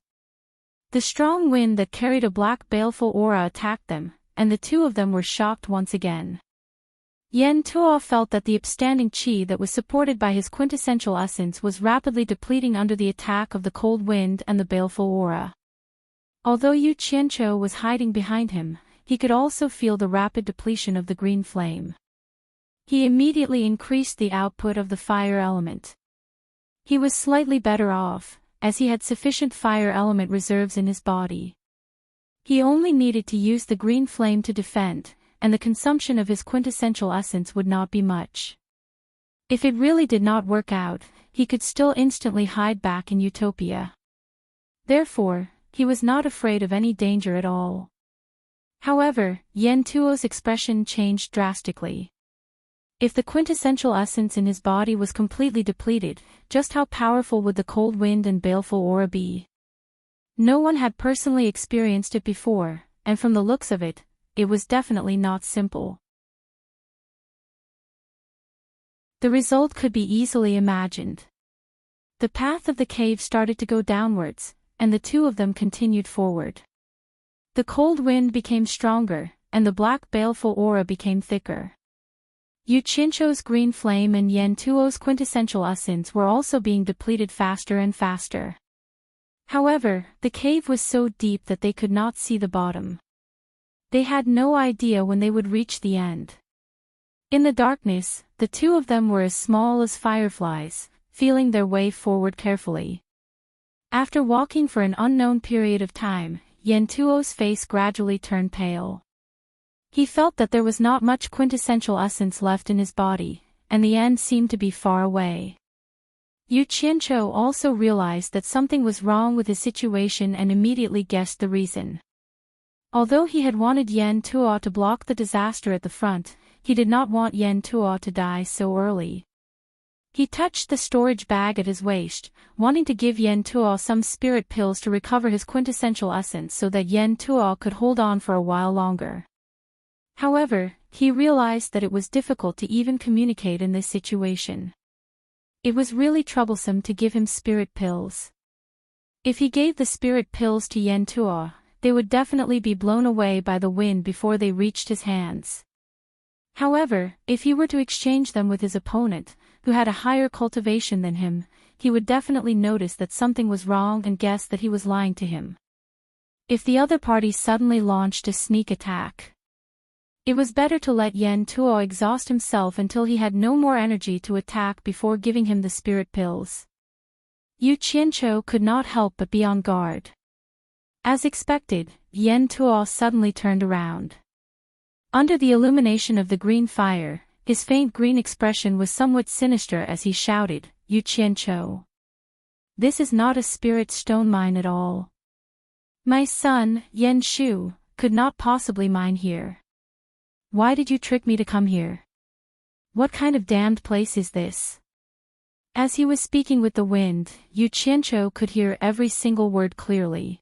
The strong wind that carried a black baleful aura attacked them, and the two of them were shocked once again. Yan Tuo felt that the upstanding qi that was supported by his quintessential essence was rapidly depleting under the attack of the cold wind and the baleful aura. Although Yu Qianqiu was hiding behind him, he could also feel the rapid depletion of the green flame. He immediately increased the output of the fire element. He was slightly better off, as he had sufficient fire element reserves in his body. He only needed to use the green flame to defend, and the consumption of his quintessential essence would not be much. If it really did not work out, he could still instantly hide back in Utopia. Therefore, he was not afraid of any danger at all. However, Yan Tuo's expression changed drastically. If the quintessential essence in his body was completely depleted, just how powerful would the cold wind and baleful aura be? No one had personally experienced it before, and from the looks of it, it was definitely not simple. The result could be easily imagined. The path of the cave started to go downwards, and the two of them continued forward. The cold wind became stronger, and the black baleful aura became thicker. Yu Qianqiu's green flame and Yan Tuo's quintessential essence were also being depleted faster and faster. However, the cave was so deep that they could not see the bottom. They had no idea when they would reach the end. In the darkness, the two of them were as small as fireflies, feeling their way forward carefully. After walking for an unknown period of time, Yan Tuo's face gradually turned pale. He felt that there was not much quintessential essence left in his body, and the end seemed to be far away. Yu Qianqiu also realized that something was wrong with his situation and immediately guessed the reason. Although he had wanted Yen Tuo to block the disaster at the front, he did not want Yen Tuo to die so early. He touched the storage bag at his waist, wanting to give Yen Tuo some spirit pills to recover his quintessential essence so that Yen Tuo could hold on for a while longer. However, he realized that it was difficult to even communicate in this situation. It was really troublesome to give him spirit pills. If he gave the spirit pills to Yen Tuo, they would definitely be blown away by the wind before they reached his hands. However, if he were to exchange them with his opponent, who had a higher cultivation than him, he would definitely notice that something was wrong and guess that he was lying to him. If the other party suddenly launched a sneak attack, it was better to let Yen Tuo exhaust himself until he had no more energy to attack before giving him the spirit pills. Yu Qianqiu could not help but be on guard. As expected, Yen Tuo suddenly turned around. Under the illumination of the green fire, his faint green expression was somewhat sinister as he shouted, "Yu Qianqiu. This is not a spirit stone mine at all. My son, Yen Shu, could not possibly mine here. Why did you trick me to come here? What kind of damned place is this?" As he was speaking with the wind, Yu Qianqiu could hear every single word clearly.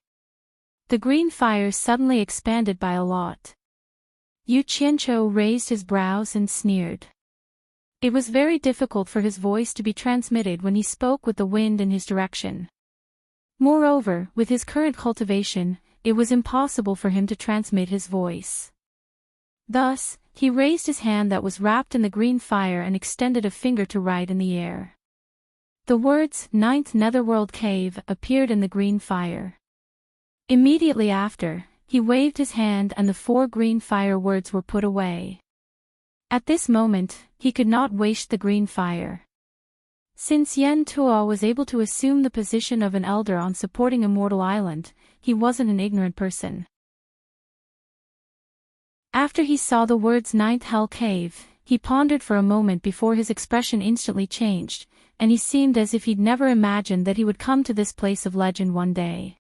The green fire suddenly expanded by a lot. Yu Qianqiu raised his brows and sneered. It was very difficult for his voice to be transmitted when he spoke with the wind in his direction. Moreover, with his current cultivation, it was impossible for him to transmit his voice. Thus, he raised his hand that was wrapped in the green fire and extended a finger to right in the air. The words, "Ninth Netherworld Cave," appeared in the green fire. Immediately after, he waved his hand and the 4 green fire words were put away. At this moment, he could not waste the green fire. Since Yen Tuo was able to assume the position of an elder on supporting Immortal Island, he wasn't an ignorant person. After he saw the words Ninth Hell Cave, he pondered for a moment before his expression instantly changed, and he seemed as if he'd never imagined that he would come to this place of legend one day.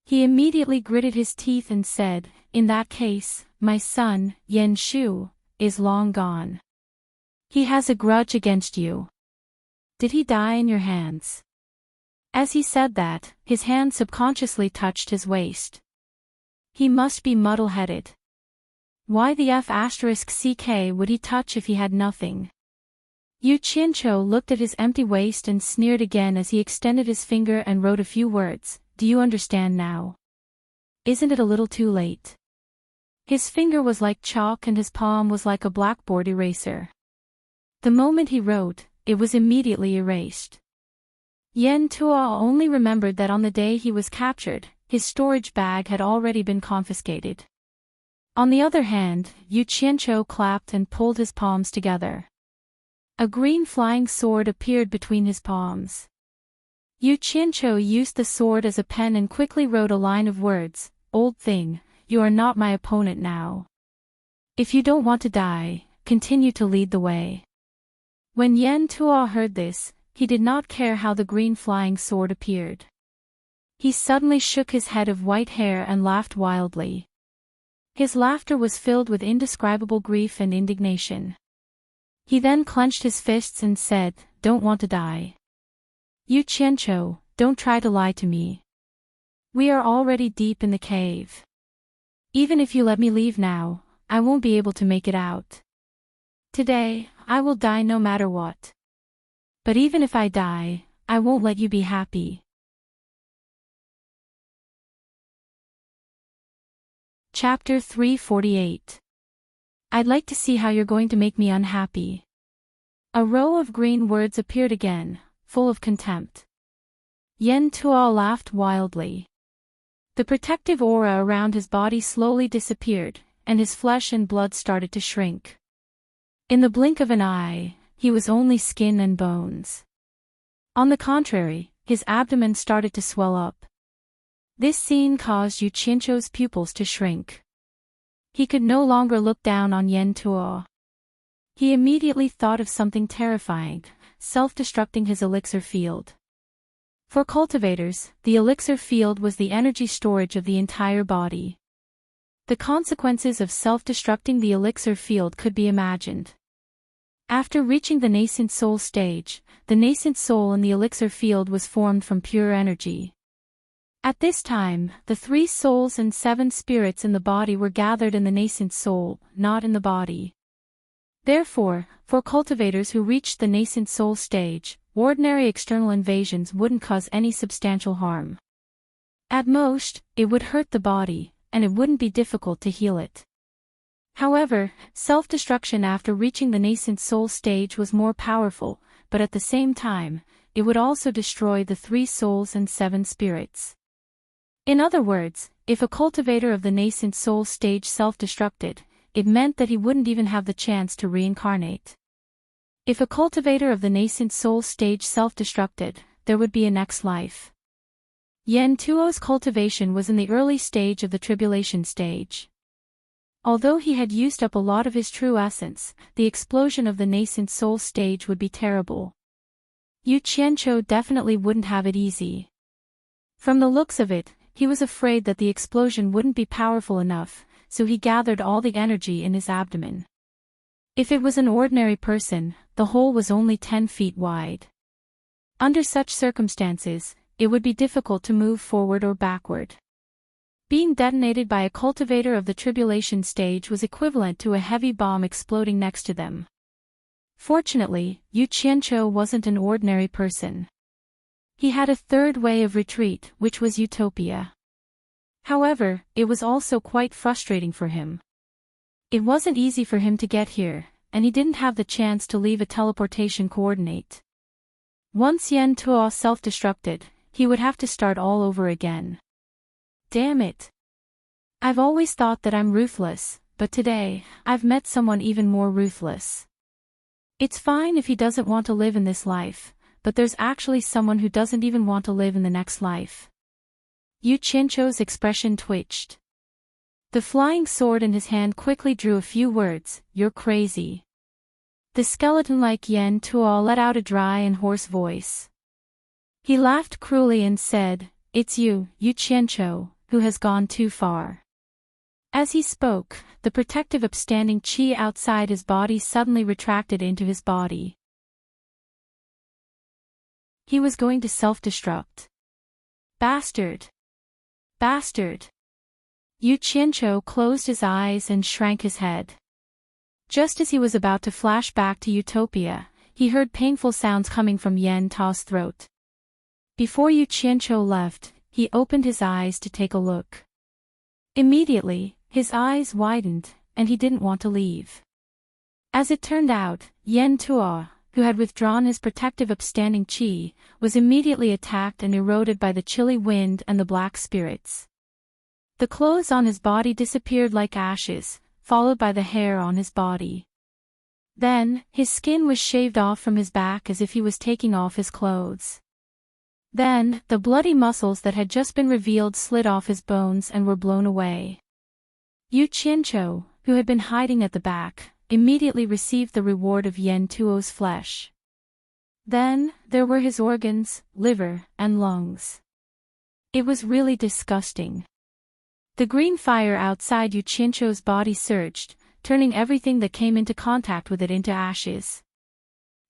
He immediately gritted his teeth and said, "In that case, my son, Yen Shu, is long gone. He has a grudge against you. Did he die in your hands?" As he said that, his hand subconsciously touched his waist. He must be muddle-headed. Why the F***ck would he touch if he had nothing? Yu Qianqiu looked at his empty waist and sneered again as he extended his finger and wrote a few words. "Do you understand now? Isn't it a little too late?" His finger was like chalk and his palm was like a blackboard eraser. The moment he wrote, it was immediately erased. Yen Tuo only remembered that on the day he was captured, his storage bag had already been confiscated. On the other hand, Yu Qianqiu clapped and pulled his palms together. A green flying sword appeared between his palms. Yu Qianqiu used the sword as a pen and quickly wrote a line of words, "Old thing, you are not my opponent now. If you don't want to die, continue to lead the way." When Yen Tuo heard this, he did not care how the green flying sword appeared. He suddenly shook his head of white hair and laughed wildly. His laughter was filled with indescribable grief and indignation. He then clenched his fists and said, "Don't want to die. Yu Qianqiu, don't try to lie to me. We are already deep in the cave. Even if you let me leave now, I won't be able to make it out. Today, I will die no matter what. But even if I die, I won't let you be happy." Chapter 348. I'd like to see how you're going to make me unhappy. A row of green words appeared again, full of contempt. Yen Tuo laughed wildly. The protective aura around his body slowly disappeared, and his flesh and blood started to shrink. In the blink of an eye, he was only skin and bones. On the contrary, his abdomen started to swell up. This scene caused Yu Qianqiu's pupils to shrink. He could no longer look down on Yen Tuo. He immediately thought of something terrifying, self-destructing his elixir field. For cultivators, the elixir field was the energy storage of the entire body. The consequences of self-destructing the elixir field could be imagined. After reaching the nascent soul stage, the nascent soul in the elixir field was formed from pure energy. At this time, the 3 souls and 7 spirits in the body were gathered in the nascent soul, not in the body. Therefore, for cultivators who reached the nascent soul stage, ordinary external invasions wouldn't cause any substantial harm. At most, it would hurt the body, and it wouldn't be difficult to heal it. However, self-destruction after reaching the nascent soul stage was more powerful, but at the same time, it would also destroy the 3 souls and 7 spirits. In other words, if a cultivator of the nascent soul stage self-destructed, it meant that he wouldn't even have the chance to reincarnate. If a cultivator of the nascent soul stage self-destructed, there would be a next life. Yen Tuo's cultivation was in the early stage of the tribulation stage. Although he had used up a lot of his true essence, the explosion of the nascent soul stage would be terrible. Yu Qianqiu definitely wouldn't have it easy. From the looks of it, he was afraid that the explosion wouldn't be powerful enough, so he gathered all the energy in his abdomen. If it was an ordinary person, the hole was only 10 feet wide. Under such circumstances, it would be difficult to move forward or backward. Being detonated by a cultivator of the tribulation stage was equivalent to a heavy bomb exploding next to them. Fortunately, Yu Qianqiu wasn't an ordinary person. He had a third way of retreat, which was utopia. However, it was also quite frustrating for him. It wasn't easy for him to get here, and he didn't have the chance to leave a teleportation coordinate. Once Yen Tuo self-destructed, he would have to start all over again. Damn it. I've always thought that I'm ruthless, but today, I've met someone even more ruthless. It's fine if he doesn't want to live in this life, but there's actually someone who doesn't even want to live in the next life. Yu Qianqiu's expression twitched. The flying sword in his hand quickly drew a few words, "You're crazy." The skeleton-like Yen Tuo let out a dry and hoarse voice. He laughed cruelly and said, "It's you, Yu Qianqiu, who has gone too far." As he spoke, the protective upstanding qi outside his body suddenly retracted into his body. He was going to self-destruct. Bastard! Bastard! Yu Qianqiu closed his eyes and shrank his head. Just as he was about to flash back to utopia, he heard painful sounds coming from Yen Tuo's throat. Before Yu Qianqiu left, he opened his eyes to take a look. Immediately, his eyes widened, and he didn't want to leave. As it turned out, Yen Tuo, who had withdrawn his protective upstanding qi, was immediately attacked and eroded by the chilly wind and the black spirits. The clothes on his body disappeared like ashes, followed by the hair on his body. Then, his skin was shaved off from his back as if he was taking off his clothes. Then, the bloody muscles that had just been revealed slid off his bones and were blown away. Yu Qianqiu, who had been hiding at the back, immediately received the reward of Yen Tuo's flesh. Then, there were his organs, liver, and lungs. It was really disgusting. The green fire outside Yu Qianqiu's body surged, turning everything that came into contact with it into ashes.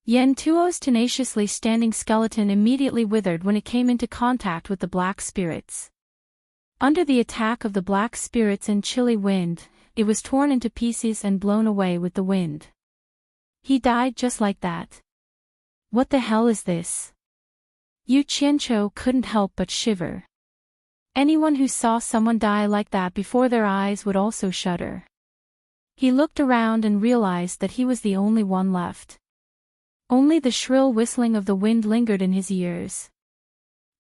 Yen Tuo's tenaciously standing skeleton immediately withered when it came into contact with the black spirits. Under the attack of the black spirits and chilly wind, it was torn into pieces and blown away with the wind. He died just like that. What the hell is this? Yu Qianqiu couldn't help but shiver. Anyone who saw someone die like that before their eyes would also shudder. He looked around and realized that he was the only one left. Only the shrill whistling of the wind lingered in his ears.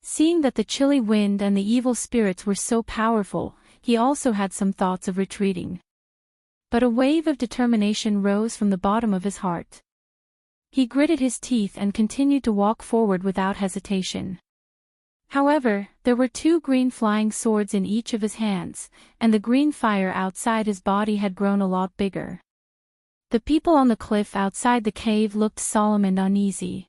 Seeing that the chilly wind and the evil spirits were so powerful, he also had some thoughts of retreating. But a wave of determination rose from the bottom of his heart. He gritted his teeth and continued to walk forward without hesitation. However, there were 2 green flying swords in each of his hands, and the green fire outside his body had grown a lot bigger. The people on the cliff outside the cave looked solemn and uneasy.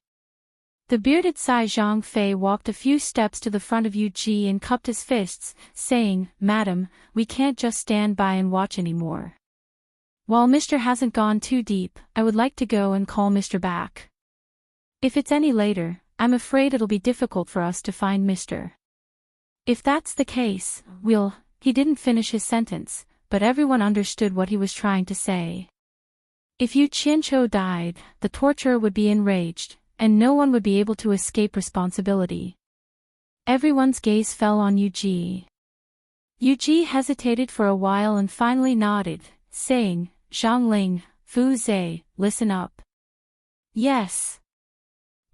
The bearded Sai Zhongfei walked a few steps to the front of Yu Ji and cupped his fists, saying, "Madam, we can't just stand by and watch anymore. While Mr. hasn't gone too deep, I would like to go and call Mr. back. If it's any later, I'm afraid it'll be difficult for us to find Mr. If that's the case, we'll—" He didn't finish his sentence, but everyone understood what he was trying to say. If Yu Qianqiu died, the torturer would be enraged, and no one would be able to escape responsibility. Everyone's gaze fell on Yu Ji. Yu Ji hesitated for a while and finally nodded, saying, "Zhongling, Fu Zhe, listen up." "Yes."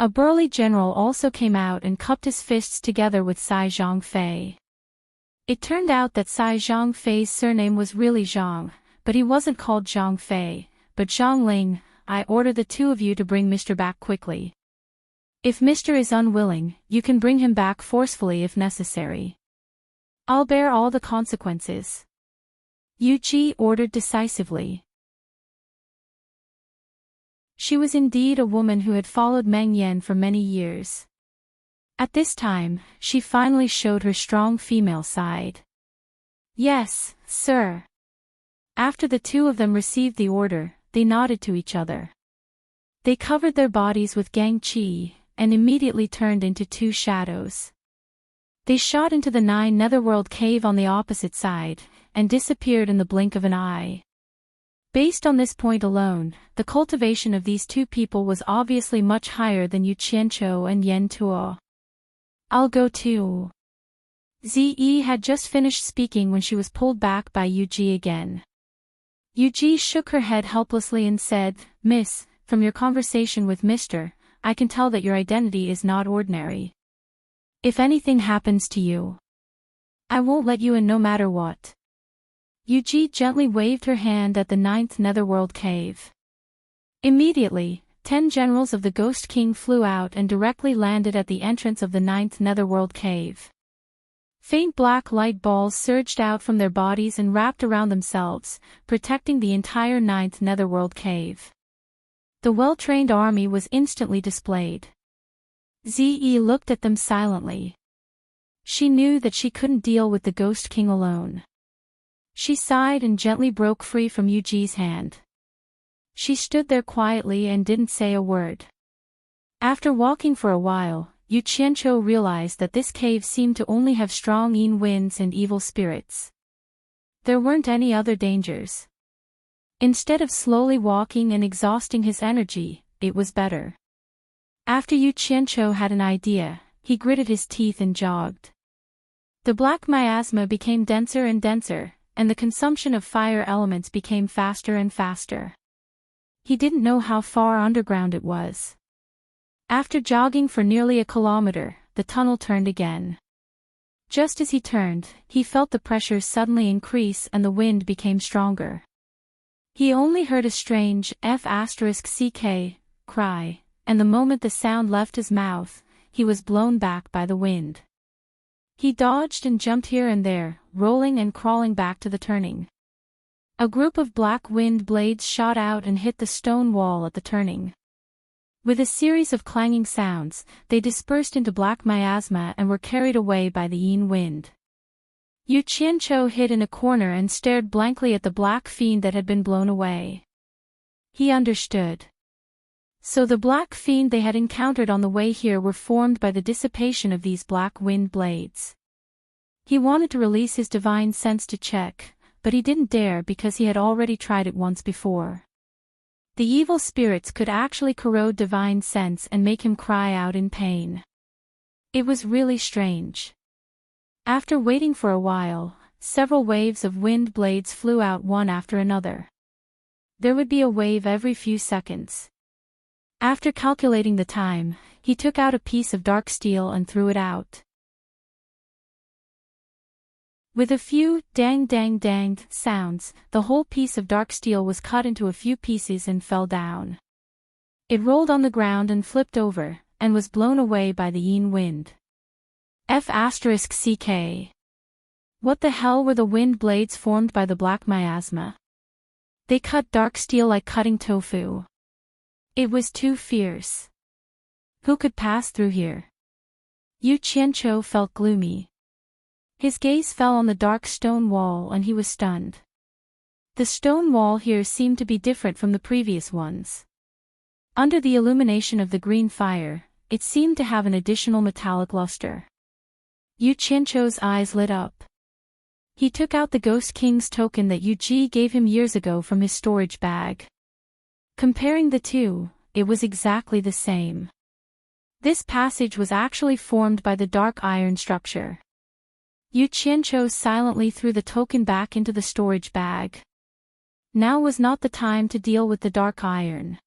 A burly general also came out and cupped his fists together with Sai Zhongfei. It turned out that Sai Zhongfei's surname was really Zhang, but he wasn't called Zhongfei, but Zhongling. "I order the two of you to bring Mr. back quickly. If Mr. is unwilling, you can bring him back forcefully if necessary. I'll bear all the consequences." Yu Ji ordered decisively. She was indeed a woman who had followed Meng Yan for many years. At this time, she finally showed her strong female side. "Yes, sir." After the two of them received the order, they nodded to each other. They covered their bodies with Gangqi, and immediately turned into two shadows. They shot into the 9 Netherworld cave on the opposite side, and disappeared in the blink of an eye. Based on this point alone, the cultivation of these two people was obviously much higher than Yu Qianqiu and Yen Tuo. "I'll go too." Ziyi had just finished speaking when she was pulled back by Yu Ji again. Yu Ji shook her head helplessly and said, "Miss, from your conversation with Mr., I can tell that your identity is not ordinary. If anything happens to you, I won't let you in no matter what." Yu Ji gently waved her hand at the 9th Netherworld cave. Immediately, 10 generals of the Ghost King flew out and directly landed at the entrance of the 9th Netherworld cave. Faint black light balls surged out from their bodies and wrapped around themselves, protecting the entire 9th Netherworld cave. The well-trained army was instantly displayed. Ziyi looked at them silently. She knew that she couldn't deal with the Ghost King alone. She sighed and gently broke free from Yu Ji's hand. She stood there quietly and didn't say a word. After walking for a while, Yu Qianqiu realized that this cave seemed to only have strong yin winds and evil spirits. There weren't any other dangers. Instead of slowly walking and exhausting his energy, it was better. After Yu Qianqiu had an idea, he gritted his teeth and jogged. The black miasma became denser and denser, and the consumption of fire elements became faster and faster. He didn't know how far underground it was. After jogging for nearly a kilometer, the tunnel turned again. Just as he turned, he felt the pressure suddenly increase and the wind became stronger. He only heard a strange F***ck cry, and the moment the sound left his mouth, he was blown back by the wind. He dodged and jumped here and there, rolling and crawling back to the turning. A group of black wind blades shot out and hit the stone wall at the turning. With a series of clanging sounds, they dispersed into black miasma and were carried away by the yin wind. Yu Qianqiu hid in a corner and stared blankly at the black fiend that had been blown away. He understood. So the black fiend they had encountered on the way here were formed by the dissipation of these black wind blades. He wanted to release his divine sense to check, but he didn't dare because he had already tried it once before. The evil spirits could actually corrode divine sense and make him cry out in pain. It was really strange. After waiting for a while, several waves of wind blades flew out one after another. There would be a wave every few seconds. After calculating the time, he took out a piece of dark steel and threw it out. With a few dang sounds, the whole piece of dark steel was cut into a few pieces and fell down. It rolled on the ground and flipped over, and was blown away by the yin wind. F***ck. What the hell were the wind blades formed by the black miasma? They cut dark steel like cutting tofu. It was too fierce. Who could pass through here? Yu Qianqiu felt gloomy. His gaze fell on the dark stone wall and he was stunned. The stone wall here seemed to be different from the previous ones. Under the illumination of the green fire, it seemed to have an additional metallic luster. Yu Qianqiu's eyes lit up. He took out the Ghost King's token that Yu Ji gave him years ago from his storage bag. Comparing the two, it was exactly the same. This passage was actually formed by the dark iron structure. Yu Qianqiu silently threw the token back into the storage bag. Now was not the time to deal with the dark iron.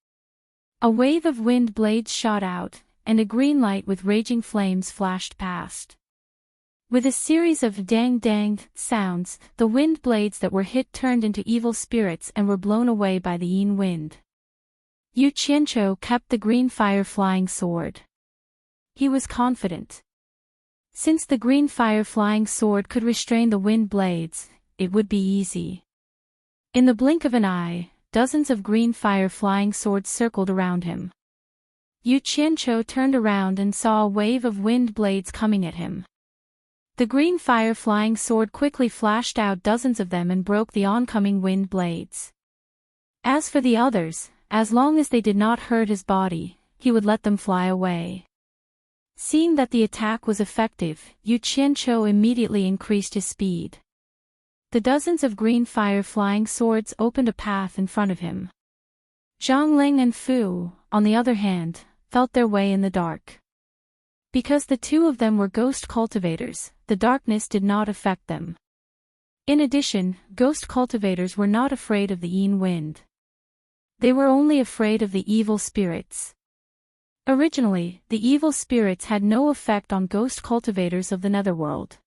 A wave of wind blades shot out, and a green light with raging flames flashed past. With a series of dang-dang sounds, the wind blades that were hit turned into evil spirits and were blown away by the yin wind. Yu Qianqiu kept the green fire flying sword. He was confident. Since the green fire flying sword could restrain the wind blades, it would be easy. In the blink of an eye, dozens of green fire flying swords circled around him. Yu Qianqiu turned around and saw a wave of wind blades coming at him. The green fire flying sword quickly flashed out dozens of them and broke the oncoming wind blades. As for the others, as long as they did not hurt his body, he would let them fly away. Seeing that the attack was effective, Yu Qianqiu immediately increased his speed. The dozens of green fire flying swords opened a path in front of him. Zhang Ling and Fu, on the other hand, felt their way in the dark. Because the two of them were ghost cultivators, the darkness did not affect them. In addition, ghost cultivators were not afraid of the yin wind. They were only afraid of the evil spirits. Originally, the evil spirits had no effect on ghost cultivators of the netherworld.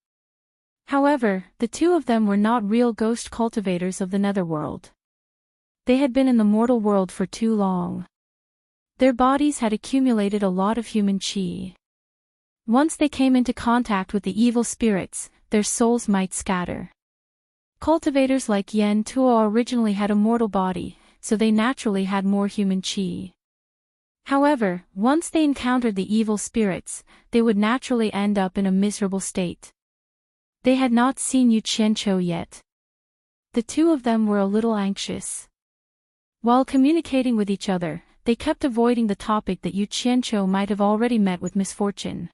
However, the two of them were not real ghost cultivators of the netherworld. They had been in the mortal world for too long. Their bodies had accumulated a lot of human qi. Once they came into contact with the evil spirits, their souls might scatter. Cultivators like Yan Tuo originally had a mortal body, so they naturally had more human qi. However, once they encountered the evil spirits, they would naturally end up in a miserable state. They had not seen Yu Qianqiu yet. The two of them were a little anxious. While communicating with each other, they kept avoiding the topic that Yu Qianqiu might have already met with misfortune.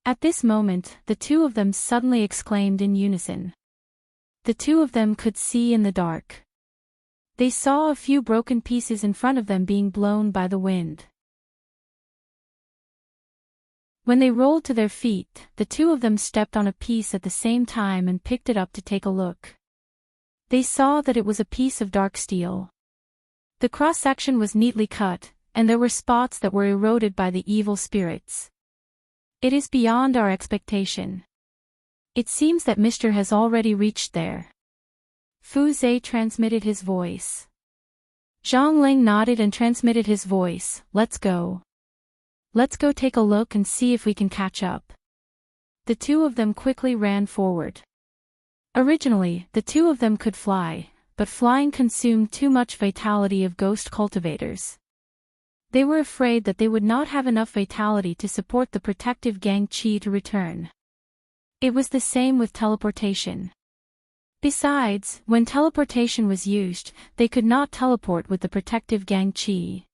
At this moment, the two of them suddenly exclaimed in unison. The two of them could see in the dark. They saw a few broken pieces in front of them being blown by the wind. When they rolled to their feet, the two of them stepped on a piece at the same time and picked it up to take a look. They saw that it was a piece of dark steel. The cross-section was neatly cut, and there were spots that were eroded by the evil spirits. It is beyond our expectation. It seems that Mr. has already reached there. Fu Zhe transmitted his voice. Zhang Ling nodded and transmitted his voice. Let's go. Let's go take a look and see if we can catch up. The two of them quickly ran forward. Originally, the two of them could fly, but flying consumed too much vitality of ghost cultivators. They were afraid that they would not have enough vitality to support the protective gang qi to return. It was the same with teleportation. Besides, when teleportation was used, they could not teleport with the protective gang qi.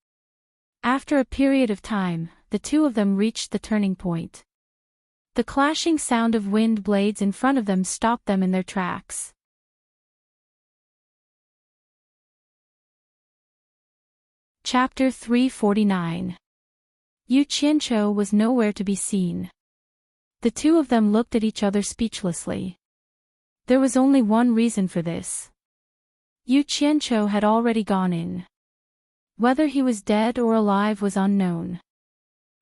After a period of time, the two of them reached the turning point. The clashing sound of wind blades in front of them stopped them in their tracks. Chapter 349. Yu Qianqiu was nowhere to be seen. The two of them looked at each other speechlessly. There was only one reason for this. Yu Qianqiu had already gone in. Whether he was dead or alive was unknown.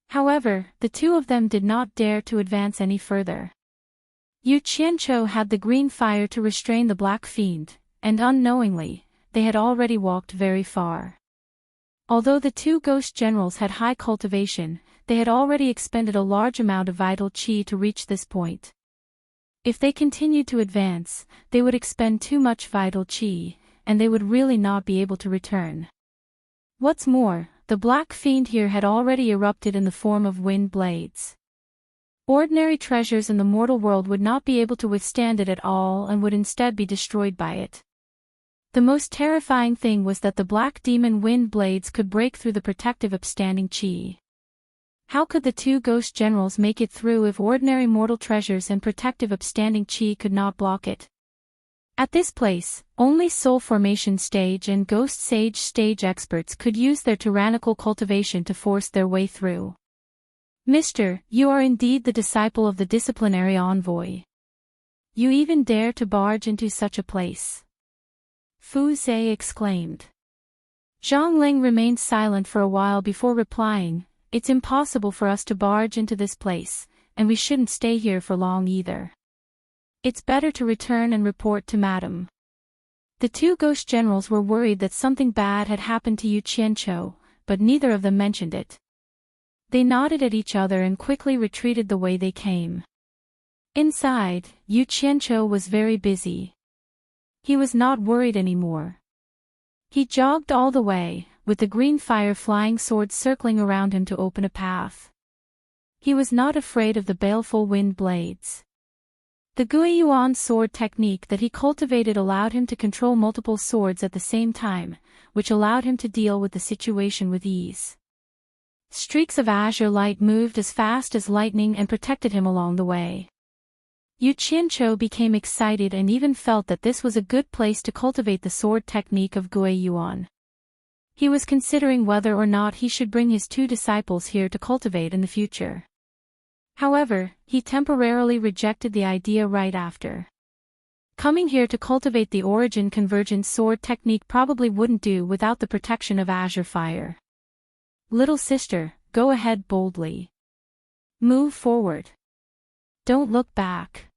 However, the two of them did not dare to advance any further. Yu Qianqiu had the green fire to restrain the black fiend, and unknowingly, they had already walked very far. Although the two ghost generals had high cultivation, they had already expended a large amount of vital qi to reach this point. If they continued to advance, they would expend too much vital qi, and they would really not be able to return. What's more, the black fiend here had already erupted in the form of wind blades. Ordinary treasures in the mortal world would not be able to withstand it at all and would instead be destroyed by it. The most terrifying thing was that the black demon wind blades could break through the protective upstanding chi. How could the two ghost generals make it through if ordinary mortal treasures and protective upstanding chi could not block it? At this place, only soul formation stage and ghost sage stage experts could use their tyrannical cultivation to force their way through. Mister, you are indeed the disciple of the disciplinary envoy. You even dare to barge into such a place. Fu Zhe exclaimed. Zhang Ling remained silent for a while before replying, "It's impossible for us to barge into this place, and we shouldn't stay here for long either. It's better to return and report to Madam." The two ghost generals were worried that something bad had happened to Yu Qianqiu, but neither of them mentioned it. They nodded at each other and quickly retreated the way they came. Inside, Yu Qianqiu was very busy. He was not worried anymore. He jogged all the way, with the green fire flying sword circling around him to open a path. He was not afraid of the baleful wind blades. The Guiyuan sword technique that he cultivated allowed him to control multiple swords at the same time, which allowed him to deal with the situation with ease. Streaks of azure light moved as fast as lightning and protected him along the way. Yu Qianqiu became excited and even felt that this was a good place to cultivate the sword technique of Guiyuan. He was considering whether or not he should bring his two disciples here to cultivate in the future. However, he temporarily rejected the idea right after. Coming here to cultivate the origin convergent sword technique probably wouldn't do without the protection of azure fire. Little sister, go ahead boldly. Move forward. Don't look back.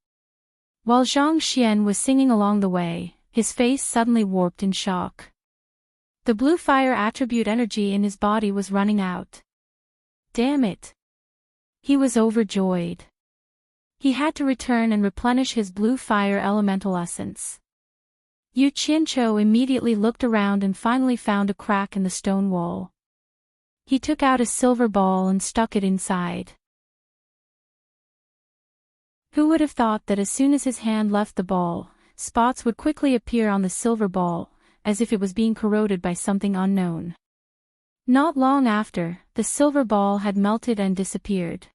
While Zhang Xian was singing along the way, his face suddenly warped in shock. The blue fire attribute energy in his body was running out. Damn it! He was overjoyed. He had to return and replenish his blue fire elemental essence. Yu Qianqiu immediately looked around and finally found a crack in the stone wall. He took out a silver ball and stuck it inside. Who would have thought that as soon as his hand left the ball, spots would quickly appear on the silver ball, as if it was being corroded by something unknown. Not long after, the silver ball had melted and disappeared.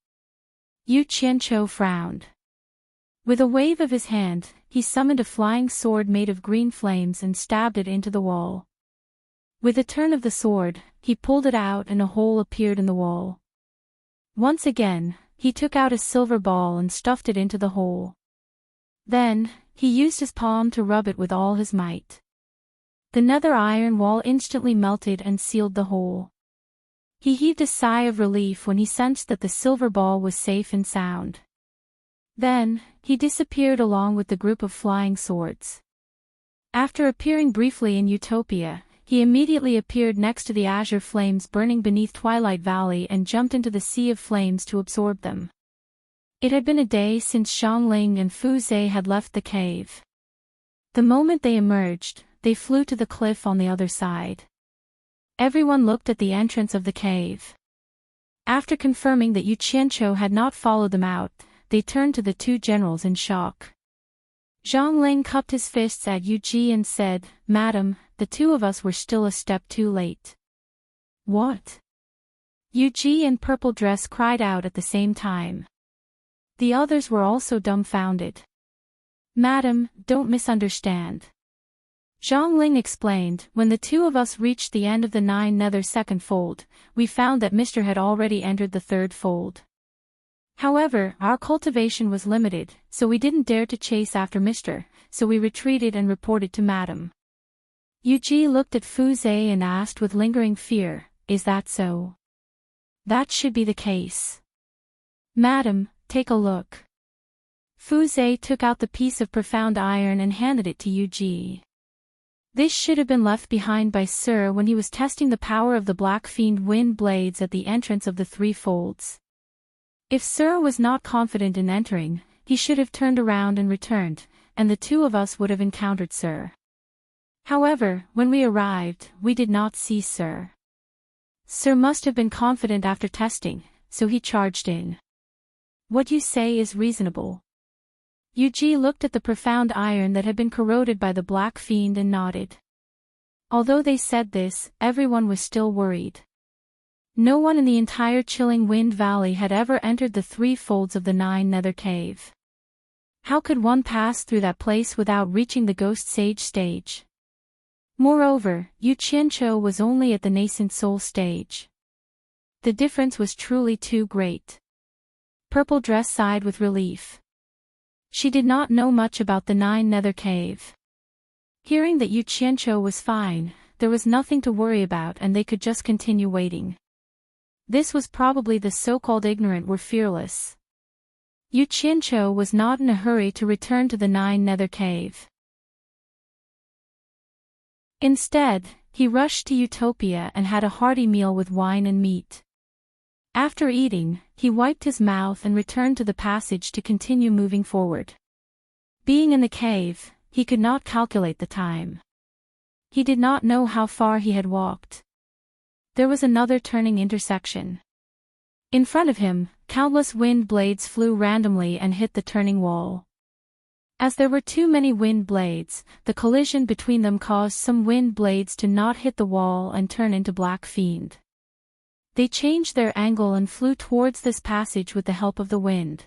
Yu Qianqiu frowned. With a wave of his hand, he summoned a flying sword made of green flames and stabbed it into the wall. With a turn of the sword, he pulled it out and a hole appeared in the wall. Once again, he took out a silver ball and stuffed it into the hole. Then, he used his palm to rub it with all his might. The nether iron wall instantly melted and sealed the hole. He heaved a sigh of relief when he sensed that the silver ball was safe and sound. Then, he disappeared along with the group of flying swords. After appearing briefly in Utopia, he immediately appeared next to the azure flames burning beneath Twilight Valley and jumped into the sea of flames to absorb them. It had been a day since Xiangling and Fu Zhe had left the cave. The moment they emerged, they flew to the cliff on the other side. Everyone looked at the entrance of the cave. After confirming that Yu Qianqiu had not followed them out, they turned to the two generals in shock. Zhang Ling cupped his fists at Yu Ji and said, "Madam, the two of us were still a step too late." "What?" Yu Ji in purple dress cried out at the same time. The others were also dumbfounded. "Madam, don't misunderstand." Zhang Ling explained, "When the two of us reached the end of the 9 nether second fold, we found that Mr. had already entered the 3rd fold. However, our cultivation was limited, so we didn't dare to chase after Mr., so we retreated and reported to Madam." Yu Ji looked at Fu Zhe and asked with lingering fear, "Is that so?" "That should be the case." "Madam, take a look." Fu Zhe took out the piece of profound iron and handed it to Yu Ji. This should have been left behind by Sir when he was testing the power of the Black Fiend wind blades at the entrance of the 3 folds. If Sir was not confident in entering, he should have turned around and returned, and the two of us would have encountered Sir. However, when we arrived, we did not see Sir. Sir must have been confident after testing, so he charged in. What you say is reasonable. Yuji looked at the profound iron that had been corroded by the Black Fiend and nodded. Although they said this, everyone was still worried. No one in the entire Chilling Wind Valley had ever entered the 3 folds of the 9 Nether Cave. How could one pass through that place without reaching the Ghost Sage stage? Moreover, Yu Qianqiu was only at the nascent soul stage. The difference was truly too great. Purple Dress sighed with relief. She did not know much about the 9 Nether Cave. Hearing that Yu Qianqiu was fine, there was nothing to worry about and they could just continue waiting. This was probably the so-called ignorant were fearless. Yu Qianqiu was not in a hurry to return to the 9 Nether Cave. Instead, he rushed to Utopia and had a hearty meal with wine and meat. After eating, he wiped his mouth and returned to the passage to continue moving forward. Being in the cave, he could not calculate the time. He did not know how far he had walked. There was another turning intersection. In front of him, countless wind blades flew randomly and hit the turning wall. As there were too many wind blades, the collision between them caused some wind blades to not hit the wall and turn into Black Fiend. They changed their angle and flew towards this passage with the help of the wind.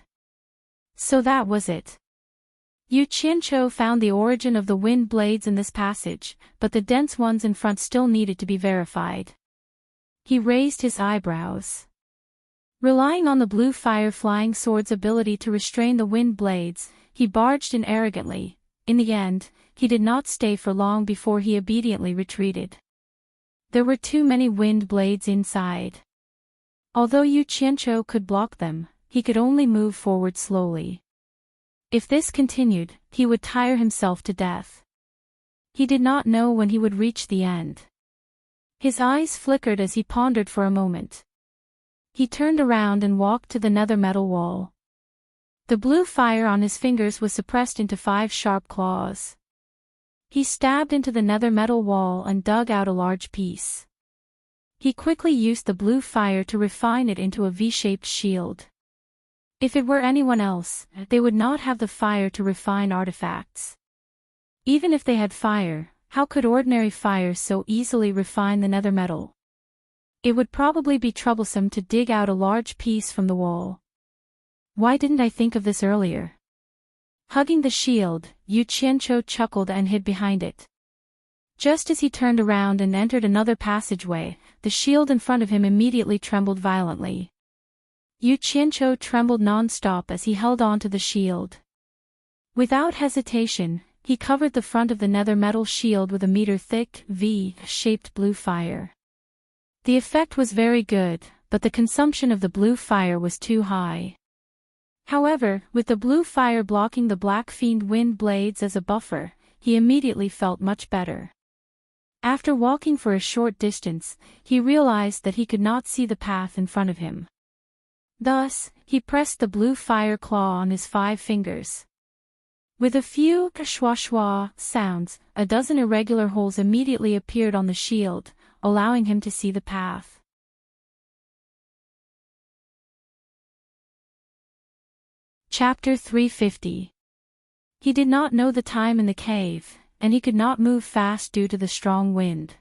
So that was it. Yu Qianqiu found the origin of the wind blades in this passage, but the dense ones in front still needed to be verified. He raised his eyebrows. Relying on the blue fire flying sword's ability to restrain the wind blades, he barged in arrogantly. In the end, he did not stay for long before he obediently retreated. There were too many wind blades inside. Although Yu Qianqiu could block them, he could only move forward slowly. If this continued, he would tire himself to death. He did not know when he would reach the end. His eyes flickered as he pondered for a moment. He turned around and walked to the nether metal wall. The blue fire on his fingers was suppressed into 5 sharp claws. He stabbed into the nether metal wall and dug out a large piece. He quickly used the blue fire to refine it into a V-shaped shield. If it were anyone else, they would not have the fire to refine artifacts. Even if they had fire, how could ordinary fire so easily refine the nether metal? It would probably be troublesome to dig out a large piece from the wall. Why didn't I think of this earlier? Hugging the shield, Yu Qianqiu chuckled and hid behind it. Just as he turned around and entered another passageway, the shield in front of him immediately trembled violently. Yu Qianqiu trembled non-stop as he held on to the shield. Without hesitation, he covered the front of the nether metal shield with a meter-thick, V-shaped blue fire. The effect was very good, but the consumption of the blue fire was too high. However, with the blue fire blocking the Black Fiend wind blades as a buffer, he immediately felt much better. After walking for a short distance, he realized that he could not see the path in front of him. Thus, he pressed the blue fire claw on his 5 fingers. With a few schwa-schwa sounds, a dozen irregular holes immediately appeared on the shield, allowing him to see the path. Chapter 350. He did not know the time in the cave, and he could not move fast due to the strong wind.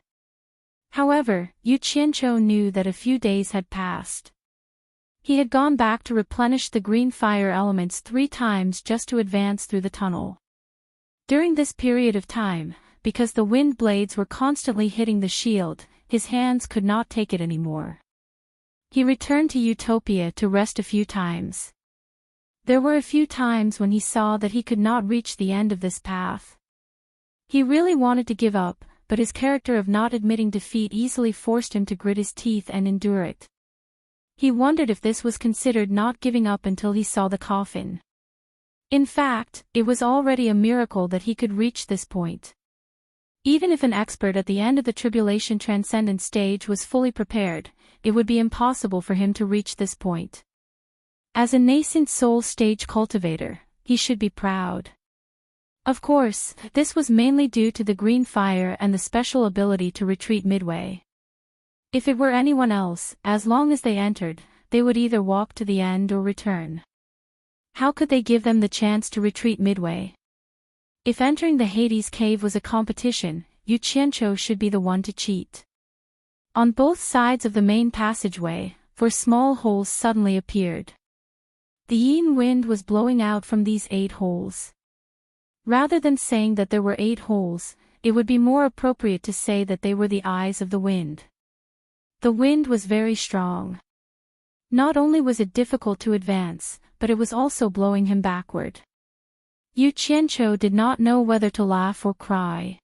However, Yu Qianqiu knew that a few days had passed. He had gone back to replenish the green fire elements 3 times just to advance through the tunnel. During this period of time, because the wind blades were constantly hitting the shield, his hands could not take it anymore. He returned to Utopia to rest a few times. There were a few times when he saw that he could not reach the end of this path. He really wanted to give up, but his character of not admitting defeat easily forced him to grit his teeth and endure it. He wondered if this was considered not giving up until he saw the coffin. In fact, it was already a miracle that he could reach this point. Even if an expert at the end of the Tribulation Transcendent stage was fully prepared, it would be impossible for him to reach this point. As a nascent soul stage cultivator, he should be proud. Of course, this was mainly due to the green fire and the special ability to retreat midway. If it were anyone else, as long as they entered, they would either walk to the end or return. How could they give them the chance to retreat midway? If entering the Hades cave was a competition, Yu Qianqiu should be the one to cheat. On both sides of the main passageway, 4 small holes suddenly appeared. The yin wind was blowing out from these 8 holes. Rather than saying that there were 8 holes, it would be more appropriate to say that they were the eyes of the wind. The wind was very strong. Not only was it difficult to advance, but it was also blowing him backward. Yu Qianqiu did not know whether to laugh or cry.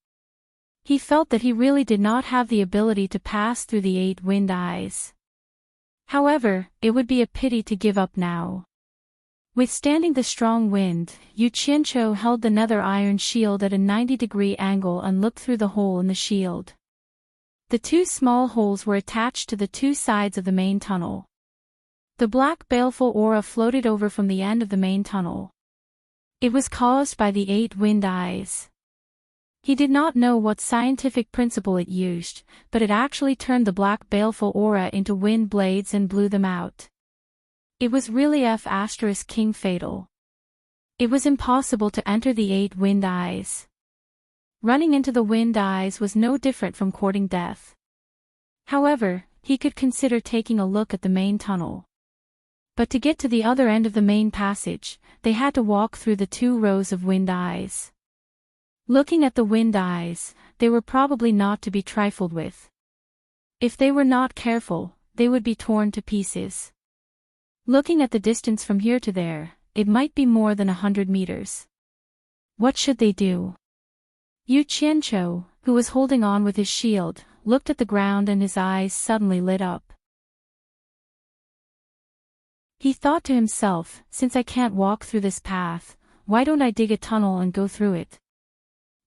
He felt that he really did not have the ability to pass through the 8 wind eyes. However, it would be a pity to give up now. Withstanding the strong wind, Yu Qianqiu held the nether iron shield at a 90-degree angle and looked through the hole in the shield. The 2 small holes were attached to the 2 sides of the main tunnel. The black baleful aura floated over from the end of the main tunnel. It was caused by the 8 wind eyes. He did not know what scientific principle it used, but it actually turned the black baleful aura into wind blades and blew them out. It was really F*King fatal. It was impossible to enter the 8 wind eyes. Running into the wind eyes was no different from courting death. However, he could consider taking a look at the main tunnel. But to get to the other end of the main passage, they had to walk through the 2 rows of wind eyes. Looking at the wind eyes, they were probably not to be trifled with. If they were not careful, they would be torn to pieces. Looking at the distance from here to there, it might be more than 100 meters. What should they do? Yu Qianqiu, who was holding on with his shield, looked at the ground and his eyes suddenly lit up. He thought to himself, since I can't walk through this path, why don't I dig a tunnel and go through it?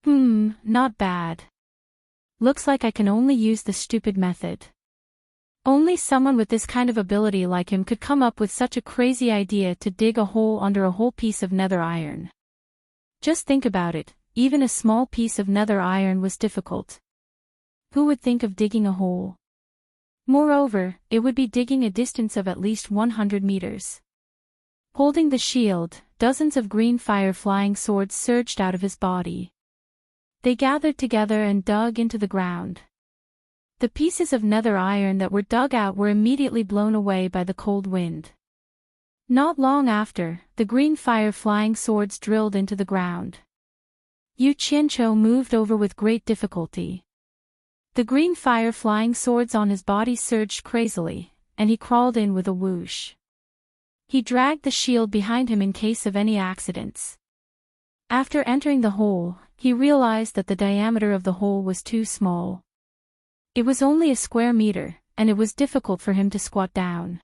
Not bad. Looks like I can only use the stupid method. Only someone with this kind of ability like him could come up with such a crazy idea to dig a hole under a whole piece of nether iron. Just think about it, even a small piece of nether iron was difficult. Who would think of digging a hole? Moreover, it would be digging a distance of at least 100 meters. Holding the shield, dozens of green fire flying swords surged out of his body. They gathered together and dug into the ground. The pieces of nether iron that were dug out were immediately blown away by the cold wind. Not long after, the green fire flying swords drilled into the ground. Yu Qianqiu moved over with great difficulty. The green fire flying swords on his body surged crazily, and he crawled in with a whoosh. He dragged the shield behind him in case of any accidents. After entering the hole, he realized that the diameter of the hole was too small. It was only a square meter, and it was difficult for him to squat down.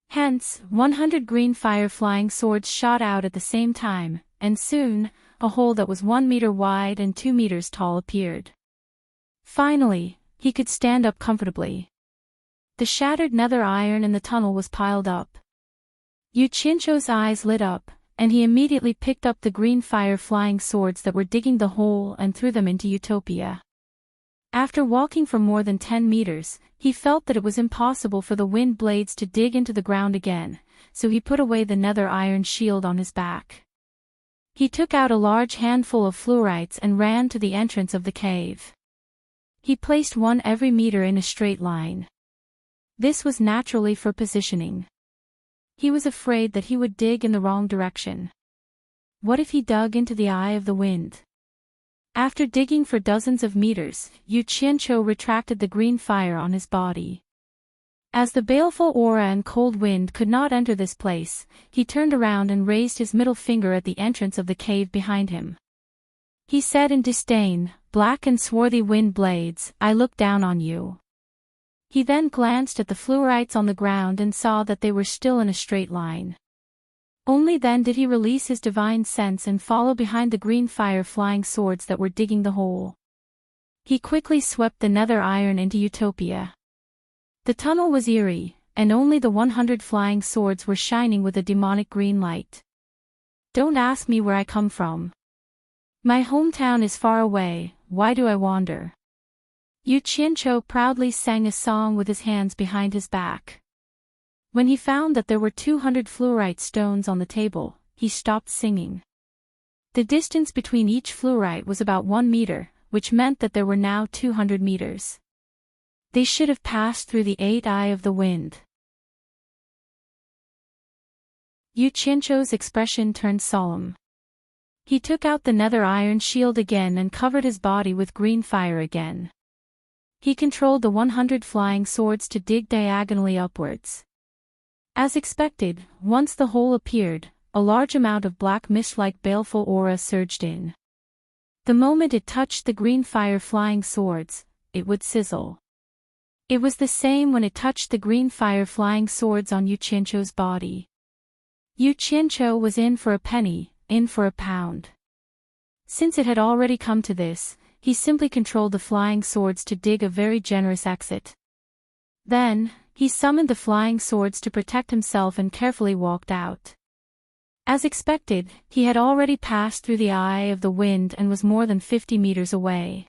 Hence, 100 green fire flying swords shot out at the same time, and soon, a hole that was 1 meter wide and 2 meters tall appeared. Finally, he could stand up comfortably. The shattered nether iron in the tunnel was piled up. Yu Qianqiu's eyes lit up, and he immediately picked up the green fire flying swords that were digging the hole and threw them into Utopia. After walking for more than 10 meters, he felt that it was impossible for the wind blades to dig into the ground again, so he put away the nether iron shield on his back. He took out a large handful of fluorites and ran to the entrance of the cave. He placed one every meter in a straight line. This was naturally for positioning. He was afraid that he would dig in the wrong direction. What if he dug into the eye of the wind? After digging for dozens of meters, Yu Qianqiu retracted the green fire on his body. As the baleful aura and cold wind could not enter this place, he turned around and raised his middle finger at the entrance of the cave behind him. He said in disdain, "Black and swarthy wind blades, I look down on you." He then glanced at the fluorites on the ground and saw that they were still in a straight line. Only then did he release his divine sense and follow behind the green fire flying swords that were digging the hole. He quickly swept the nether iron into Utopia. The tunnel was eerie, and only the 100 flying swords were shining with a demonic green light. Don't ask me where I come from. My hometown is far away, why do I wander? Yu Qianqiu proudly sang a song with his hands behind his back. When he found that there were 200 fluorite stones on the table, he stopped singing. The distance between each fluorite was about 1 meter, which meant that there were now 200 meters. They should have passed through the 8th eye of the wind. Yu Qianqiu's expression turned solemn. He took out the nether iron shield again and covered his body with green fire again. He controlled the 100 flying swords to dig diagonally upwards. As expected, once the hole appeared, a large amount of black mist-like baleful aura surged in. The moment it touched the green fire flying swords, it would sizzle. It was the same when it touched the green fire flying swords on Yu Qianqiu's body. Yu Qianqiu was in for a penny, in for a pound. Since it had already come to this, he simply controlled the flying swords to dig a very generous exit. Then, he summoned the flying swords to protect himself and carefully walked out. As expected, he had already passed through the eye of the wind and was more than 50 meters away.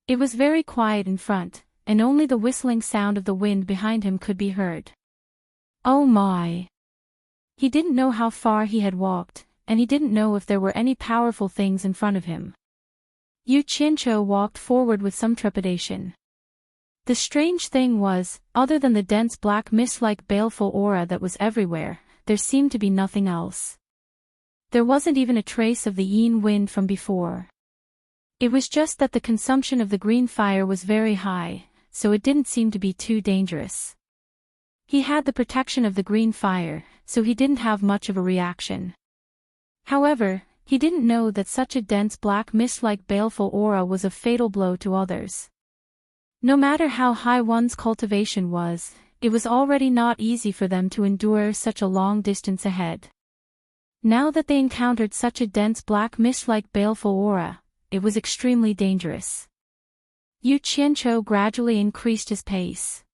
It was very quiet in front, and only the whistling sound of the wind behind him could be heard. Oh my! He didn't know how far he had walked, and he didn't know if there were any powerful things in front of him. Yu Qianqiu walked forward with some trepidation. The strange thing was, other than the dense black mist-like baleful aura that was everywhere, there seemed to be nothing else. There wasn't even a trace of the yin wind from before. It was just that the consumption of the green fire was very high, so it didn't seem to be too dangerous. He had the protection of the green fire, so he didn't have much of a reaction. However, he didn't know that such a dense black mist-like baleful aura was a fatal blow to others. No matter how high one's cultivation was, it was already not easy for them to endure such a long distance ahead. Now that they encountered such a dense black mist-like baleful aura, it was extremely dangerous. Yu Qianqiu gradually increased his pace.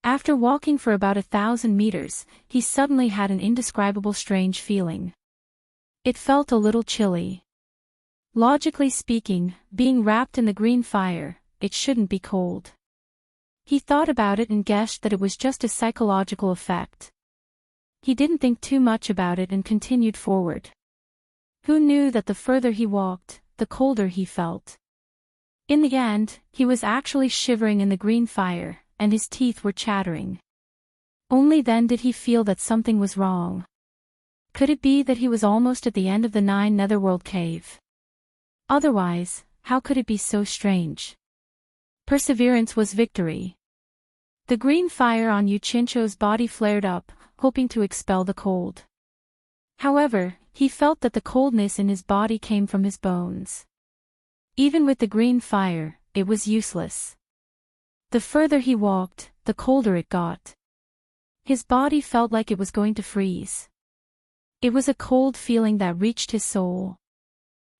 After walking for about 1,000 meters, he suddenly had an indescribable strange feeling. It felt a little chilly. Logically speaking, being wrapped in the green fire, it shouldn't be cold. He thought about it and guessed that it was just a psychological effect. He didn't think too much about it and continued forward. Who knew that the further he walked, the colder he felt. In the end, he was actually shivering in the green fire, and his teeth were chattering. Only then did he feel that something was wrong. Could it be that he was almost at the end of the 9 Netherworld cave? Otherwise, how could it be so strange? Perseverance was victory. The green fire on Yu Qianqiu's body flared up, hoping to expel the cold. However, he felt that the coldness in his body came from his bones. Even with the green fire, it was useless. The further he walked, the colder it got. His body felt like it was going to freeze. It was a cold feeling that reached his soul.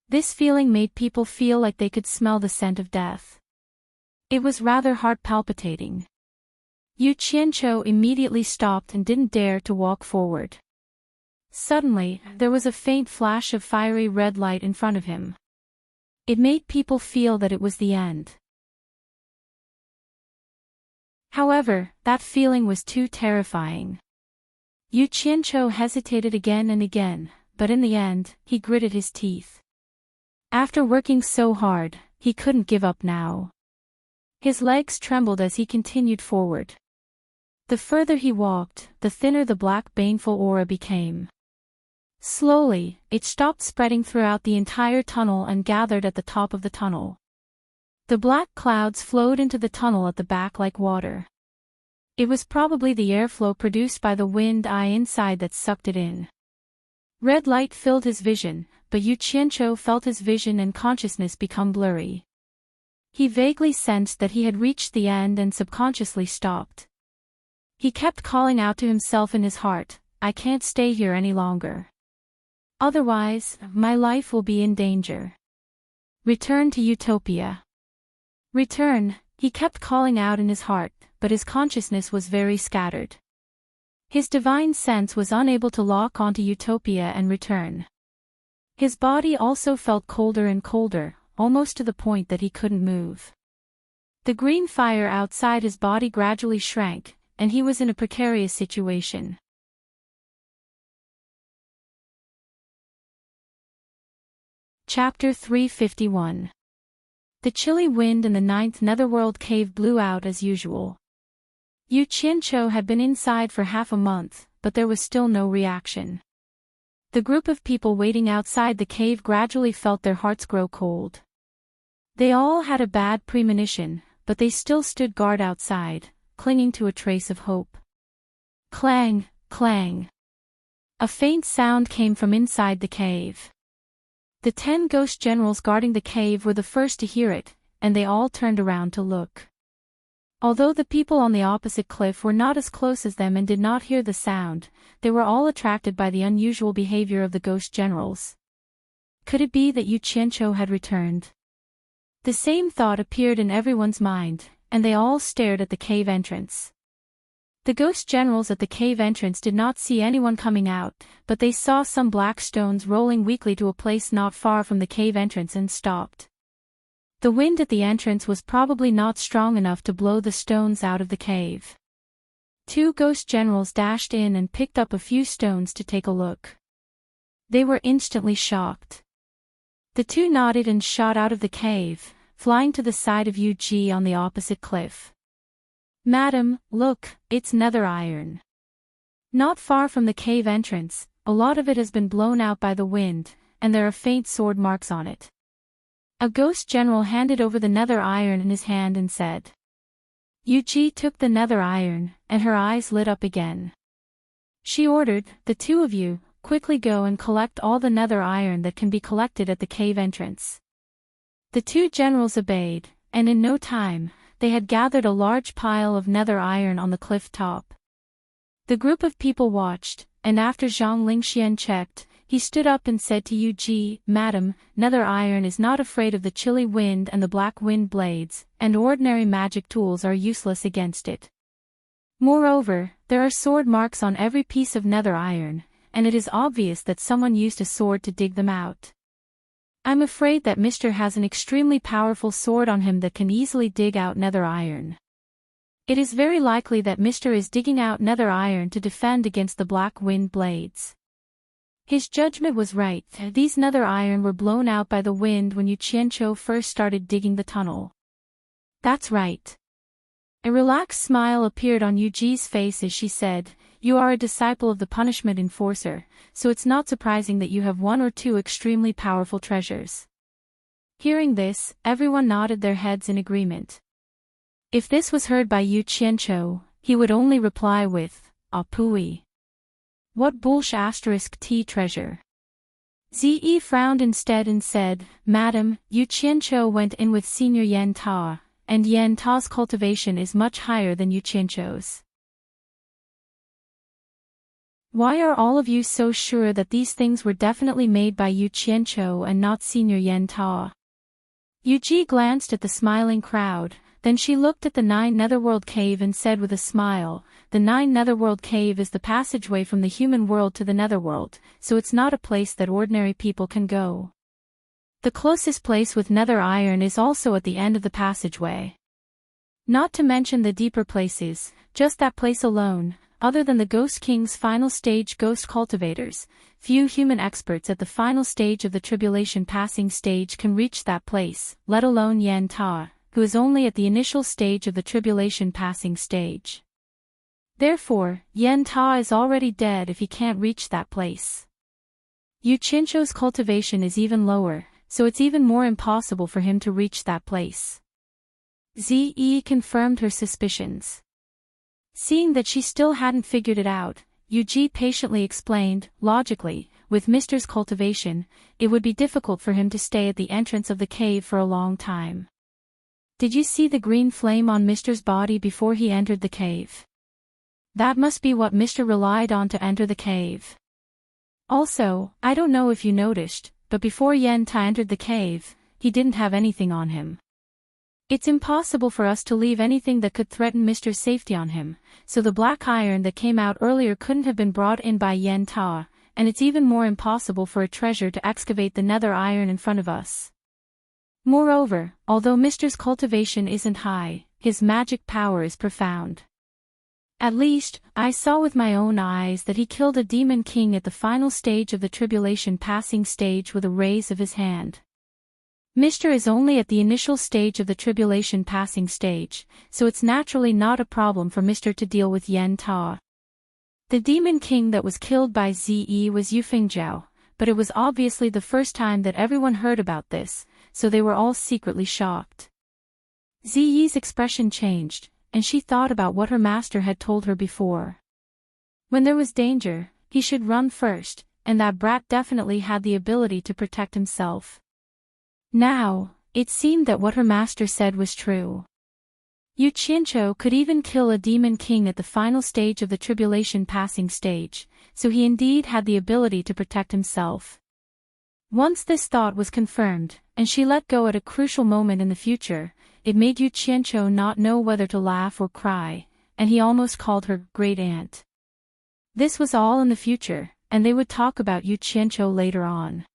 This feeling made people feel like they could smell the scent of death. It was rather heart-palpitating. Yu Qianqiu immediately stopped and didn't dare to walk forward. Suddenly, there was a faint flash of fiery red light in front of him. It made people feel that it was the end. However, that feeling was too terrifying. Yu Qianqiu hesitated again and again, but in the end, he gritted his teeth. After working so hard, he couldn't give up now. His legs trembled as he continued forward. The further he walked, the thinner the black baneful aura became. Slowly, it stopped spreading throughout the entire tunnel and gathered at the top of the tunnel. The black clouds flowed into the tunnel at the back like water. It was probably the airflow produced by the wind eye inside that sucked it in. Red light filled his vision, but Yu Qianqiu felt his vision and consciousness become blurry. He vaguely sensed that he had reached the end and subconsciously stopped. He kept calling out to himself in his heart, "I can't stay here any longer. Otherwise, my life will be in danger. Return to Utopia. Return," he kept calling out in his heart, but his consciousness was very scattered. His divine sense was unable to lock onto Utopia and return. His body also felt colder and colder, almost to the point that he couldn't move. The green fire outside his body gradually shrank, and he was in a precarious situation. Chapter 351. The chilly wind in the 9th netherworld cave blew out as usual. Yu Qianqiu had been inside for half a month, but there was still no reaction. The group of people waiting outside the cave gradually felt their hearts grow cold. They all had a bad premonition, but they still stood guard outside, clinging to a trace of hope. Clang, clang. A faint sound came from inside the cave. The 10 ghost generals guarding the cave were the first to hear it, and they all turned around to look. Although the people on the opposite cliff were not as close as them and did not hear the sound, they were all attracted by the unusual behavior of the ghost generals. Could it be that Yu Qianqiu had returned? The same thought appeared in everyone's mind, and they all stared at the cave entrance. The ghost generals at the cave entrance did not see anyone coming out, but they saw some black stones rolling weakly to a place not far from the cave entrance and stopped. The wind at the entrance was probably not strong enough to blow the stones out of the cave. 2 ghost generals dashed in and picked up a few stones to take a look. They were instantly shocked. The 2 nodded and shot out of the cave, flying to the side of Yu Ji on the opposite cliff. "Madam, look, it's nether iron." Not far from the cave entrance, a lot of it has been blown out by the wind, and there are faint sword marks on it. A ghost general handed over the nether iron in his hand and said. Yu Ji took the nether iron, and her eyes lit up again. She ordered, "The 2 of you, quickly go and collect all the nether iron that can be collected at the cave entrance." The 2 generals obeyed, and in no time, they had gathered a large pile of nether iron on the cliff top. The group of people watched, and after Zhang Lingxian checked, he stood up and said to Yu Ji, "Madam, nether iron is not afraid of the chilly wind and the black wind blades, and ordinary magic tools are useless against it. Moreover, there are sword marks on every piece of nether iron, and it is obvious that someone used a sword to dig them out. I'm afraid that Mr. has an extremely powerful sword on him that can easily dig out nether iron. It is very likely that Mr. is digging out nether iron to defend against the black wind blades." His judgment was right. These nether iron were blown out by the wind when Yu Qianqiu first started digging the tunnel. "That's right." A relaxed smile appeared on Yu Ji's face as she said, "You are a disciple of the punishment enforcer, so it's not surprising that you have 1 or 2 extremely powerful treasures." Hearing this, everyone nodded their heads in agreement. If this was heard by Yu Qianqiu, he would only reply with, "Ah pooey. What bullsh *t treasure?" Zi frowned instead and said, "Madam, Yu Qianqiu went in with Senior Yan Ta, and Yan Ta's cultivation is much higher than Yu Qianqiu's." "Why are all of you so sure that these things were definitely made by Yu Qianqiu and not Senior Yan Ta?" Yu Ji glanced at the smiling crowd, then she looked at the 9 netherworld cave and said with a smile, "The 9 netherworld cave is the passageway from the human world to the netherworld, so it's not a place that ordinary people can go. The closest place with nether iron is also at the end of the passageway. Not to mention the deeper places, just that place alone, other than the Ghost King's final stage ghost cultivators, few human experts at the final stage of the tribulation passing stage can reach that place, let alone Yan Ta, who is only at the initial stage of the tribulation passing stage. Therefore, Yan Ta is already dead if he can't reach that place. Yu Qianqiu's cultivation is even lower, so it's even more impossible for him to reach that place." Zi confirmed her suspicions. Seeing that she still hadn't figured it out, Yu Ji patiently explained, "Logically, with Mr.'s cultivation, it would be difficult for him to stay at the entrance of the cave for a long time. Did you see the green flame on Mr.'s body before he entered the cave? That must be what Mr. relied on to enter the cave. Also, I don't know if you noticed, but before Yan Ta entered the cave, he didn't have anything on him. It's impossible for us to leave anything that could threaten Mr.'s safety on him, so the black iron that came out earlier couldn't have been brought in by Yan Ta, and it's even more impossible for a treasure to excavate the nether iron in front of us." Moreover, although Mr.'s cultivation isn't high, his magic power is profound. At least, I saw with my own eyes that he killed a demon king at the final stage of the tribulation passing stage with a raise of his hand. Mr. is only at the initial stage of the tribulation passing stage, so it's naturally not a problem for Mr. to deal with Yen Ta. The demon king that was killed by Ze was Yufengjiao, but it was obviously the first time that everyone heard about this, so they were all secretly shocked. Ze's expression changed, and she thought about what her master had told her before. When there was danger, he should run first, and that brat definitely had the ability to protect himself. Now, it seemed that what her master said was true. Yu Qianqiu could even kill a demon king at the final stage of the tribulation passing stage, so he indeed had the ability to protect himself. Once this thought was confirmed, and she let go at a crucial moment in the future, it made Yu Qianqiu not know whether to laugh or cry, and he almost called her great aunt. This was all in the future, and they would talk about Yu Qianqiu later on.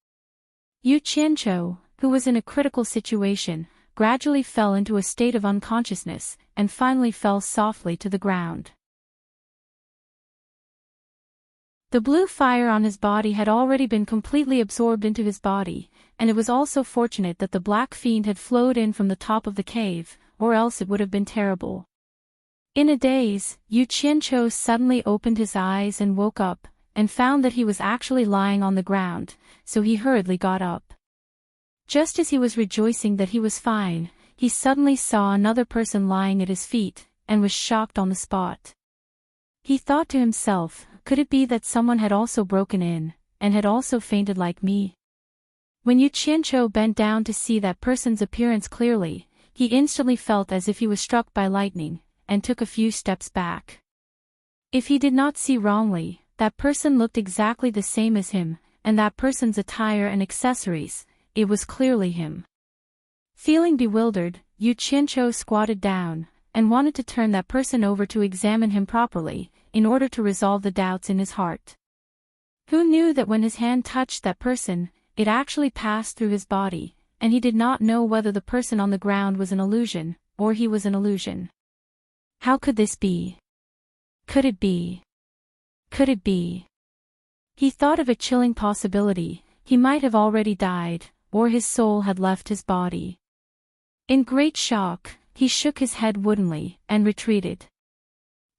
Yu Qianqiu, who was in a critical situation, gradually fell into a state of unconsciousness, and finally fell softly to the ground. The blue fire on his body had already been completely absorbed into his body, and it was also fortunate that the black fiend had flowed in from the top of the cave, or else it would have been terrible. In a daze, Yu Qianqiu suddenly opened his eyes and woke up, and found that he was actually lying on the ground, so he hurriedly got up. Just as he was rejoicing that he was fine, he suddenly saw another person lying at his feet, and was shocked on the spot. He thought to himself, could it be that someone had also broken in, and had also fainted like me? When Yu Qianqiu bent down to see that person's appearance clearly, he instantly felt as if he was struck by lightning, and took a few steps back. If he did not see wrongly, that person looked exactly the same as him, and that person's attire and accessories, it was clearly him. Feeling bewildered, Yu Qianqiu squatted down, and wanted to turn that person over to examine him properly, in order to resolve the doubts in his heart. Who knew that when his hand touched that person, it actually passed through his body, and he did not know whether the person on the ground was an illusion, or he was an illusion. How could this be? Could it be? Could it be? He thought of a chilling possibility: he might have already died, or his soul had left his body. In great shock, he shook his head woodenly, and retreated.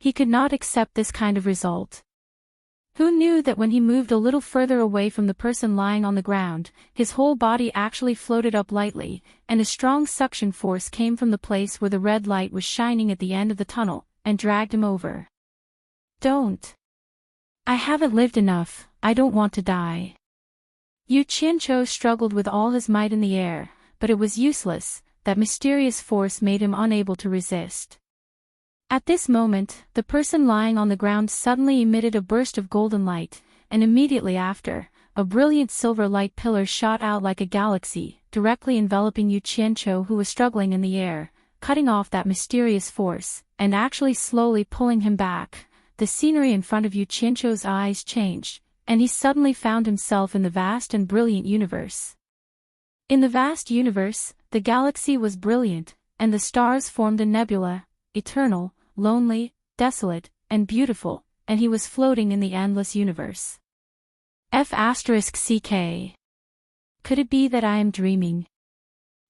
He could not accept this kind of result. Who knew that when he moved a little further away from the person lying on the ground, his whole body actually floated up lightly, and a strong suction force came from the place where the red light was shining at the end of the tunnel, and dragged him over. Don't. I haven't lived enough, I don't want to die. Yu Qianqiu struggled with all his might in the air, but it was useless. That mysterious force made him unable to resist. At this moment, the person lying on the ground suddenly emitted a burst of golden light, and immediately after, a brilliant silver light pillar shot out like a galaxy, directly enveloping Yu Qianqiu, who was struggling in the air, cutting off that mysterious force, and actually slowly pulling him back. The scenery in front of Yu Qianqiu's eyes changed, and he suddenly found himself in the vast and brilliant universe. In the vast universe, the galaxy was brilliant, and the stars formed a nebula, eternal, lonely, desolate, and beautiful, and he was floating in the endless universe. F***ck. Could it be that I am dreaming?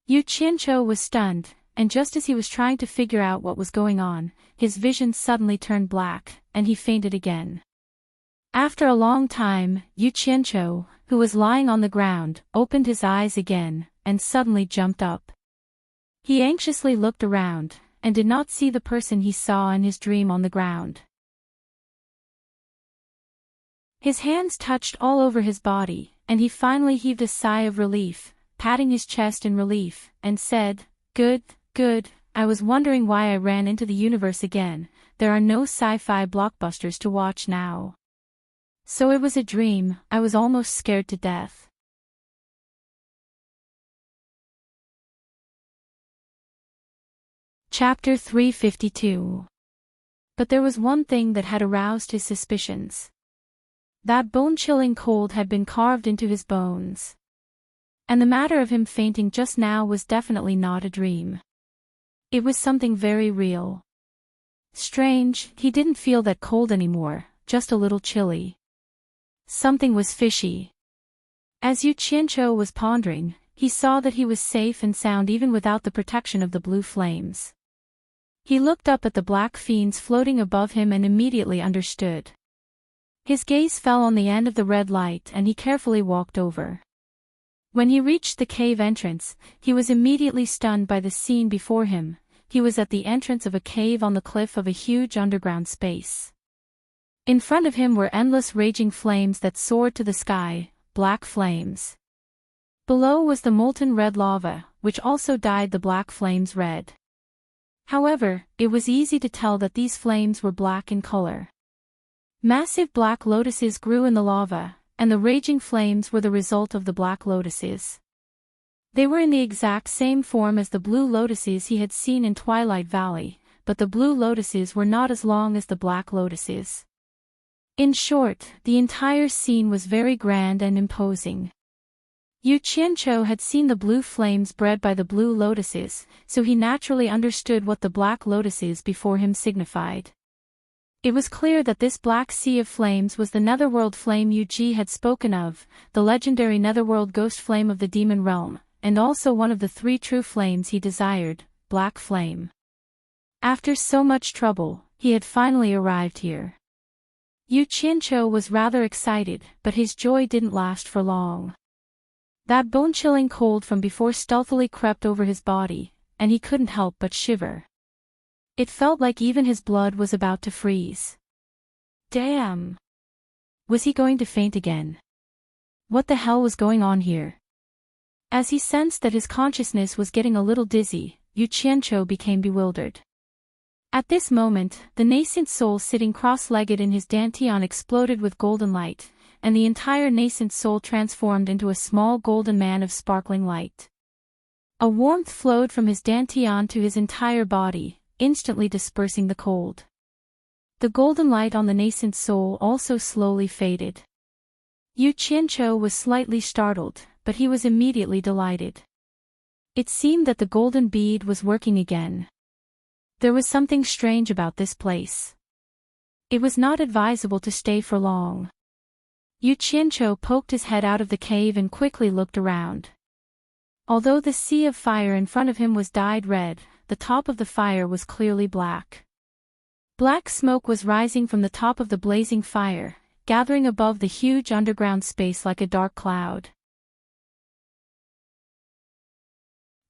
Yu Qianqiu was stunned, and just as he was trying to figure out what was going on, his vision suddenly turned black, and he fainted again. After a long time, Yu Qianqiu, who was lying on the ground, opened his eyes again, and suddenly jumped up. He anxiously looked around, and did not see the person he saw in his dream on the ground. His hands touched all over his body, and he finally heaved a sigh of relief, patting his chest in relief, and said, "Good, good, I was wondering why I ran into the universe again. There are no sci-fi blockbusters to watch now. So it was a dream, I was almost scared to death." Chapter 352. But there was one thing that had aroused his suspicions. That bone-chilling cold had been carved into his bones. And the matter of him fainting just now was definitely not a dream. It was something very real. Strange, he didn't feel that cold anymore, just a little chilly. Something was fishy. As Yu Qianqiu was pondering, he saw that he was safe and sound even without the protection of the blue flames. He looked up at the black fiends floating above him and immediately understood. His gaze fell on the end of the red light and he carefully walked over. When he reached the cave entrance, he was immediately stunned by the scene before him. He was at the entrance of a cave on the cliff of a huge underground space. In front of him were endless raging flames that soared to the sky, black flames. Below was the molten red lava, which also dyed the black flames red. However, it was easy to tell that these flames were black in color. Massive black lotuses grew in the lava, and the raging flames were the result of the black lotuses. They were in the exact same form as the blue lotuses he had seen in Twilight Valley, but the blue lotuses were not as long as the black lotuses. In short, the entire scene was very grand and imposing. Yu Qianqiu had seen the blue flames bred by the blue lotuses, so he naturally understood what the black lotuses before him signified. It was clear that this black sea of flames was the netherworld flame Yu Ji had spoken of, the legendary netherworld ghost flame of the demon realm, and also one of the three true flames he desired, black flame. After so much trouble, he had finally arrived here. Yu Qianqiu was rather excited, but his joy didn't last for long. That bone-chilling cold from before stealthily crept over his body, and he couldn't help but shiver. It felt like even his blood was about to freeze. Damn! Was he going to faint again? What the hell was going on here? As he sensed that his consciousness was getting a little dizzy, Yu Qianqiu became bewildered. At this moment, the nascent soul sitting cross-legged in his dantian exploded with golden light, and the entire nascent soul transformed into a small golden man of sparkling light. A warmth flowed from his dantian to his entire body, instantly dispersing the cold. The golden light on the nascent soul also slowly faded. Yu Qianqiu was slightly startled, but he was immediately delighted. It seemed that the golden bead was working again. There was something strange about this place. It was not advisable to stay for long. Yu Qianqiu poked his head out of the cave and quickly looked around. Although the sea of fire in front of him was dyed red, the top of the fire was clearly black. Black smoke was rising from the top of the blazing fire, gathering above the huge underground space like a dark cloud.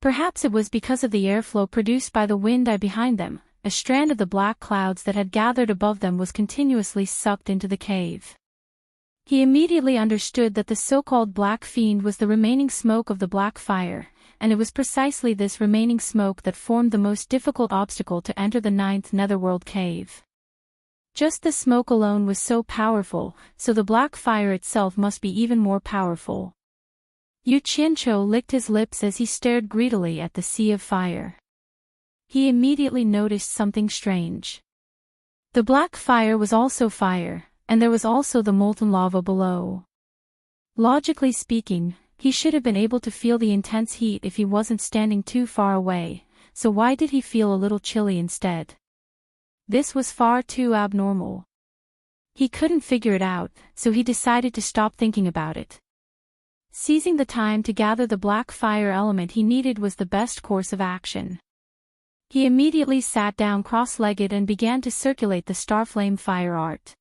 Perhaps it was because of the airflow produced by the wind behind them. A strand of the black clouds that had gathered above them was continuously sucked into the cave. He immediately understood that the so-called black fiend was the remaining smoke of the black fire, and it was precisely this remaining smoke that formed the most difficult obstacle to enter the 9th netherworld cave. Just the smoke alone was so powerful, so the black fire itself must be even more powerful. Yu Qianqiu licked his lips as he stared greedily at the sea of fire. He immediately noticed something strange. The black fire was also fire, and there was also the molten lava below. Logically speaking, he should have been able to feel the intense heat if he wasn't standing too far away, so why did he feel a little chilly instead? This was far too abnormal. He couldn't figure it out, so he decided to stop thinking about it. Seizing the time to gather the black fire element he needed was the best course of action. He immediately sat down cross-legged and began to circulate the Starflame fire art.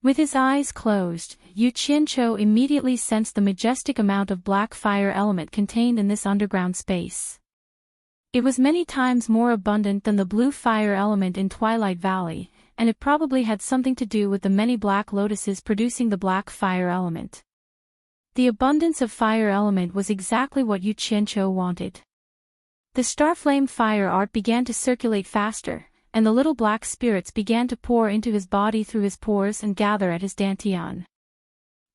With his eyes closed, Yu Qianqiu immediately sensed the majestic amount of black fire element contained in this underground space. It was many times more abundant than the blue fire element in Twilight Valley, and it probably had something to do with the many black lotuses producing the black fire element. The abundance of fire element was exactly what Yu Qianqiu wanted. The Starflame fire art began to circulate faster, and the little black spirits began to pour into his body through his pores and gather at his dantian.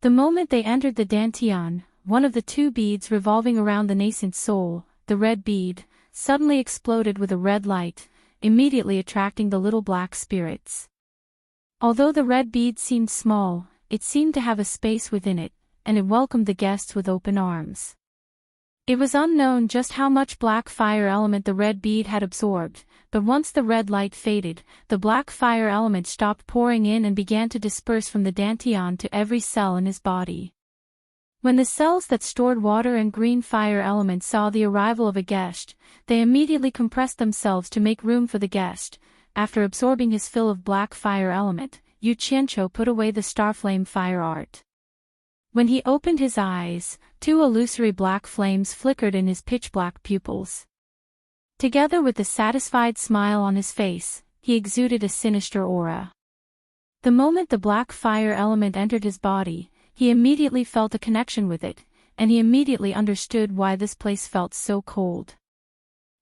The moment they entered the dantian, one of the two beads revolving around the nascent soul, the red bead, suddenly exploded with a red light, immediately attracting the little black spirits. Although the red bead seemed small, it seemed to have a space within it, and it welcomed the guests with open arms. It was unknown just how much black fire element the red bead had absorbed, but once the red light faded, the black fire element stopped pouring in and began to disperse from the dantian to every cell in his body. When the cells that stored water and green fire element saw the arrival of a guest, they immediately compressed themselves to make room for the guest. After absorbing his fill of black fire element, Yu Qianqiu put away the starflame fire art. When he opened his eyes, two illusory black flames flickered in his pitch-black pupils. Together with the satisfied smile on his face, he exuded a sinister aura. The moment the black fire element entered his body, he immediately felt a connection with it, and he immediately understood why this place felt so cold.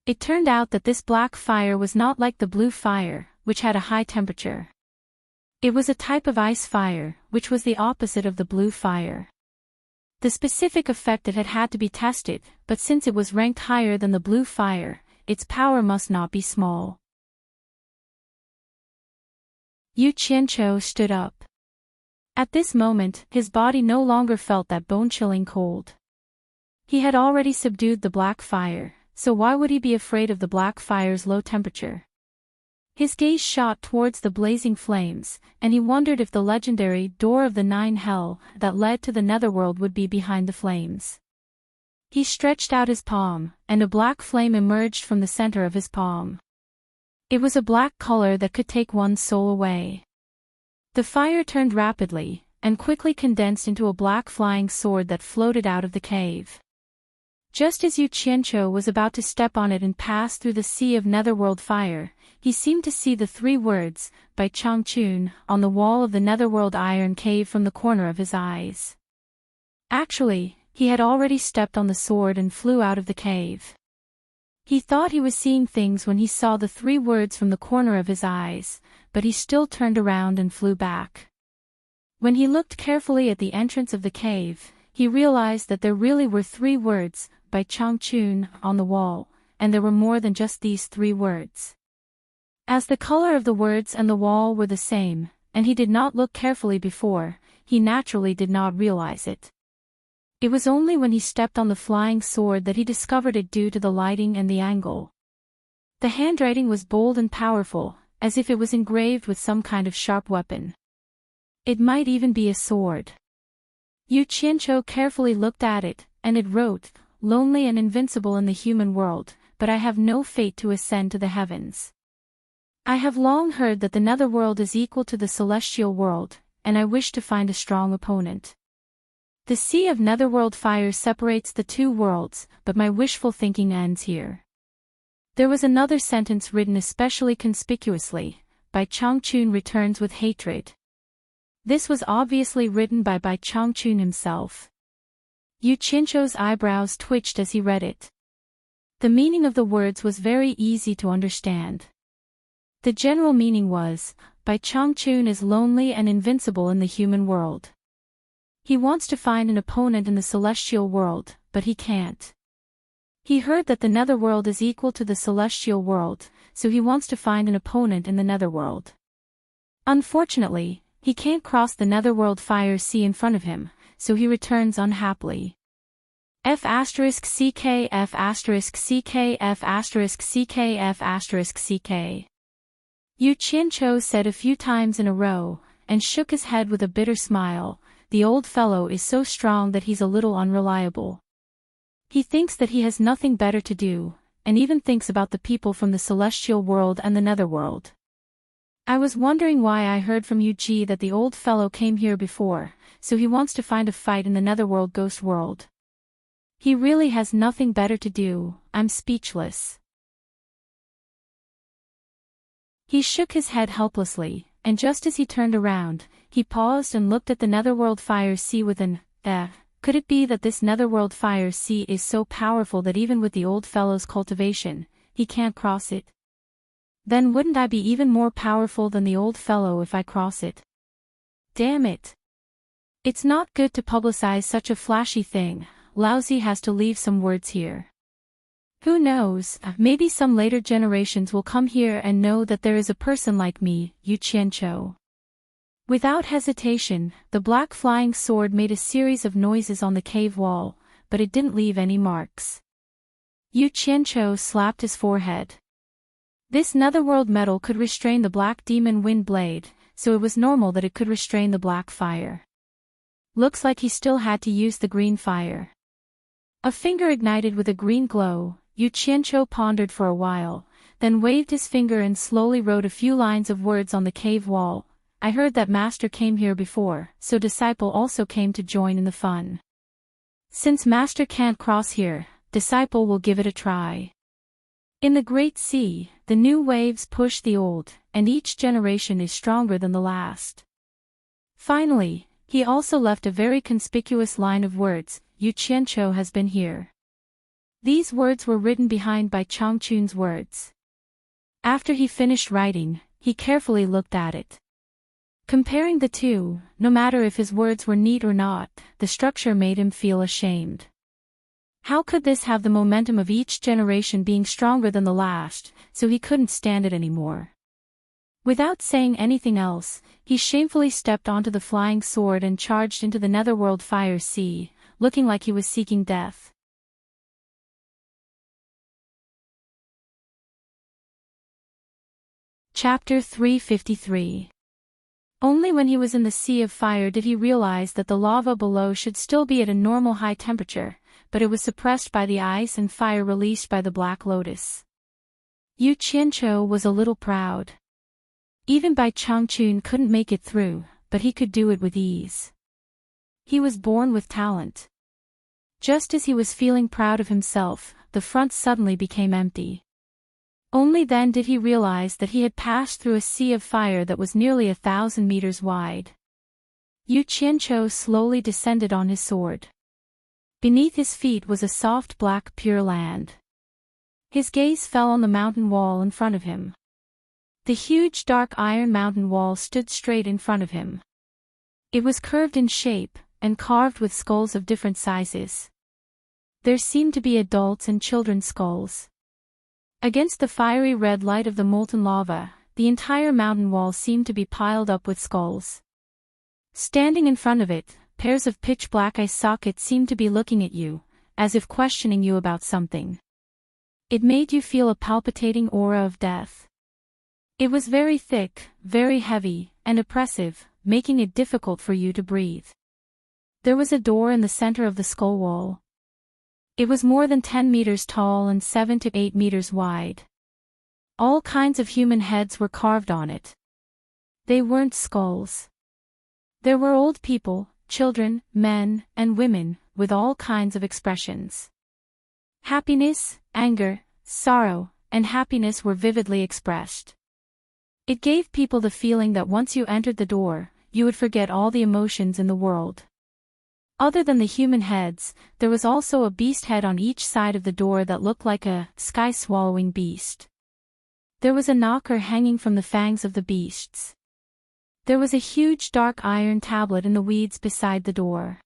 It turned out that this black fire was not like the blue fire, which had a high temperature. It was a type of ice fire, which was the opposite of the blue fire. The specific effect it had to be tested, but since it was ranked higher than the blue fire, its power must not be small. Yu Qianqiu stood up. At this moment, his body no longer felt that bone-chilling cold. He had already subdued the black fire, so why would he be afraid of the black fire's low temperature? His gaze shot towards the blazing flames, and he wondered if the legendary Door of the Nine Hell that led to the Netherworld would be behind the flames. He stretched out his palm, and a black flame emerged from the center of his palm. It was a black color that could take one's soul away. The fire turned rapidly, and quickly condensed into a black flying sword that floated out of the cave. Just as Yu Qianqiu was about to step on it and pass through the sea of netherworld fire, he seemed to see the three words, by Changchun, on the wall of the netherworld iron cave from the corner of his eyes. Actually, he had already stepped on the sword and flew out of the cave. He thought he was seeing things when he saw the three words from the corner of his eyes, but he still turned around and flew back. When he looked carefully at the entrance of the cave, he realized that there really were three words, by Changchun, on the wall, and there were more than just these three words. As the color of the words and the wall were the same, and he did not look carefully before, he naturally did not realize it. It was only when he stepped on the flying sword that he discovered it due to the lighting and the angle. The handwriting was bold and powerful, as if it was engraved with some kind of sharp weapon. It might even be a sword. Yu Qianqiu carefully looked at it, and it wrote, "Lonely and invincible in the human world, but I have no fate to ascend to the heavens. I have long heard that the netherworld is equal to the celestial world, and I wish to find a strong opponent. The sea of netherworld fire separates the two worlds, but my wishful thinking ends here." There was another sentence written especially conspicuously, by Changchun returns with hatred. This was obviously written by Changchun himself. Yu Qianqiu's eyebrows twitched as he read it. The meaning of the words was very easy to understand. The general meaning was, Bai Changchun is lonely and invincible in the human world. He wants to find an opponent in the celestial world, but he can't. He heard that the netherworld is equal to the celestial world, so he wants to find an opponent in the netherworld. Unfortunately, he can't cross the netherworld fire sea in front of him, so he returns unhappily. F***ck F***ck F***ck. Yu Qianqiu said a few times in a row, and shook his head with a bitter smile. The old fellow is so strong that he's a little unreliable. He thinks that he has nothing better to do, and even thinks about the people from the celestial world and the netherworld. I was wondering why I heard from Yu Ji that the old fellow came here before, so he wants to find a fight in the netherworld ghost world. He really has nothing better to do. I'm speechless. He shook his head helplessly, and just as he turned around, he paused and looked at the netherworld fire sea with an, could it be that this netherworld fire sea is so powerful that even with the old fellow's cultivation, he can't cross it? Then wouldn't I be even more powerful than the old fellow if I cross it? Damn it. It's not good to publicize such a flashy thing. Laozi has to leave some words here. Who knows, maybe some later generations will come here and know that there is a person like me, Yu Qianqiu. Without hesitation, the black flying sword made a series of noises on the cave wall, but it didn't leave any marks. Yu Qianqiu slapped his forehead. This netherworld metal could restrain the black demon wind blade, so it was normal that it could restrain the black fire. Looks like he still had to use the green fire. A finger ignited with a green glow. Yu Qianqiu pondered for a while, then waved his finger and slowly wrote a few lines of words on the cave wall. I heard that master came here before, so disciple also came to join in the fun. Since master can't cross here, disciple will give it a try. In the great sea, the new waves push the old, and each generation is stronger than the last. Finally, he also left a very conspicuous line of words, Yu Qianqiu has been here. These words were written behind by Changchun's words. After he finished writing, he carefully looked at it. Comparing the two, no matter if his words were neat or not, the structure made him feel ashamed. How could this have the momentum of each generation being stronger than the last, so he couldn't stand it anymore. Without saying anything else, he shamefully stepped onto the flying sword and charged into the netherworld fire sea, looking like he was seeking death. Chapter 353. Only when he was in the sea of fire did he realize that the lava below should still be at a normal high temperature, but it was suppressed by the ice and fire released by the Black Lotus. Yu Qianqiu was a little proud. Even Bai Changchun couldn't make it through, but he could do it with ease. He was born with talent. Just as he was feeling proud of himself, the front suddenly became empty. Only then did he realize that he had passed through a sea of fire that was nearly 1,000 meters wide. Yu Qianqiu slowly descended on his sword. Beneath his feet was a soft black pure land. His gaze fell on the mountain wall in front of him. The huge dark iron mountain wall stood straight in front of him. It was curved in shape, and carved with skulls of different sizes. There seemed to be adults and children's skulls. Against the fiery red light of the molten lava, the entire mountain wall seemed to be piled up with skulls. Standing in front of it, pairs of pitch-black eye sockets seemed to be looking at you, as if questioning you about something. It made you feel a palpitating aura of death. It was very thick, very heavy, and oppressive, making it difficult for you to breathe. There was a door in the center of the skull wall. It was more than 10 meters tall and 7 to 8 meters wide. All kinds of human heads were carved on it. They weren't skulls. There were old people, children, men, and women, with all kinds of expressions. Happiness, anger, sorrow, and happiness were vividly expressed. It gave people the feeling that once you entered the door, you would forget all the emotions in the world. Other than the human heads, there was also a beast head on each side of the door that looked like a sky-swallowing beast. There was a knocker hanging from the fangs of the beasts. There was a huge dark iron tablet in the weeds beside the door.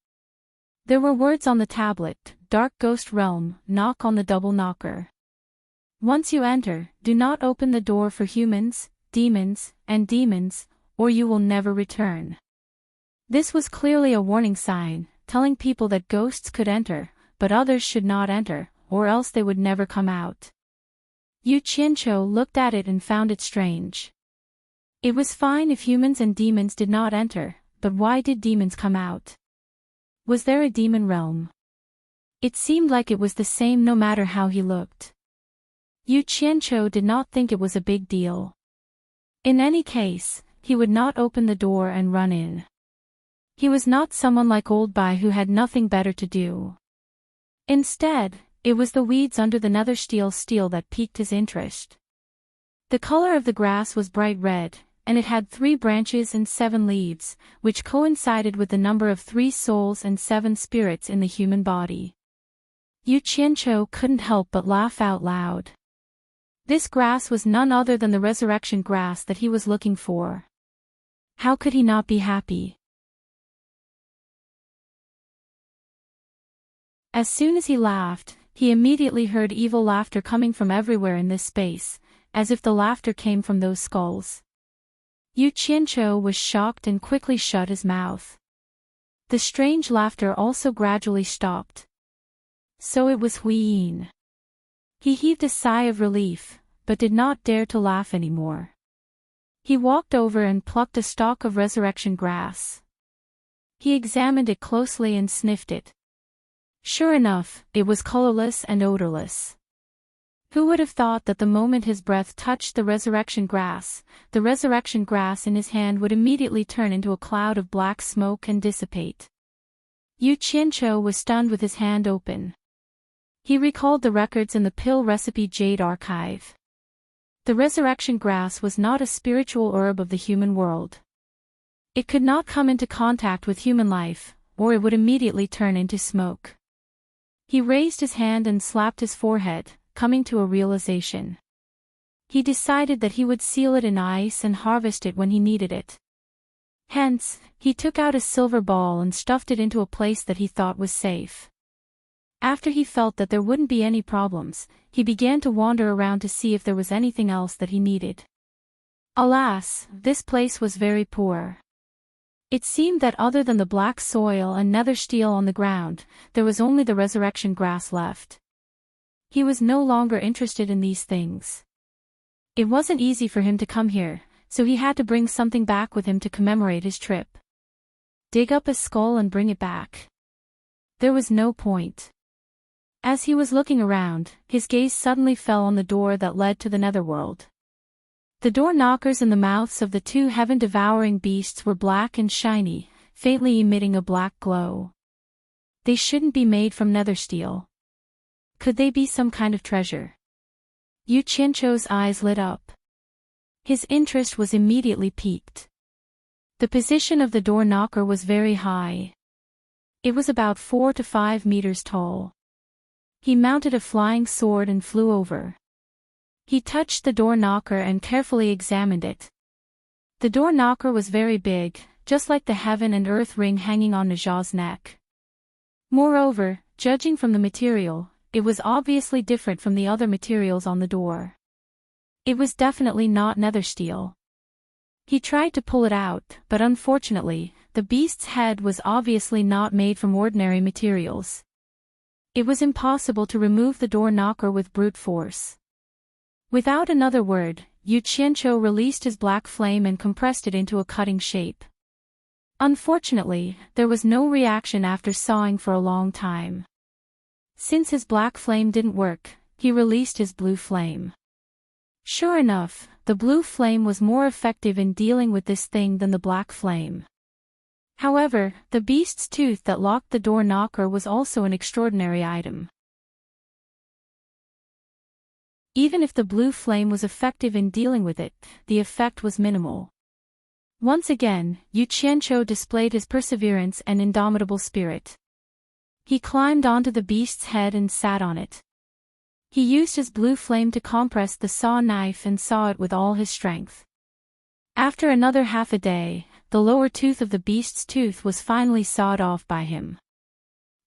There were words on the tablet, Dark Ghost Realm, knock on the double knocker. Once you enter, do not open the door for humans, demons, or you will never return. This was clearly a warning sign, telling people that ghosts could enter, but others should not enter, or else they would never come out. Yu Qianqiu looked at it and found it strange. It was fine if humans and demons did not enter, but why did demons come out? Was there a demon realm? It seemed like it was the same no matter how he looked. Yu Qianqiu did not think it was a big deal. In any case, he would not open the door and run in. He was not someone like Old Bai who had nothing better to do. Instead, it was the weeds under the nether steel that piqued his interest. The color of the grass was bright red, and it had 3 branches and 7 leaves, which coincided with the number of 3 souls and 7 spirits in the human body. Yu Qianqiu couldn't help but laugh out loud. This grass was none other than the resurrection grass that he was looking for. How could he not be happy? As soon as he laughed, he immediately heard evil laughter coming from everywhere in this space, as if the laughter came from those skulls. Yu Qianqiu was shocked and quickly shut his mouth. The strange laughter also gradually stopped. So it was Hui Yin. He heaved a sigh of relief, but did not dare to laugh anymore. He walked over and plucked a stalk of resurrection grass. He examined it closely and sniffed it. Sure enough, it was colorless and odorless. Who would have thought that the moment his breath touched the resurrection grass in his hand would immediately turn into a cloud of black smoke and dissipate? Yu Qianqiu was stunned with his hand open. He recalled the records in the pill recipe Jade archive. The resurrection grass was not a spiritual herb of the human world. It could not come into contact with human life, or it would immediately turn into smoke. He raised his hand and slapped his forehead, coming to a realization. He decided that he would seal it in ice and harvest it when he needed it. Hence, he took out a silver ball and stuffed it into a place that he thought was safe. After he felt that there wouldn't be any problems, he began to wander around to see if there was anything else that he needed. Alas, this place was very poor. It seemed that other than the black soil and nether steel on the ground, there was only the resurrection grass left. He was no longer interested in these things. It wasn't easy for him to come here, so he had to bring something back with him to commemorate his trip. Dig up a skull and bring it back. There was no point. As he was looking around, his gaze suddenly fell on the door that led to the netherworld. The door knockers in the mouths of the two heaven-devouring beasts were black and shiny, faintly emitting a black glow. They shouldn't be made from nether steel. Could they be some kind of treasure? Yu Qianqiu's eyes lit up. His interest was immediately piqued. The position of the door knocker was very high. It was about 4 to 5 meters tall. He mounted a flying sword and flew over. He touched the door knocker and carefully examined it. The door knocker was very big, just like the heaven and earth ring hanging on Naja's neck. Moreover, judging from the material, it was obviously different from the other materials on the door. It was definitely not nether steel. He tried to pull it out, but unfortunately, the beast's head was obviously not made from ordinary materials. It was impossible to remove the door knocker with brute force. Without another word, Yu Qianqiu released his black flame and compressed it into a cutting shape. Unfortunately, there was no reaction after sawing for a long time. Since his black flame didn't work, he released his blue flame. Sure enough, the blue flame was more effective in dealing with this thing than the black flame. However, the beast's tooth that locked the door knocker was also an extraordinary item. Even if the blue flame was effective in dealing with it, the effect was minimal. Once again, Yu Qianqiu displayed his perseverance and indomitable spirit. He climbed onto the beast's head and sat on it. He used his blue flame to compress the saw knife and saw it with all his strength. After another half a day, the lower tooth of the beast's tooth was finally sawed off by him.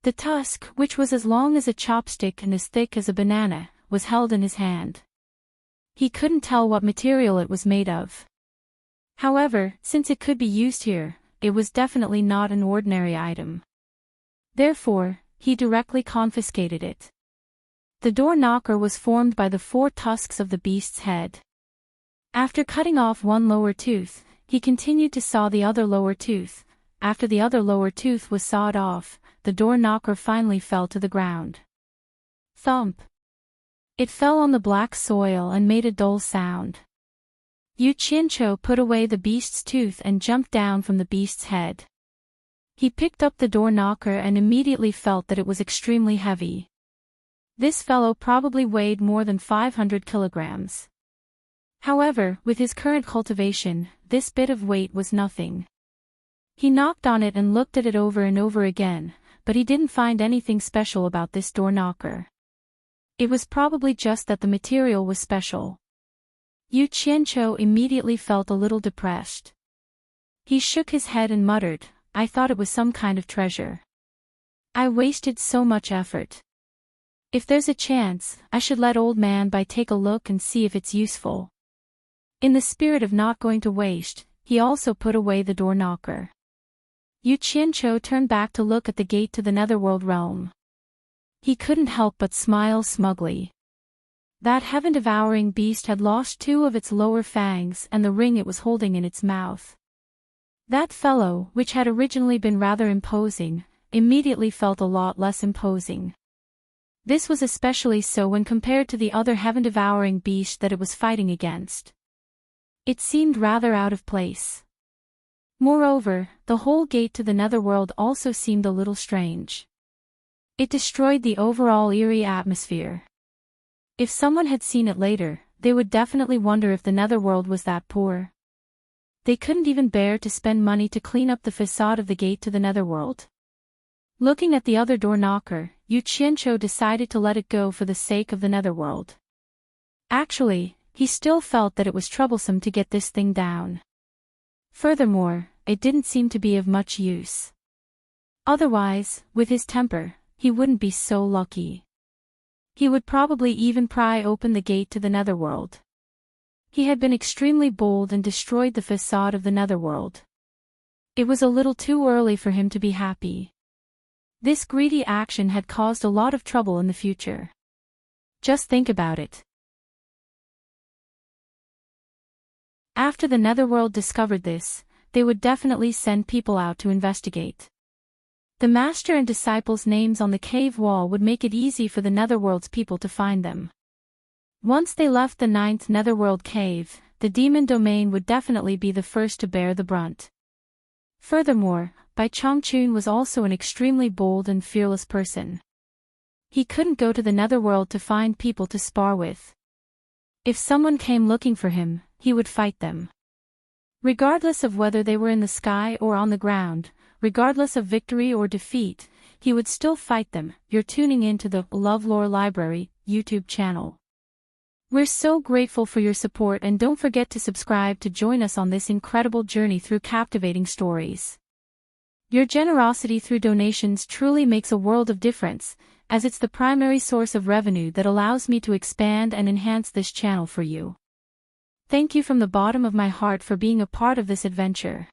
The tusk, which was as long as a chopstick and as thick as a banana, was held in his hand. He couldn't tell what material it was made of. However, since it could be used here, it was definitely not an ordinary item. Therefore, he directly confiscated it. The door knocker was formed by the 4 tusks of the beast's head. After cutting off one lower tooth, he continued to saw the other lower tooth. After the other lower tooth was sawed off, the door knocker finally fell to the ground. Thump! It fell on the black soil and made a dull sound. Yu Qianqiu put away the beast's tooth and jumped down from the beast's head. He picked up the door knocker and immediately felt that it was extremely heavy. This fellow probably weighed more than 500 kilograms. However, with his current cultivation, this bit of weight was nothing. He knocked on it and looked at it over and over again, but he didn't find anything special about this door knocker. It was probably just that the material was special. Yu Qianqiu immediately felt a little depressed. He shook his head and muttered, "I thought it was some kind of treasure. I wasted so much effort. If there's a chance, I should let old man Bai take a look and see if it's useful." In the spirit of not going to waste, he also put away the door knocker. Yu Qianqiu turned back to look at the gate to the netherworld realm. He couldn't help but smile smugly. That heaven-devouring beast had lost 2 of its lower fangs and the ring it was holding in its mouth. That fellow, which had originally been rather imposing, immediately felt a lot less imposing. This was especially so when compared to the other heaven-devouring beast that it was fighting against. It seemed rather out of place. Moreover, the whole gate to the netherworld also seemed a little strange. It destroyed the overall eerie atmosphere. If someone had seen it later, they would definitely wonder if the netherworld was that poor. They couldn't even bear to spend money to clean up the facade of the gate to the netherworld. Looking at the other door knocker, Yu Qianqiu decided to let it go for the sake of the netherworld. Actually, he still felt that it was troublesome to get this thing down. Furthermore, it didn't seem to be of much use. Otherwise, with his temper, he wouldn't be so lucky. He would probably even pry open the gate to the netherworld. He had been extremely bold and destroyed the facade of the netherworld. It was a little too early for him to be happy. This greedy action had caused a lot of trouble in the future. Just think about it. After the netherworld discovered this, they would definitely send people out to investigate. The master and disciples' names on the cave wall would make it easy for the netherworld's people to find them. Once they left the 9th netherworld cave, the demon domain would definitely be the first to bear the brunt. Furthermore, Bai Chongqun was also an extremely bold and fearless person. He couldn't go to the netherworld to find people to spar with. If someone came looking for him, he would fight them. Regardless of whether they were in the sky or on the ground, regardless of victory or defeat, he would still fight them. You're tuning into the LoveLore Library YouTube channel. We're so grateful for your support, and don't forget to subscribe to join us on this incredible journey through captivating stories. Your generosity through donations truly makes a world of difference, as it's the primary source of revenue that allows me to expand and enhance this channel for you. Thank you from the bottom of my heart for being a part of this adventure.